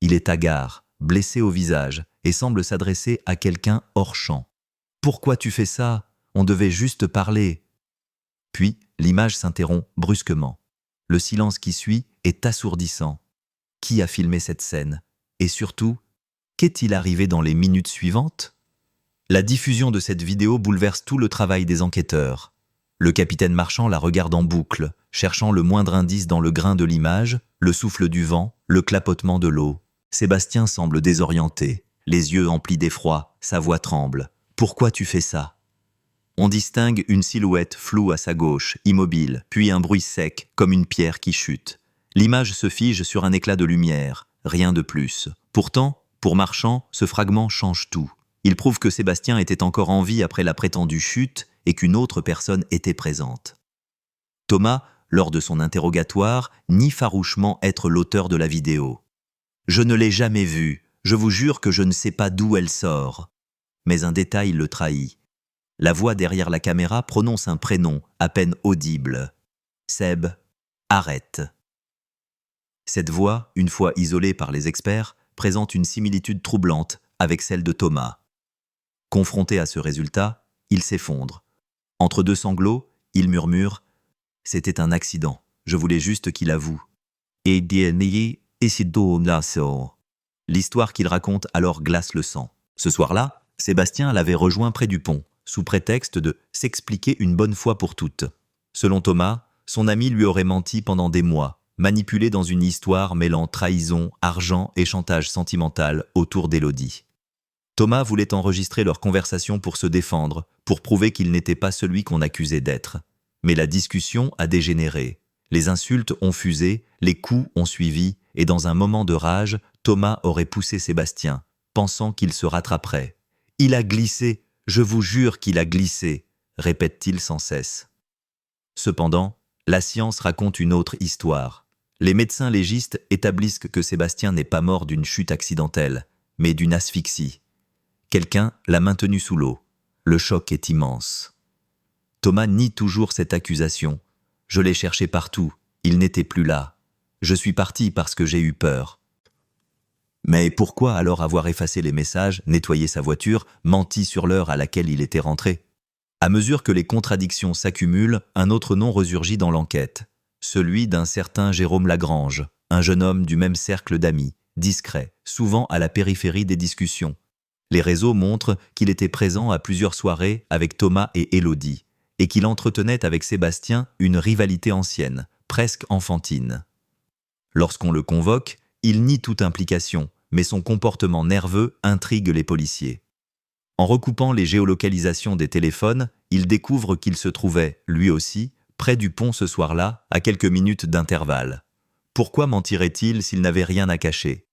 Il est hagard, blessé au visage, et semble s'adresser à quelqu'un hors champ. « Pourquoi tu fais ça? On devait juste parler. » Puis, l'image s'interrompt brusquement. Le silence qui suit est assourdissant. Qui a filmé cette scène? Et surtout, qu'est-il arrivé dans les minutes suivantes? La diffusion de cette vidéo bouleverse tout le travail des enquêteurs. Le capitaine Marchand la regarde en boucle, cherchant le moindre indice dans le grain de l'image, le souffle du vent, le clapotement de l'eau. Sébastien semble désorienté, les yeux emplis d'effroi, sa voix tremble. « Pourquoi tu fais ça ?» On distingue une silhouette floue à sa gauche, immobile, puis un bruit sec, comme une pierre qui chute. L'image se fige sur un éclat de lumière, rien de plus. Pourtant, pour Marchand, ce fragment change tout. Il prouve que Sébastien était encore en vie après la prétendue chute et qu'une autre personne était présente. Thomas, lors de son interrogatoire, nie farouchement être l'auteur de la vidéo. « Je ne l'ai jamais vue, je vous jure que je ne sais pas d'où elle sort. » Mais un détail le trahit. La voix derrière la caméra prononce un prénom, à peine audible. « Seb, arrête !» Cette voix, une fois isolée par les experts, présente une similitude troublante avec celle de Thomas. Confronté à ce résultat, il s'effondre. Entre deux sanglots, il murmure « C'était un accident, je voulais juste qu'il avoue. » Et l'histoire qu'il raconte alors glace le sang. Ce soir-là, Sébastien l'avait rejoint près du pont, sous prétexte de s'expliquer une bonne fois pour toutes. Selon Thomas, son ami lui aurait menti pendant des mois, manipulé dans une histoire mêlant trahison, argent et chantage sentimental autour d'Élodie. Thomas voulait enregistrer leur conversation pour se défendre, pour prouver qu'il n'était pas celui qu'on accusait d'être. Mais la discussion a dégénéré. Les insultes ont fusé, les coups ont suivi, et dans un moment de rage, Thomas aurait poussé Sébastien, pensant qu'il se rattraperait. « Il a glissé, je vous jure qu'il a glissé », répète-t-il sans cesse. Cependant, la science raconte une autre histoire. Les médecins légistes établissent que Sébastien n'est pas mort d'une chute accidentelle, mais d'une asphyxie. Quelqu'un l'a maintenu sous l'eau. Le choc est immense. Thomas nie toujours cette accusation. « Je l'ai cherché partout, il n'était plus là. Je suis parti parce que j'ai eu peur. » Mais pourquoi alors avoir effacé les messages, nettoyé sa voiture, menti sur l'heure à laquelle il était rentré? À mesure que les contradictions s'accumulent, un autre nom resurgit dans l'enquête. Celui d'un certain Jérôme Lagrange, un jeune homme du même cercle d'amis, discret, souvent à la périphérie des discussions. Les réseaux montrent qu'il était présent à plusieurs soirées avec Thomas et Élodie, et qu'il entretenait avec Sébastien une rivalité ancienne, presque enfantine. Lorsqu'on le convoque, il nie toute implication, mais son comportement nerveux intrigue les policiers. En recoupant les géolocalisations des téléphones, il découvre qu'il se trouvait, lui aussi, près du pont ce soir-là, à quelques minutes d'intervalle. Pourquoi mentirait-il s'il n'avait rien à cacher?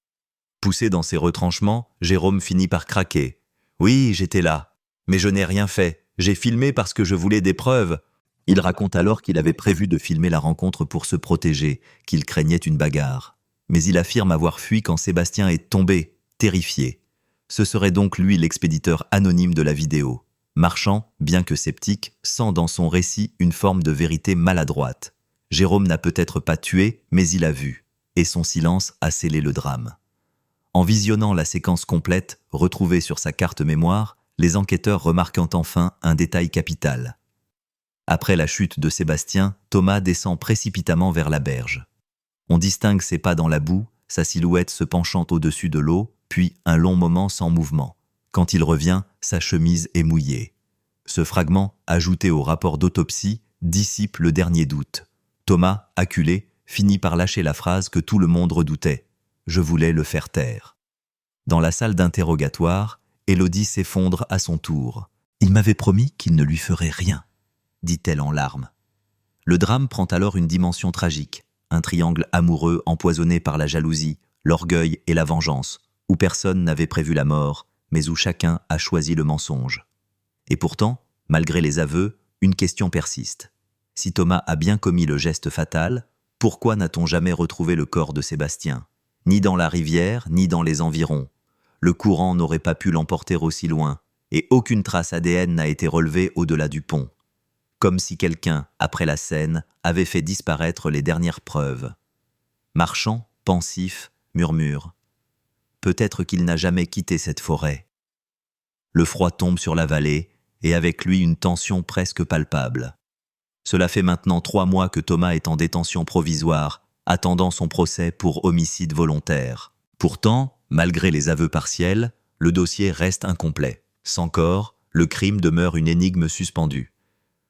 Poussé dans ses retranchements, Jérôme finit par craquer. « Oui, j'étais là, mais je n'ai rien fait. J'ai filmé parce que je voulais des preuves. » Il raconte alors qu'il avait prévu de filmer la rencontre pour se protéger, qu'il craignait une bagarre. Mais il affirme avoir fui quand Sébastien est tombé, terrifié. Ce serait donc lui l'expéditeur anonyme de la vidéo. Marchand, bien que sceptique, sent dans son récit une forme de vérité maladroite. Jérôme n'a peut-être pas tué, mais il a vu. Et son silence a scellé le drame. En visionnant la séquence complète, retrouvée sur sa carte mémoire, les enquêteurs remarquent enfin un détail capital. Après la chute de Sébastien, Thomas descend précipitamment vers la berge. On distingue ses pas dans la boue, sa silhouette se penchant au-dessus de l'eau, puis un long moment sans mouvement. Quand il revient, sa chemise est mouillée. Ce fragment, ajouté au rapport d'autopsie, dissipe le dernier doute. Thomas, acculé, finit par lâcher la phrase que tout le monde redoutait. « Je voulais le faire taire ». Dans la salle d'interrogatoire, Élodie s'effondre à son tour. « Il m'avait promis qu'il ne lui ferait rien », dit-elle en larmes. Le drame prend alors une dimension tragique, un triangle amoureux empoisonné par la jalousie, l'orgueil et la vengeance, où personne n'avait prévu la mort, mais où chacun a choisi le mensonge. Et pourtant, malgré les aveux, une question persiste. Si Thomas a bien commis le geste fatal, pourquoi n'a-t-on jamais retrouvé le corps de Sébastien? Ni dans la rivière, ni dans les environs. Le courant n'aurait pas pu l'emporter aussi loin, et aucune trace ADN n'a été relevée au-delà du pont. Comme si quelqu'un, après la scène, avait fait disparaître les dernières preuves. Marchand, pensif, murmure. peut-être qu'il n'a jamais quitté cette forêt. Le froid tombe sur la vallée, et avec lui une tension presque palpable. Cela fait maintenant 3 mois que Thomas est en détention provisoire, attendant son procès pour homicide volontaire. Pourtant, malgré les aveux partiels, le dossier reste incomplet. Sans corps, le crime demeure une énigme suspendue.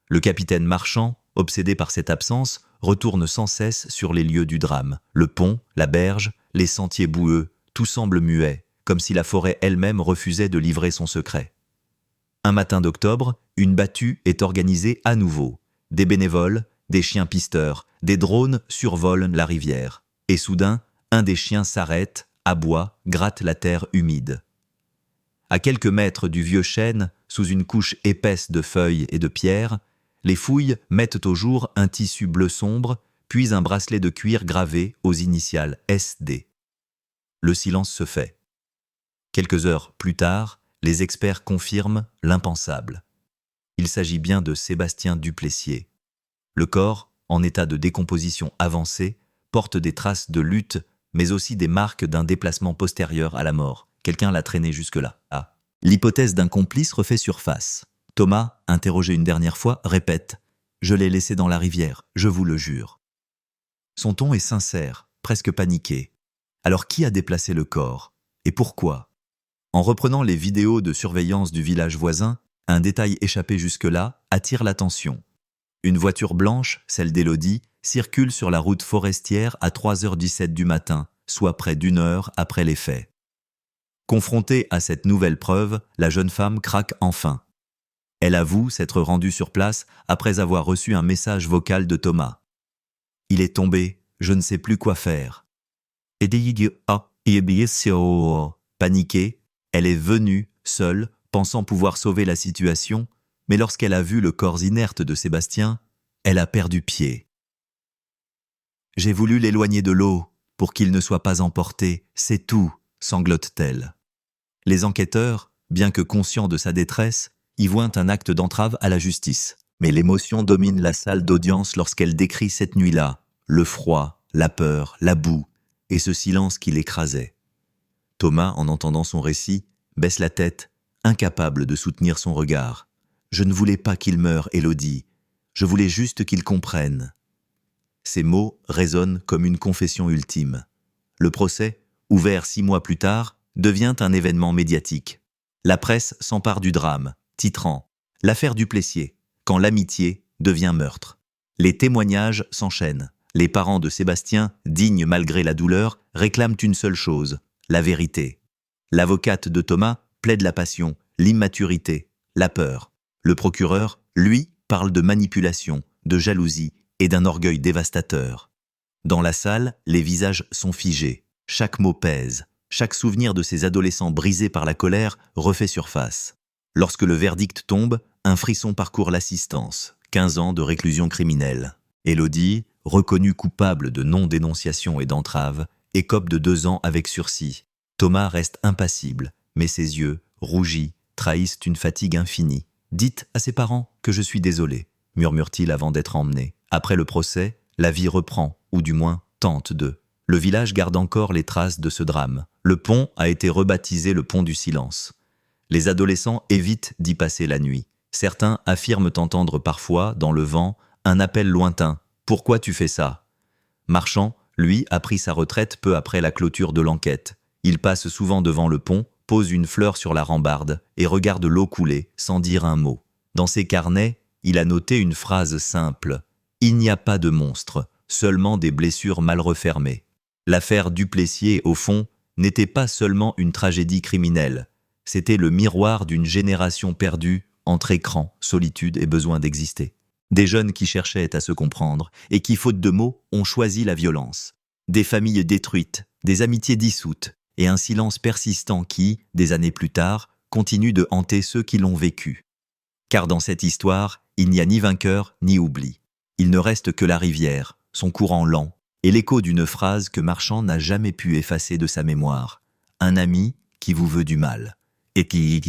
Le capitaine Marchand, obsédé par cette absence, retourne sans cesse sur les lieux du drame. Le pont, la berge, les sentiers boueux, tout semble muet, comme si la forêt elle-même refusait de livrer son secret. Un matin d'octobre, une battue est organisée à nouveau. Des bénévoles, des chiens pisteurs, des drones survolent la rivière. Et soudain, un des chiens s'arrête, aboie, gratte la terre humide. À quelques mètres du vieux chêne, sous une couche épaisse de feuilles et de pierres, les fouilles mettent au jour un tissu bleu sombre, puis un bracelet de cuir gravé aux initiales SD. Le silence se fait. Quelques heures plus tard, les experts confirment l'impensable. Il s'agit bien de Sébastien Duplessier. Le corps, en état de décomposition avancée, porte des traces de lutte, mais aussi des marques d'un déplacement postérieur à la mort. Quelqu'un l'a traîné jusque-là. Ah. L'hypothèse d'un complice refait surface. Thomas, interrogé une dernière fois, répète « Je l'ai laissé dans la rivière, je vous le jure ». Son ton est sincère, presque paniqué. Alors qui a déplacé le corps? Et pourquoi? En reprenant les vidéos de surveillance du village voisin, un détail échappé jusque-là attire l'attention. Une voiture blanche, celle d'Élodie, circule sur la route forestière à 3h17 du matin, soit près d'1 heure après les faits. Confrontée à cette nouvelle preuve, la jeune femme craque enfin. Elle avoue s'être rendue sur place après avoir reçu un message vocal de Thomas. « Il est tombé, je ne sais plus quoi faire. » Paniquée, elle est venue, seule, pensant pouvoir sauver la situation, mais lorsqu'elle a vu le corps inerte de Sébastien, elle a perdu pied. « J'ai voulu l'éloigner de l'eau, pour qu'il ne soit pas emporté, c'est tout, sanglote-t-elle. Les enquêteurs, bien que conscients de sa détresse, y voient un acte d'entrave à la justice. Mais l'émotion domine la salle d'audience lorsqu'elle décrit cette nuit-là, le froid, la peur, la boue, et ce silence qui l'écrasait. Thomas, en entendant son récit, baisse la tête, incapable de soutenir son regard. « Je ne voulais pas qu'il meure, Élodie. Je voulais juste qu'il comprenne. » Ces mots résonnent comme une confession ultime. Le procès, ouvert 6 mois plus tard, devient un événement médiatique. La presse s'empare du drame, titrant « L'affaire Duplessier, quand l'amitié devient meurtre ». Les témoignages s'enchaînent. Les parents de Sébastien, dignes malgré la douleur, réclament une seule chose, la vérité. L'avocate de Thomas plaide la passion, l'immaturité, la peur. Le procureur, lui, parle de manipulation, de jalousie et d'un orgueil dévastateur. Dans la salle, les visages sont figés. Chaque mot pèse. Chaque souvenir de ces adolescents brisés par la colère refait surface. Lorsque le verdict tombe, un frisson parcourt l'assistance. 15 ans de réclusion criminelle. Élodie, reconnue coupable de non-dénonciation et d'entrave, écope de 2 ans avec sursis. Thomas reste impassible, mais ses yeux, rougis, trahissent une fatigue infinie. « Dites à ses parents que je suis désolé », murmure-t-il avant d'être emmené. Après le procès, la vie reprend, ou du moins tente de. Le village garde encore les traces de ce drame. Le pont a été rebaptisé le pont du silence. Les adolescents évitent d'y passer la nuit. Certains affirment entendre parfois, dans le vent, un appel lointain. « Pourquoi tu fais ça ?» Marchand, lui, a pris sa retraite peu après la clôture de l'enquête. Il passe souvent devant le pont, pose une fleur sur la rambarde et regarde l'eau couler sans dire un mot. Dans ses carnets, il a noté une phrase simple. « Il n'y a pas de monstre, seulement des blessures mal refermées. » L'affaire Duplessier, au fond, n'était pas seulement une tragédie criminelle. C'était le miroir d'une génération perdue entre écran, solitude et besoin d'exister. Des jeunes qui cherchaient à se comprendre et qui, faute de mots, ont choisi la violence. Des familles détruites, des amitiés dissoutes et un silence persistant qui, des années plus tard, continue de hanter ceux qui l'ont vécu. Car dans cette histoire, il n'y a ni vainqueur ni oubli. Il ne reste que la rivière, son courant lent, et l'écho d'une phrase que Marchand n'a jamais pu effacer de sa mémoire. Un ami qui vous veut du mal. Et qui